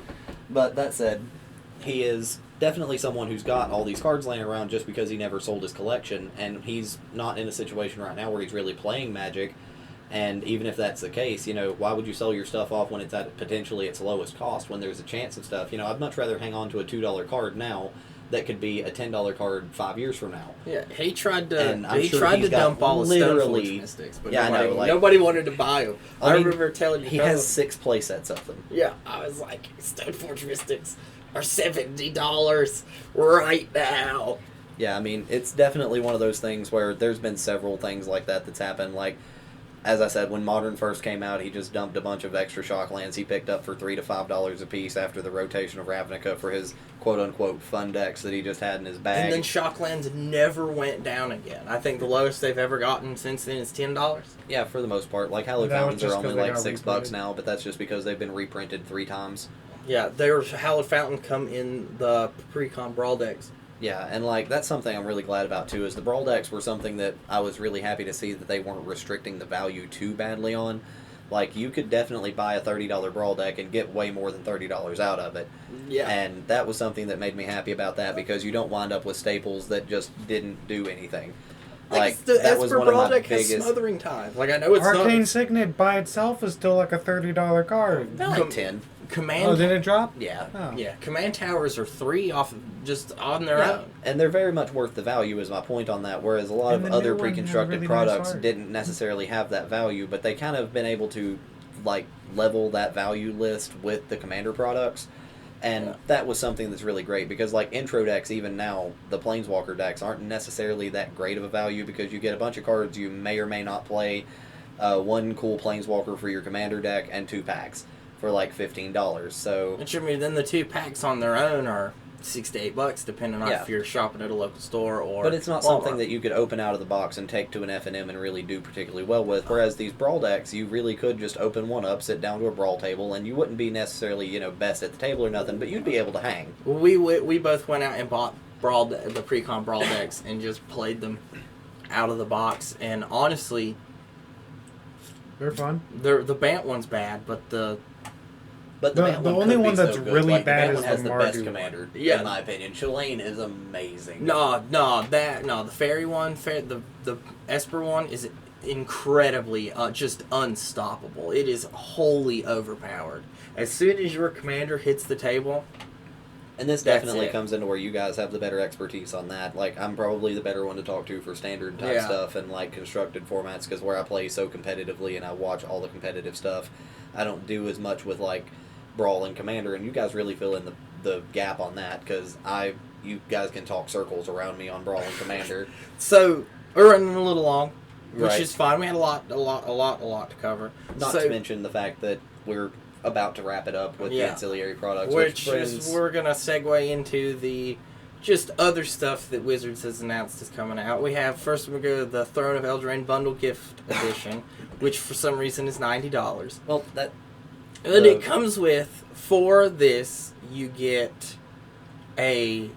But that said, he is definitely someone who's got all these cards laying around just because he never sold his collection, and he's not in a situation right now where he's really playing Magic. And even if that's the case, why would you sell your stuff off when it's at potentially its lowest cost, when there's a chance of stuff? I'd much rather hang on to a $2 card now that could be a $10 card 5 years from now. Yeah, he tried to dump all the Stoneforge Mystics, but nobody wanted to buy them. I remember telling you. He has 6 play sets of them. Yeah, I was like, Stoneforge Mystics are $70 right now. Yeah, I mean, it's definitely one of those things where there's been several things like that that's happened. Like, as I said, when Modern first came out, he just dumped a bunch of extra Shocklands he picked up for $3 to $5 a piece after the rotation of Ravnica for his quote-unquote fun decks that he just had in his bag. And then Shocklands never went down again. I think the lowest they've ever gotten since then is $10. Yeah, for the most part. Like, Hallowed Fountains are only like $6 now, but that's just because they've been reprinted 3 times. Yeah, there's Hallowed Fountain come in the pre-con Brawl decks. Yeah, and like that's something I'm really glad about too, is the Brawl decks were something that I was really happy to see that they weren't restricting the value too badly on. Like, you could definitely buy a $30 Brawl deck and get way more than $30 out of it. Yeah. And that was something that made me happy about that, because you don't wind up with staples that just didn't do anything. Like that was one of my biggest... Smothering Time. Like, I know it's Arcane Signet by itself is still like a $30 card. No, like 10. Oh, did it drop? Yeah. Oh. Yeah. Command Towers are 3 off just on their own. And they're very much worth the value is my point on that, whereas a lot of other pre-constructed really products didn't necessarily have that value, but they kind of been able to like level that value list with the Commander products. And that was something that's really great, because like intro decks, even now, the Planeswalker decks aren't necessarily that great of a value, because you get a bunch of cards you may or may not play, 1 cool Planeswalker for your Commander deck, and 2 packs for like $15. So, which, I mean, then the 2 packs on their own are $6 to $8, depending on if you're shopping at a local store or. But it's not something that you could open out of the box and take to an F&M and really do particularly well with. Whereas these Brawl decks, you really could just open one up, sit down to a Brawl table, and you wouldn't be necessarily best at the table or nothing, but you'd be able to hang. Well, we both went out and bought the pre-con Brawl decks and just played them out of the box, and honestly, they're fun. The Bant one's bad, but the only one that's really bad is the has the best Mardu commander, in my opinion. Shalane is amazing. The fairy one, the Esper one is incredibly just unstoppable. It is wholly overpowered. As soon as your commander hits the table. And this definitely comes into where you guys have the better expertise on that. Like, I'm probably the better one to talk to for standard type stuff and like constructed formats, because where I play so competitively and I watch all the competitive stuff, I don't do as much with like Brawl and Commander, and you guys really fill in the gap on that, because I you guys can talk circles around me on Brawl and Commander. So we're running a little long, which Right. is fine. We had a lot to cover. Not to mention the fact that we're about to wrap it up with the ancillary products, which is we're gonna segue into the just other stuff that Wizards has announced is coming out. We have first we go to the Throne of Eldraine Bundle Gift Edition, which for some reason is $90. Well, and it comes with, for this you get a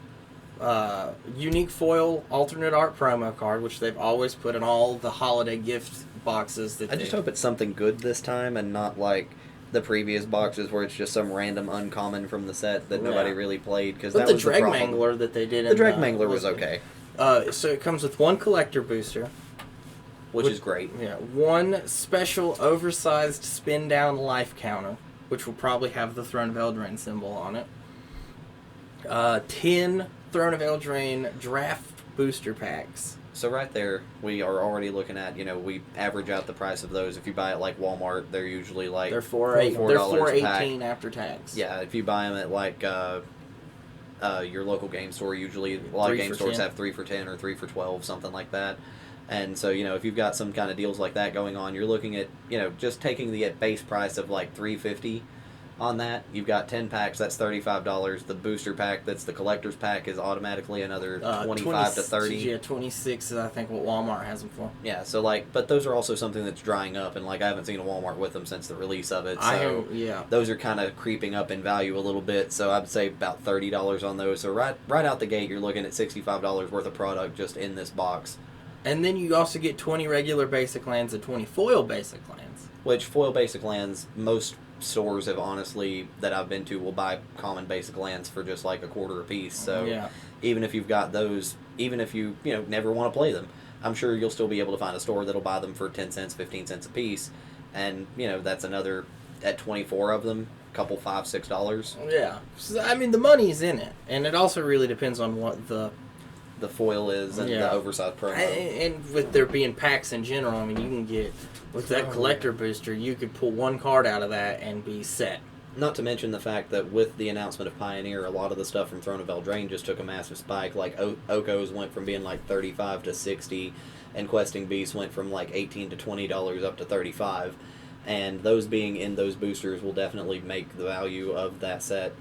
unique foil alternate art promo card, which they've always put in all the holiday gift boxes. I just hope it's something good this time and not like the previous boxes where it's just some random uncommon from the set that nobody really played. Because that was the Dragmangler that they did. The Dragmangler was okay. So it comes with one collector booster, which is great. Yeah, one special oversized spin down life counter, which will probably have the Throne of Eldraine symbol on it. 10 Throne of Eldraine draft booster packs. So right there, we are already looking at, we average out the price of those. If you buy it like Walmart, they're usually like they're $4.18 pack. after tax. Yeah, if you buy them at like your local game store, usually a lot of game stores have 3 for $10 or 3 for $12, something like that. And so, if you've got some kind of deals like that going on, you're looking at, just taking the base price of like $3.50 on that. You've got 10 packs, that's $35. The booster pack, that's the collector's pack, is automatically another 25 to 30. Yeah, 26 is I think what Walmart has them for. Yeah, so but those are also something that's drying up, and I haven't seen a Walmart with them since the release of it. So those are kind of creeping up in value a little bit. So I'd say about $30 on those. So right out the gate, you're looking at $65 worth of product just in this box. And then you also get 20 regular basic lands and 20 foil basic lands. Which foil basic lands, most stores have honestly that I've been to will buy common basic lands for just like $0.25 a piece. So even if you've got those, even if you never want to play them, I'm sure you'll still be able to find a store that'll buy them for 10 cents, 15 cents a piece, and that's another at 24 of them, couple $5, $6. Yeah, so, I mean the money's in it, and it also really depends on what the foil is and the oversized promo. And with there being packs in general, I mean, you can get, with that collector booster, you could pull one card out of that and be set. Not to mention the fact that with the announcement of Pioneer, a lot of the stuff from Throne of Eldraine just took a massive spike. Like, Okos went from being like $35 to $60, and Questing Beasts went from like $18 to $20 up to $35. And those being in those boosters will definitely make the value of that set,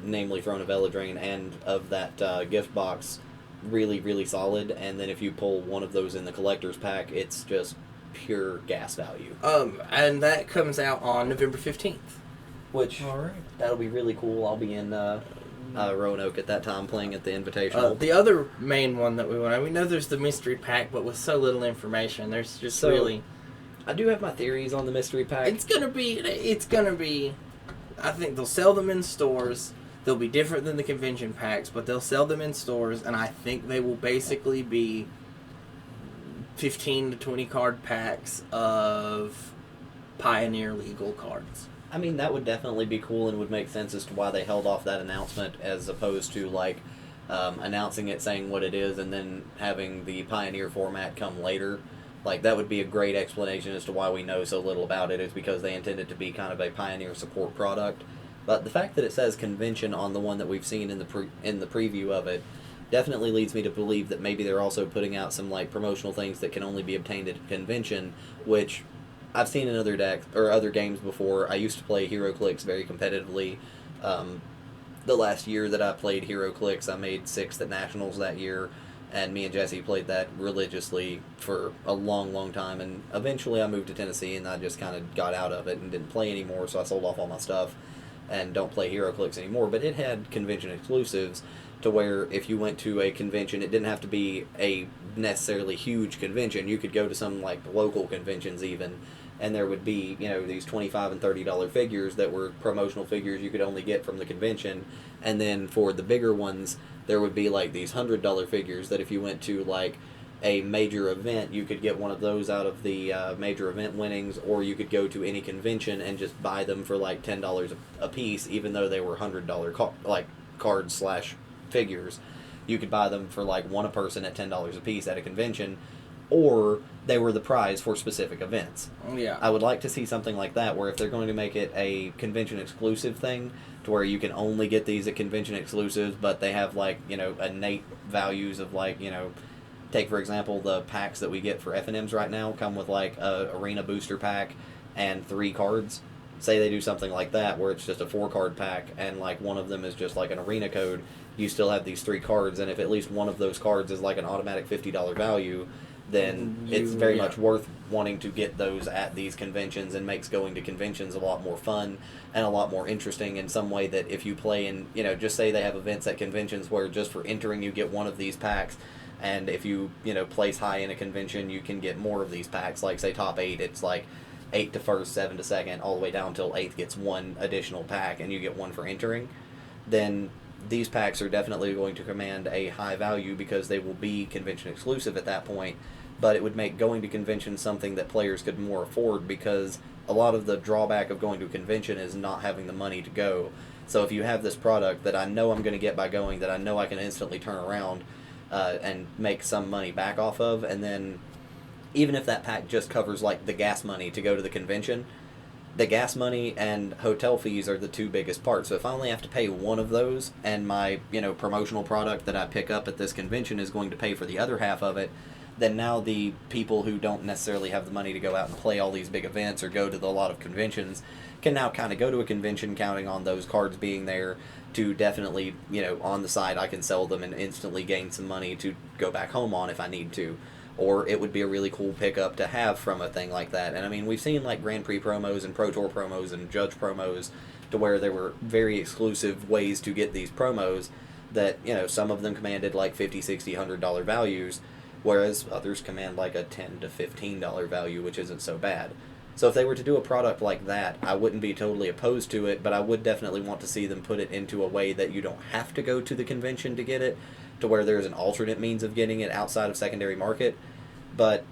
namely Throne of Eldraine, and of that gift box really, really solid. And then if you pull one of those in the collector's pack, it's just pure gas value. And that comes out on November 15th. Which, that'll be really cool. I'll be in Roanoke at that time playing at the Invitational. The other main one that we know there's the mystery pack, but with so little information, there's just really... I do have my theories on the mystery pack. It's gonna be, I think they'll sell them in stores. They'll be different than the convention packs, but they'll sell them in stores, and I think they will basically be 15 to 20 card packs of Pioneer legal cards. I mean, that would definitely be cool and would make sense as to why they held off that announcement as opposed to, announcing it, saying what it is, and then having the Pioneer format come later. That would be a great explanation as to why we know so little about it, is because they intended to be kind of a Pioneer support product. But the fact that it says convention on the one that we've seen in the preview of it definitely leads me to believe that maybe they're also putting out some promotional things that can only be obtained at convention, which I've seen in other decks or other games before. I used to play HeroClix very competitively. The last year that I played HeroClix, I made 6th at Nationals that year, and me and Jesse played that religiously for a long, long time. And eventually I moved to Tennessee, and I just kind of got out of it and didn't play anymore, so I sold off all my stuff and don't play HeroClix anymore. But it had convention exclusives to where if you went to a convention, it didn't have to be a necessarily huge convention. You could go to some local conventions even, and there would be these $25 and $30 figures that were promotional figures you could only get from the convention. And then for the bigger ones, there would be these $100 figures that if you went to a major event, you could get one of those out of the major event winnings, or you could go to any convention and just buy them for $10 a piece, even though they were $100 cards / figures. You could buy them for one a person at $10 a piece at a convention, or they were the prize for specific events. Yeah. I would like to see something like that, where if they're going to make it a convention exclusive thing, to where you can only get these at convention exclusives, but they have like, innate values of like, take for example the packs that we get for F&Ms right now come with like a arena booster pack and 3 cards. Say they do something like that where it's just a 4-card pack and like one of them is just like an arena code, you still have these 3 cards, and if at least one of those cards is like an automatic $50 value, then it's very much worth wanting to get those at these conventions, and makes going to conventions a lot more fun and a lot more interesting in some way that if you play in, just say they have events at conventions where just for entering you get one of these packs, and if you, place high in a convention you can get more of these packs, like say top 8, it's like 8 to first, 7 to second, all the way down till 8th gets 1 additional pack, and you get 1 for entering, then these packs are definitely going to command a high value because they will be convention exclusive at that point. But it would make going to convention something that players could more afford, because a lot of the drawback of going to a convention is not having the money to go. So if you have this product that I know I'm going to get by going, that I know I can instantly turn around and make some money back off of, and then even if that pack just covers like the gas money to go to the convention, the gas money and hotel fees are the 2 biggest parts. So if I only have to pay one of those, and my promotional product that I pick up at this convention is going to pay for the other half of it, then now the people who don't necessarily have the money to go out and play all these big events or go to a lot of conventions can now kind of go to a convention counting on those cards being there to definitely, on the side I can sell them and instantly gain some money to go back home on if I need to. Or it would be a really cool pickup to have from a thing like that. And I mean, we've seen like Grand Prix promos and Pro Tour promos and Judge promos to where there were very exclusive ways to get these promos that, some of them commanded like $50, $60, $100 values, whereas others command like a $10 to $15 value, which isn't so bad. So if they were to do a product like that, I wouldn't be totally opposed to it, but I would definitely want to see them put it into a way that you don't have to go to the convention to get it, to where there's an alternate means of getting it outside of secondary market. But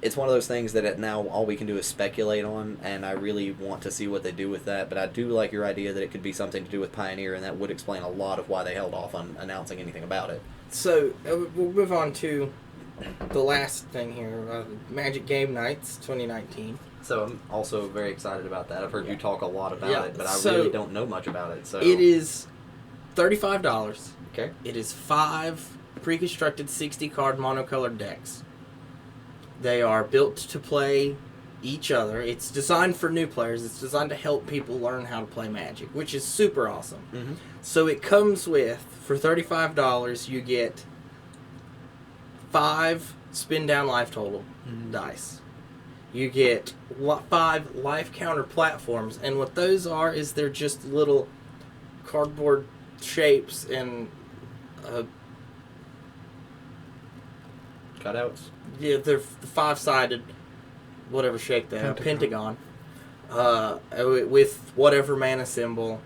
it's one of those things that now all we can do is speculate on, and I really want to see what they do with that. But I do like your idea that it could be something to do with Pioneer, and that would explain a lot of why they held off on announcing anything about it. So we'll move on to the last thing here, Magic Game Nights 2019. So I'm also very excited about that. I've heard you talk a lot about it, but I really don't know much about it. So it is $35. Okay. It is 5 pre-constructed 60-card monocolored decks. They are built to play each other. It's designed for new players. It's designed to help people learn how to play Magic, which is super awesome. Mm-hmm. So it comes with, for $35, you get 5 spin down life total dice. You get 5 life counter platforms, and what those are is they're just little cardboard shapes and cutouts. Yeah, they're the 5-sided, whatever shape they have, pentagon, with whatever mana symbol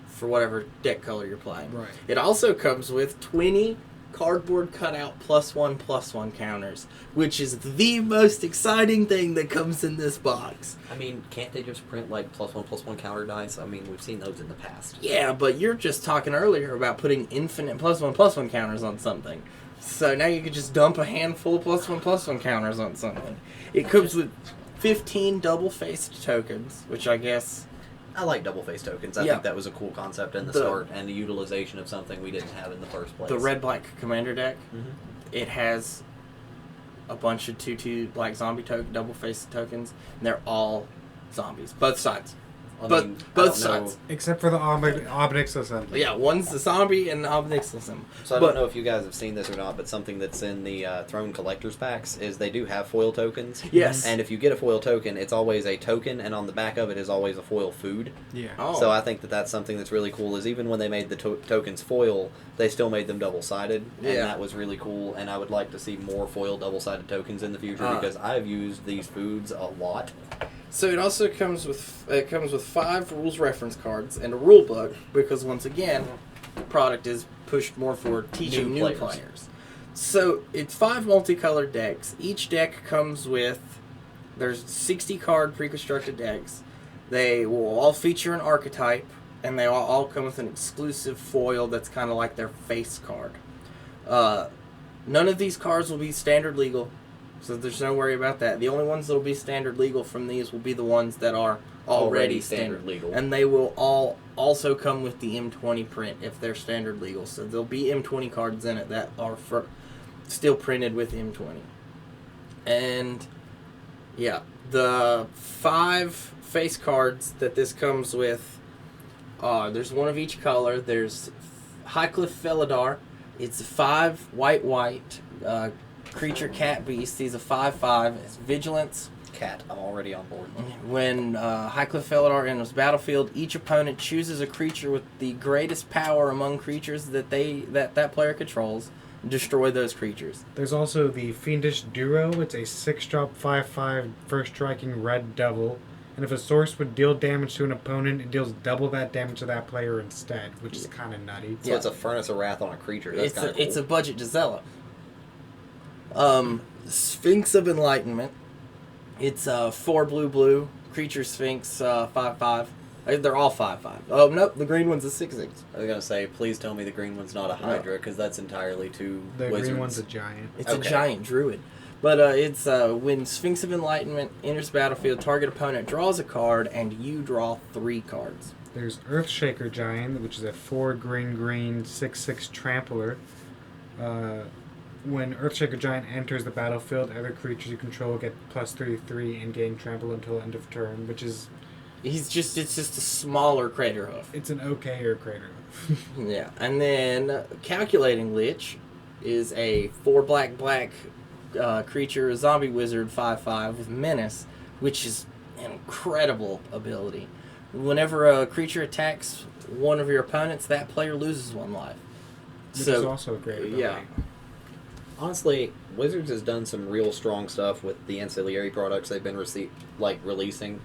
for whatever deck color you're playing. Right. It also comes with 20 cardboard cutout +1/+1 counters, which is the most exciting thing that comes in this box. I mean, can't they just print like +1/+1 counter dice? I mean, we've seen those in the past. Yeah, but you're just talking earlier about putting infinite +1/+1 counters on something. So now you could just dump a handful of +1/+1 counters on something. It comes with 15 double-faced tokens, which I guess... I like double-faced tokens. I think that was a cool concept in the start, and the utilization of something we didn't have in the first place. The red-black commander deck, mm-hmm. It has a bunch of 2/2 black zombie double-faced tokens, and they're all zombies. Both sides. Both sides. Except for the Obnix assembly. Yeah, one's the zombie and the Obnix assembly. So I don't know if you guys have seen this or not, but something that's in the Throne Collector's Packs is they do have foil tokens. Yes. And if you get a foil token, it's always a token, and on the back of it is always a foil food. Yeah. Oh. So I think that that's something that's really cool, is even when they made the tokens foil, they still made them double-sided, and that was really cool, and I would like to see more foil double-sided tokens in the future, because I've used these foods a lot. So it also comes with 5 rules reference cards and a rule book, because once again, the product is pushed more for teaching new players. So it's 5 multicolored decks. Each deck comes with, there's 60 card pre-constructed decks. They will all feature an archetype, and they all come with an exclusive foil that's kind of like their face card. None of these cards will be standard legal. So there's no worry about that. The only ones that will be standard legal from these will be the ones that are already standard legal. And they will all also come with the M20 print if they're standard legal. So there'll be M20 cards in it that are still printed with M20. And yeah, the 5 face cards that this comes with, there's one of each color. There's Highcliff Felidar. It's a 5 white creature cat beast. He's a 5/5. It's vigilance. Cat, I'm already on board. When Highcliff Felidar enters battlefield, each opponent chooses a creature with the greatest power among creatures that that player controls. Destroy those creatures. There's also the Fiendish Duro. It's a 6-drop 5/5 first striking red devil. And if a source would deal damage to an opponent, it deals double that damage to that player instead, which is kind of nutty. So it's a Furnace of Wrath on a creature. That's kind of cool. It's a budget Gisela. Sphinx of Enlightenment. It's 4 blue creature Sphinx 5/5. They're all 5/5. Oh nope, the green one's a 6/6. I was gonna say, please tell me the green one's not a Hydra, because that's entirely too. The wizards. green one's a giant. It's a giant druid. But it's when Sphinx of Enlightenment enters battlefield, target opponent draws a card, and you draw 3 cards. There's Earthshaker Giant, which is a 4 green 6/6 trampler. When Earthshaker Giant enters the battlefield, other creatures you control get +3/3 and gain trample until end of turn, which is... It's just a smaller Crater Hoof. It's an okay-er Crater Hoof. Yeah, and then Calculating Lich is a 4 black creature, a zombie wizard 5/5 with menace, which is an incredible ability. Whenever a creature attacks one of your opponents, that player loses 1 life. Which is also a great ability. Yeah. Honestly, Wizards has done some real strong stuff with the ancillary products they've been releasing.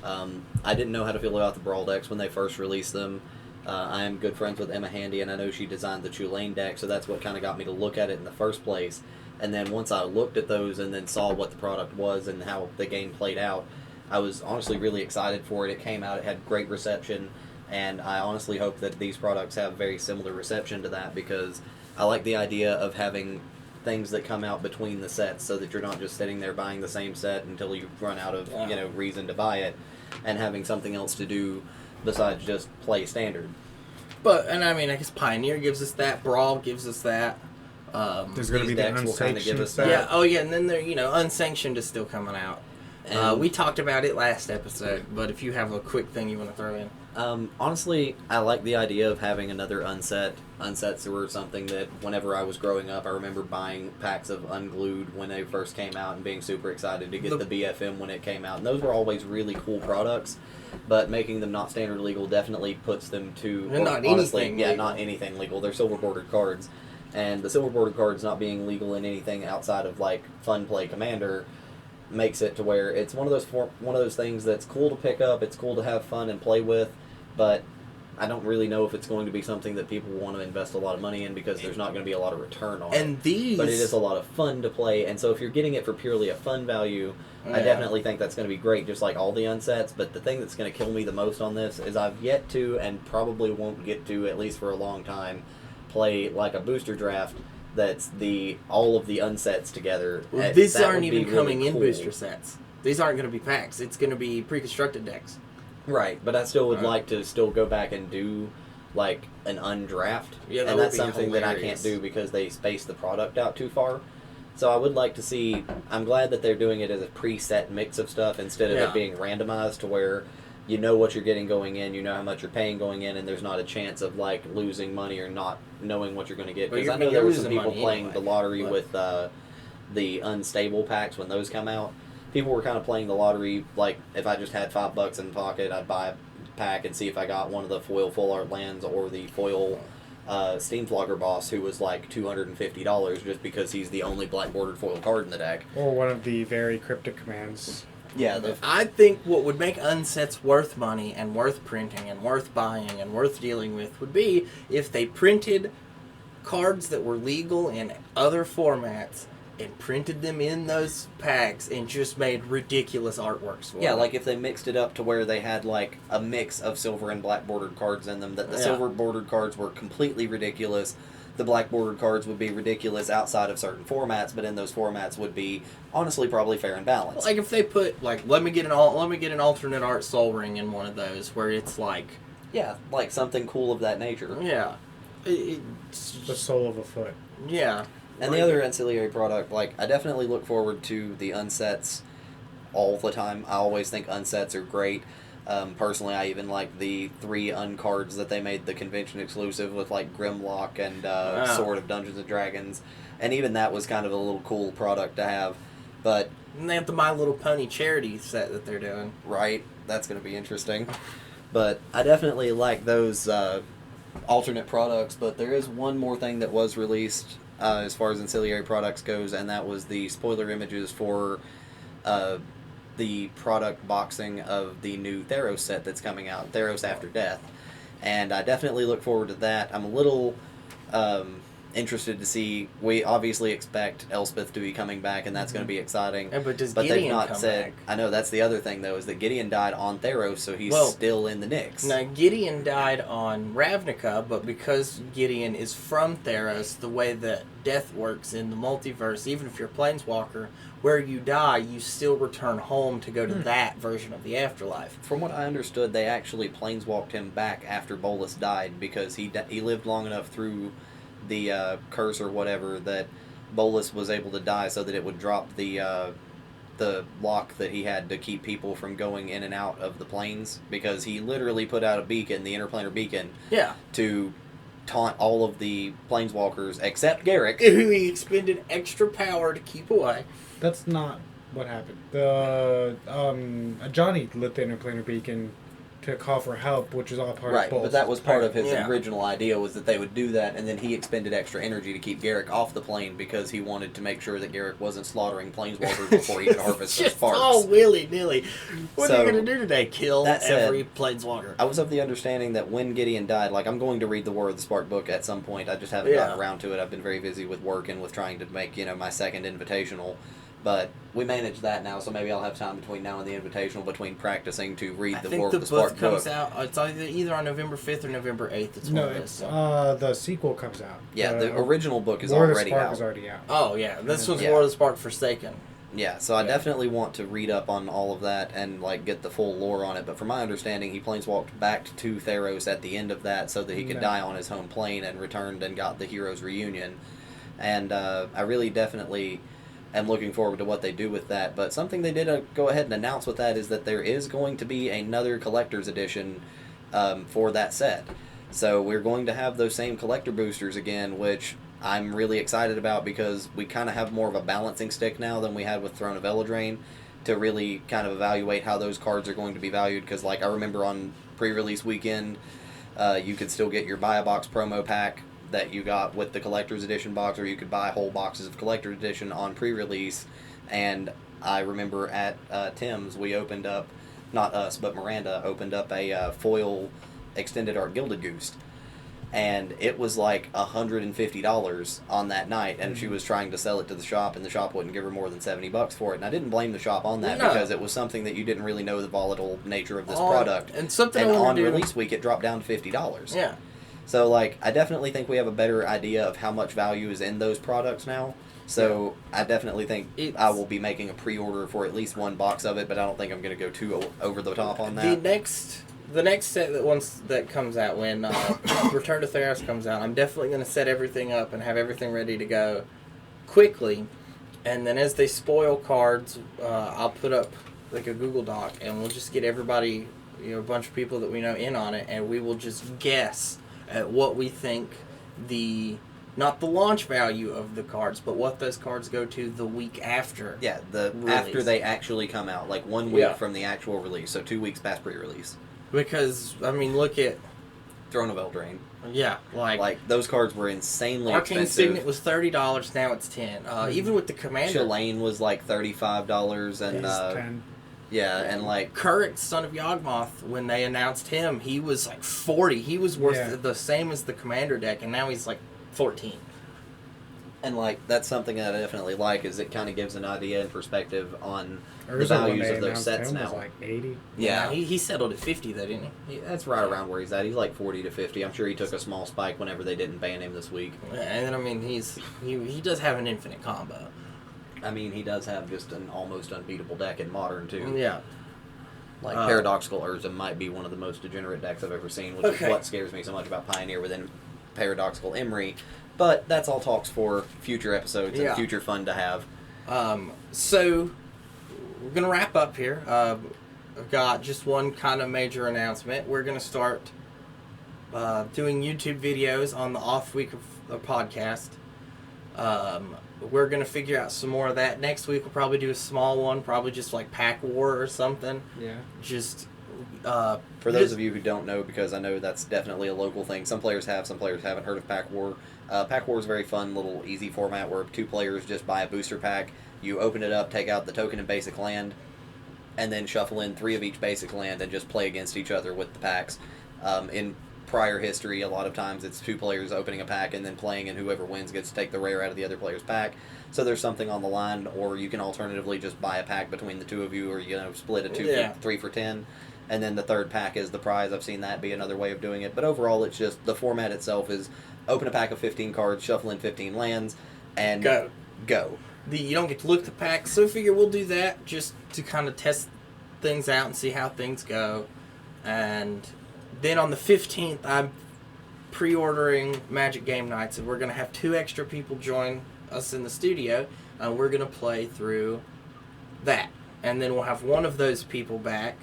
I didn't know how to feel about the Brawl decks when they first released them. I am good friends with Emma Handy, and I know she designed the Tulane deck, so that's what kind of got me to look at it in the first place. And then once I looked at those and then saw what the product was and how the game played out, I was honestly really excited for it. It came out, it had great reception, and I honestly hope that these products have very similar reception to that, because I like the idea of having things that come out between the sets so that you're not just sitting there buying the same set until you run out of reason to buy it, and having something else to do besides just play standard. And I mean, I guess Pioneer gives us that, Brawl gives us that. There's going to be the unsanctioned that. Yeah, oh yeah, and then there, Unsanctioned is still coming out. We talked about it last episode, but if you have a quick thing you want to throw in. Honestly, I like the idea of having another unset. Unsets were something that whenever I was growing up, I remember buying packs of Unglued when they first came out and being super excited to get the BFM when it came out. And those were always really cool products, but making them not standard legal definitely puts them to... not anything legal. Not anything legal. They're silver bordered cards. And the silver bordered cards not being legal in anything outside of like Fun Play Commander makes it to where it's one of those things that's cool to pick up, it's cool to have fun and play with, but I don't really know if it's going to be something that people want to invest a lot of money in, because there's not going to be a lot of return on it. But it is a lot of fun to play, and so if you're getting it for purely a fun value, I definitely think that's going to be great, just like all the unsets. But the thing that's going to kill me the most on this is I've yet to, and probably won't get to, at least for a long time, play like a booster draft that's all of the unsets together. Well, these aren't even coming in booster sets. These aren't going to be packs. It's going to be pre-constructed decks. Right, but I still would like to still go back and do like an undraft. Yeah, and that's something that I can't do because they space the product out too far. So I would like to see, I'm glad that they're doing it as a preset mix of stuff instead of it being randomized to where you know what you're getting going in, you know how much you're paying going in, and there's not a chance of like losing money or not knowing what you're going to get. Because I know there were some people playing the lottery with the unstable packs when those come out. People were kind of playing the lottery like if I just had $5 in pocket, I'd buy a pack and see if I got one of the foil full art lands or the foil Steamflogger boss, who was like $250 just because he's the only black bordered foil card in the deck. Or one of the very cryptic commands. Yeah, I think what would make unsets worth money and worth printing and worth buying and worth dealing with would be if they printed cards that were legal in other formats and printed them in those packs and just made ridiculous artworks for them. Like if they mixed it up to where they had like a mix of silver and black bordered cards in them, that the silver bordered cards were completely ridiculous, the black bordered cards would be ridiculous outside of certain formats, but in those formats would be honestly probably fair and balanced. Like if they put like let me get an alternate art Soul Ring in one of those where it's like like something cool of that nature. Yeah, it's the sole of a foot. Yeah, and the other ancillary product, like I definitely look forward to the unsets all the time. I always think unsets are great. Personally, I even like the 3 uncards that they made the convention exclusive with, like Grimlock and Sword of Dungeons and Dragons, and even that was kind of a little cool product to have. But and they have the My Little Pony charity set that they're doing. Right, that's going to be interesting. But I definitely like those alternate products. But there is one more thing that was released as far as ancillary products goes, and that was the spoiler images for the product boxing of the new Theros set that's coming out, Theros After Death. And I definitely look forward to that. I'm a little interested to see. We obviously expect Elspeth to be coming back, and that's going to be exciting. Yeah, but does Gideon Gideon they've not come said. back? I know that's the other thing though, is that Gideon died on Theros, so he's still in the Nyx. Now Gideon died on Ravnica, but because Gideon is from Theros, the way that death works in the multiverse, even if you're a planeswalker, where you die, you still return home to go to that version of the afterlife. From what I understood, they actually planeswalked him back after Bolus died because he lived long enough through the curse or whatever that Bolus was able to die so that it would drop the lock that he had to keep people from going in and out of the planes, because he literally put out a beacon, the interplanar beacon, to taunt all of the planeswalkers except Garrick, who he expended extra power to keep away. That's not what happened. The Johnny lit the interplanar beacon to call for help, which is all part of Bolus'. But that was part of his original idea, was that they would do that, and then he expended extra energy to keep Garrick off the plane because he wanted to make sure that Garrick wasn't slaughtering planeswalkers before he could harvest the sparks. Oh, willy-nilly. What are you going to do today? Kill every planeswalker? I was of the understanding that when Gideon died, like, I'm going to read the War of the Spark book at some point. I just haven't gotten around to it. I've been very busy with work and with trying to make, my second invitational. But we manage that now, so maybe I'll have time between now and the invitational, between practicing to read the War of the Spark book. Comes out. It's either on November 5th or November 8th. It's one of those. The sequel comes out. Yeah, the original book is already out. War of the Spark is already out. Oh yeah, this was War of the Spark Forsaken. Yeah, so I definitely want to read up on all of that and get the full lore on it. But from my understanding, he planeswalked back to Theros at the end of that so that he could die on his home plane, and returned and got the heroes reunion. And I really definitely am looking forward to what they do with that. But something they did go ahead and announce with that is that there is going to be another collector's edition for that set. So we're going to have those same collector boosters again, which I'm really excited about, because we kind of have more of a balancing stick now than we had with Throne of Eldraine to really kind of evaluate how those cards are going to be valued. Because I remember on pre-release weekend, you could still get your Buy a Box promo pack that you got with the collector's edition box, or you could buy whole boxes of collector's edition on pre-release. And I remember at Tim's, we opened up, not us, but Miranda opened up a foil extended art Gilded Goose, and it was like $150 on that night, and she was trying to sell it to the shop, and the shop wouldn't give her more than $70 for it. And I didn't blame the shop on that, because it was something that you didn't really know the volatile nature of this product. And something on release week, it dropped down to $50. Yeah. So, I definitely think we have a better idea of how much value is in those products now. So, I definitely think I will be making a pre-order for at least one box of it, but I don't think I'm going to go too over the top on that. The next set that comes out, when Return to Theros comes out, I'm definitely going to set everything up and have everything ready to go quickly. And then as they spoil cards, I'll put up a Google Doc, and we'll just get everybody, a bunch of people that we know in on it, and we will just guess at what we think not the launch value of the cards, but what those cards go to the week after. Yeah, after they actually come out, 1 week from the actual release, so 2 weeks past pre-release. Because, look at Throne of Eldraine. Yeah, those cards were insanely Arcane expensive. Signet was $30, now it's $10. Even with the Commander, Shalane was $35, and $10. Yeah, and Kuruk, Son of Yawgmoth, when they announced him, he was $40. He was worth the same as the Commander deck, and now he's $14. And, like, that's something that I definitely like, is it kind of gives an idea and perspective on the Urza, when values they of those announced sets him, now. was like 80. Yeah. He settled at 50, though, didn't he? That's right around where he's at. He's like 40 to 50. I'm sure he took a small spike whenever they didn't ban him this week. And then, I mean, he does have an infinite combo. I mean, he does have just an almost unbeatable deck in Modern, too. Yeah. Like, Paradoxical Urza might be one of the most degenerate decks I've ever seen, which is what scares me so much about Pioneer within Paradoxical Emery. But that's all talks for future episodes and future fun to have. So, we're going to wrap up here. I've got just one kind of major announcement. We're going to start doing YouTube videos on the off week of the podcast. We're going to figure out some more of that. Next week, we'll probably do a small one, probably just like Pack War or something. Yeah. Just... for those of you who don't know, because I know that's definitely a local thing, some players have, some players haven't heard of Pack War. Pack War is a very fun, little, easy format where 2 players just buy a booster pack. You open it up, take out the token and basic land, and then shuffle in 3 of each basic land and just play against each other with the packs. In prior history, a lot of times it's 2 players opening a pack and then playing, and whoever wins gets to take the rare out of the other player's pack. So there's something on the line, or you can alternatively just buy a pack between the 2 of you, or split a 3 for 10. And then the 3rd pack is the prize. I've seen that be another way of doing it. But overall, it's just the format itself is open a pack of 15 cards, shuffle in 15 lands, and go. You don't get to look at the pack, so I figure we'll do that just to kind of test things out and see how things go. And then on the 15th, I'm pre-ordering Magic Game Nights, and we're going to have 2 extra people join us in the studio, and we're going to play through that. And then we'll have one of those people back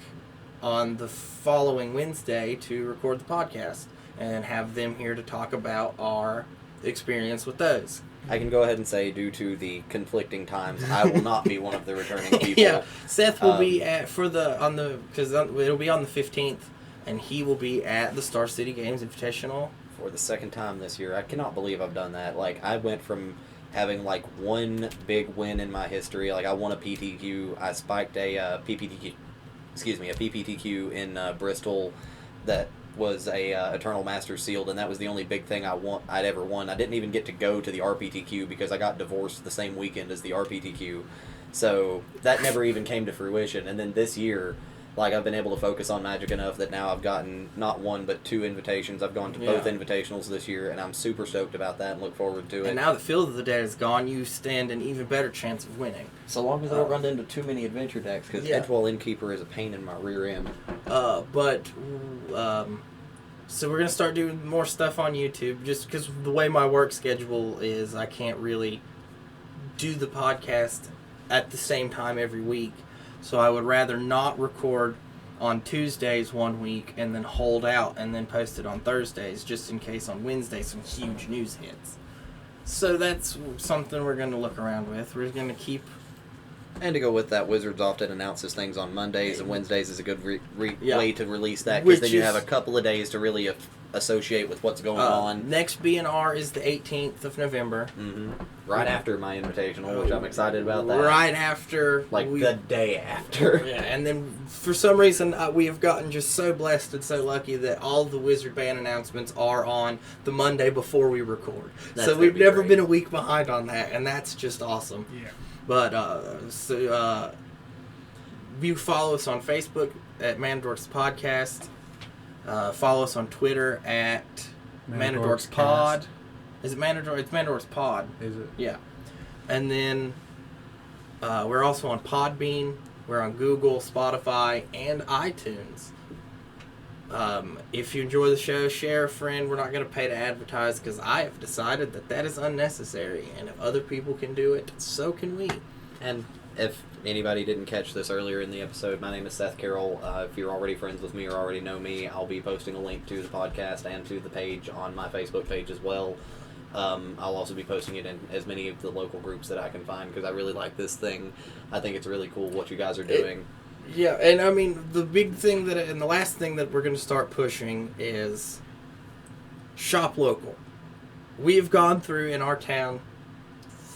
on the following Wednesday to record the podcast and have them here to talk about our experience with those. I can go ahead and say, due to the conflicting times, I will not be one of the returning people. Yeah, Seth will be because it'll be on the 15th, and he will be at the Star City Games Invitational for the 2nd time this year. I cannot believe I've done that. Like, I went from having like one big win in my history. Like, I won a PTQ. I spiked a PPTQ in Bristol that was a Eternal Master sealed, and that was the only big thing I'd ever won. I didn't even get to go to the RPTQ because I got divorced the same weekend as the RPTQ, so that never even came to fruition. And then this year, like, I've been able to focus on Magic enough that now I've gotten not 1 but 2 invitations. I've gone to both invitationals this year, and I'm super stoked about that and look forward to it. And now that Field of the Dead is gone, you stand an even better chance of winning. So long as I don't run into too many adventure decks, because Edgewall Innkeeper is a pain in my rear end. So we're going to start doing more stuff on YouTube, just because the way my work schedule is, I can't really do the podcast at the same time every week. So I would rather not record on Tuesdays one week and then hold out and then post it on Thursdays, just in case on Wednesday some huge news hits. So that's something we're going to look around with. We're going to keep... And to go with that, Wizards often announces things on Mondays, and Wednesdays is a good way to release that, because then you have a couple of days to really associate with what's going on. Next BNR is the 18th of November. Mm-hmm. Right after my invitational, which I'm excited about that. Right after. The day after. Yeah, and then for some reason we have gotten just so blessed and so lucky that all the Wizard Band announcements are on the Monday before we record. So we've never been a week behind on that, and that's just awesome. Yeah. But, you follow us on Facebook at Manadorks Podcast. Follow us on Twitter at Manadorks Pod. Is it Manadorks? It's Manadorks Pod. Is it? Yeah. And then we're also on Podbean. We're on Google, Spotify, and iTunes. If you enjoy the show, share a friend. We're not going to pay to advertise because I have decided that is unnecessary. And if other people can do it, so can we. And if anybody didn't catch this earlier in the episode, my name is Seth Carroll. If you're already friends with me or already know me, I'll be posting a link to the podcast and to the page on my Facebook page as well. I'll also be posting it in as many of the local groups that I can find, because I really like this thing. I think it's really cool what you guys are doing. Yeah, and I mean, the big thing and the last thing that we're going to start pushing is shop local. We have gone through in our town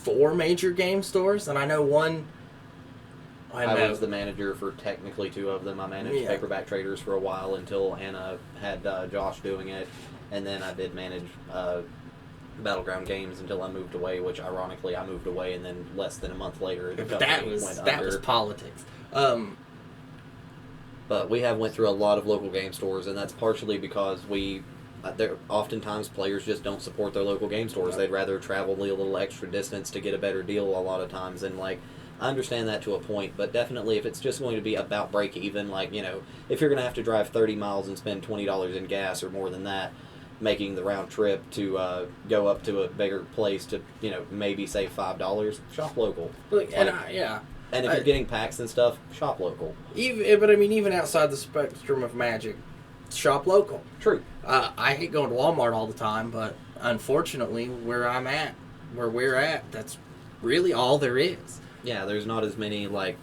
4 major game stores, and I know one. I was the manager for technically 2 of them. I managed Paperback Traders for a while until Anna had Josh doing it, and then I did manage Battleground Games until I moved away, which ironically I moved away and then less than a month later the that company was went that under. was politics. But we have went through a lot of local game stores, and that's partially because there oftentimes players just don't support their local game stores. They'd rather travel a little extra distance to get a better deal a lot of times, and like I understand that to a point, but definitely if it's just going to be about break even, like, you know, if you're going to have to drive 30 miles and spend $20 in gas or more than that, making the round trip to go up to a bigger place to, you know, maybe save $5, shop local. And if you're getting packs and stuff, shop local. But I mean, even outside the spectrum of Magic, shop local. True. I hate going to Walmart all the time, but unfortunately, where we're at, that's really all there is. Yeah, there's not as many, like,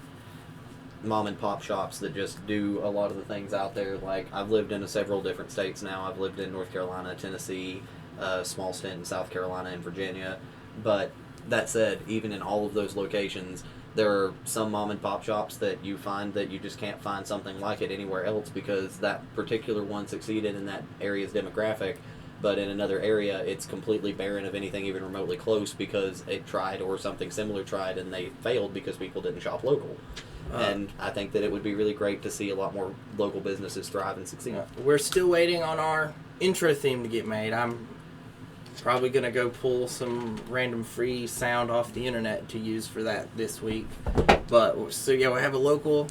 mom and pop shops that just do a lot of the things out there. Like, I've lived in several different states now. I've lived in North Carolina, Tennessee, small stint in South Carolina and Virginia. But that said, even in all of those locations, there are some mom and pop shops that you find that you just can't find something like it anywhere else because that particular one succeeded in that area's demographic, but in another area it's completely barren of anything even remotely close because it tried or something similar tried and they failed because people didn't shop local. And I think that it would be really great to see a lot more local businesses thrive and succeed. We're still waiting on our intro theme to get made. I'm probably going to go pull some random free sound off the internet to use for that this week. But, so yeah, we have a local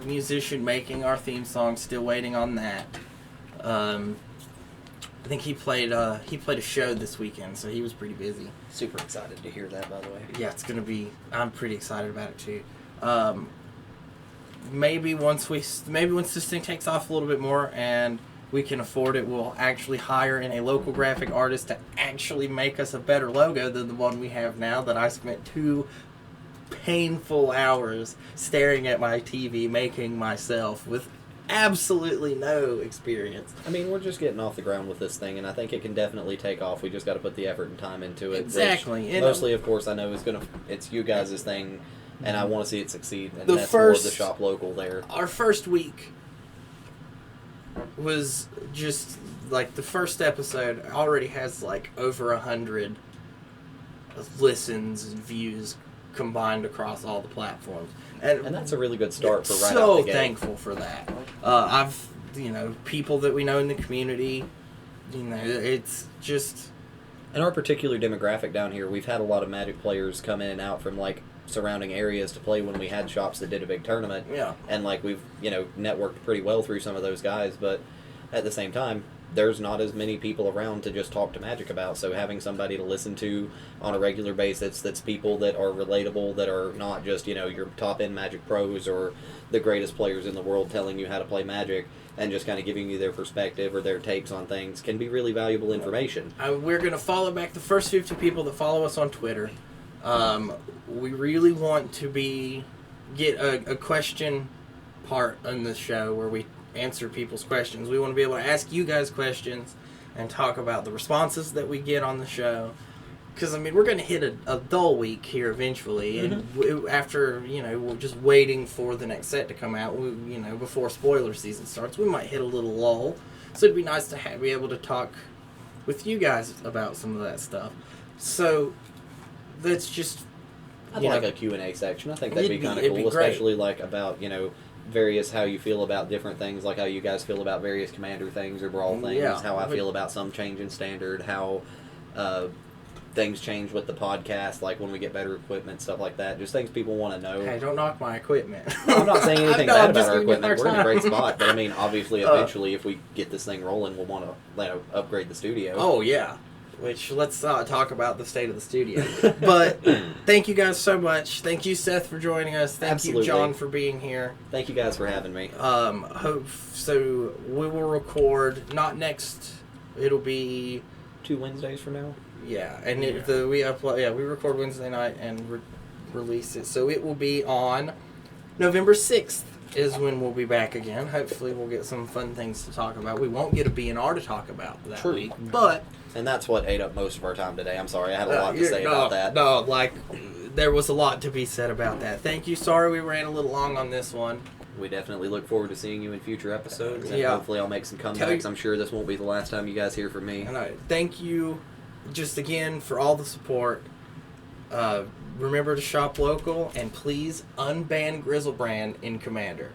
musician making our theme song, still waiting on that. I think he played a show this weekend, so he was pretty busy. Super excited to hear that, by the way. Yeah, it's going to be, I'm pretty excited about it too. Maybe once this thing takes off a little bit more and we can afford it, we'll actually hire in a local graphic artist to actually make us a better logo than the one we have now that I spent 2 painful hours staring at my TV making myself with absolutely no experience. I mean, we're just getting off the ground with this thing, and I think it can definitely take off. We just got to put the effort and time into it. Exactly. Mostly, of course, I know it's you guys' thing, and I want to see it succeed, and that's more of the shop local there. Our first week was just like the first episode already has like over 100 listens and views combined across all the platforms, and that's a really good start for right so out the gate. Thankful for that. I've people that we know in the community, it's just in our particular demographic down here, we've had a lot of Magic players come in and out from like surrounding areas to play when we had shops that did a big tournament. Yeah. And like we've, networked pretty well through some of those guys, but at the same time, there's not as many people around to just talk to Magic about. So having somebody to listen to on a regular basis that's people that are relatable, that are not just, your top-end Magic pros or the greatest players in the world telling you how to play Magic and just kind of giving you their perspective or their takes on things can be really valuable information. We're going to follow back the first 50 people that follow us on Twitter. We really want to get a question part on the show where we answer people's questions. We want to be able to ask you guys questions and talk about the responses that we get on the show. Because, we're going to hit a dull week here eventually. Mm-hmm. And after, we're just waiting for the next set to come out, before spoiler season starts, we might hit a little lull. So it'd be nice to be able to talk with you guys about some of that stuff. So that's just... I'd like a Q&A section. I think that'd be kind of cool, especially about, various how you feel about different things, like how you guys feel about various Commander things or Brawl things, how I feel about some change in standard, how things change with the podcast, like when we get better equipment, stuff like that. Just things people want to know. Hey, don't knock my equipment. I'm not saying anything bad about our equipment. We're in a great spot, but obviously, eventually, if we get this thing rolling, we'll want to upgrade the studio. Oh, yeah. Which, let's talk about the state of the studio. But thank you guys so much. Thank you, Seth, for joining us. Thank you, John, for being here. Thank you guys for having me. So we will record, not next, it'll be... 2 Wednesdays from now? Yeah, and we record Wednesday night and release it. So it will be on November 6th is when we'll be back again. Hopefully we'll get some fun things to talk about. We won't get a B&R to talk about that week, but... And that's what ate up most of our time today. I'm sorry, I had a lot to say about that. No, there was a lot to be said about that. Thank you. Sorry we ran a little long on this one. We definitely look forward to seeing you in future episodes, and hopefully I'll make some comebacks. I'm sure this won't be the last time you guys hear from me. Thank you just again, for all the support, remember to shop local, and please unban Grizzlebrand in Commander.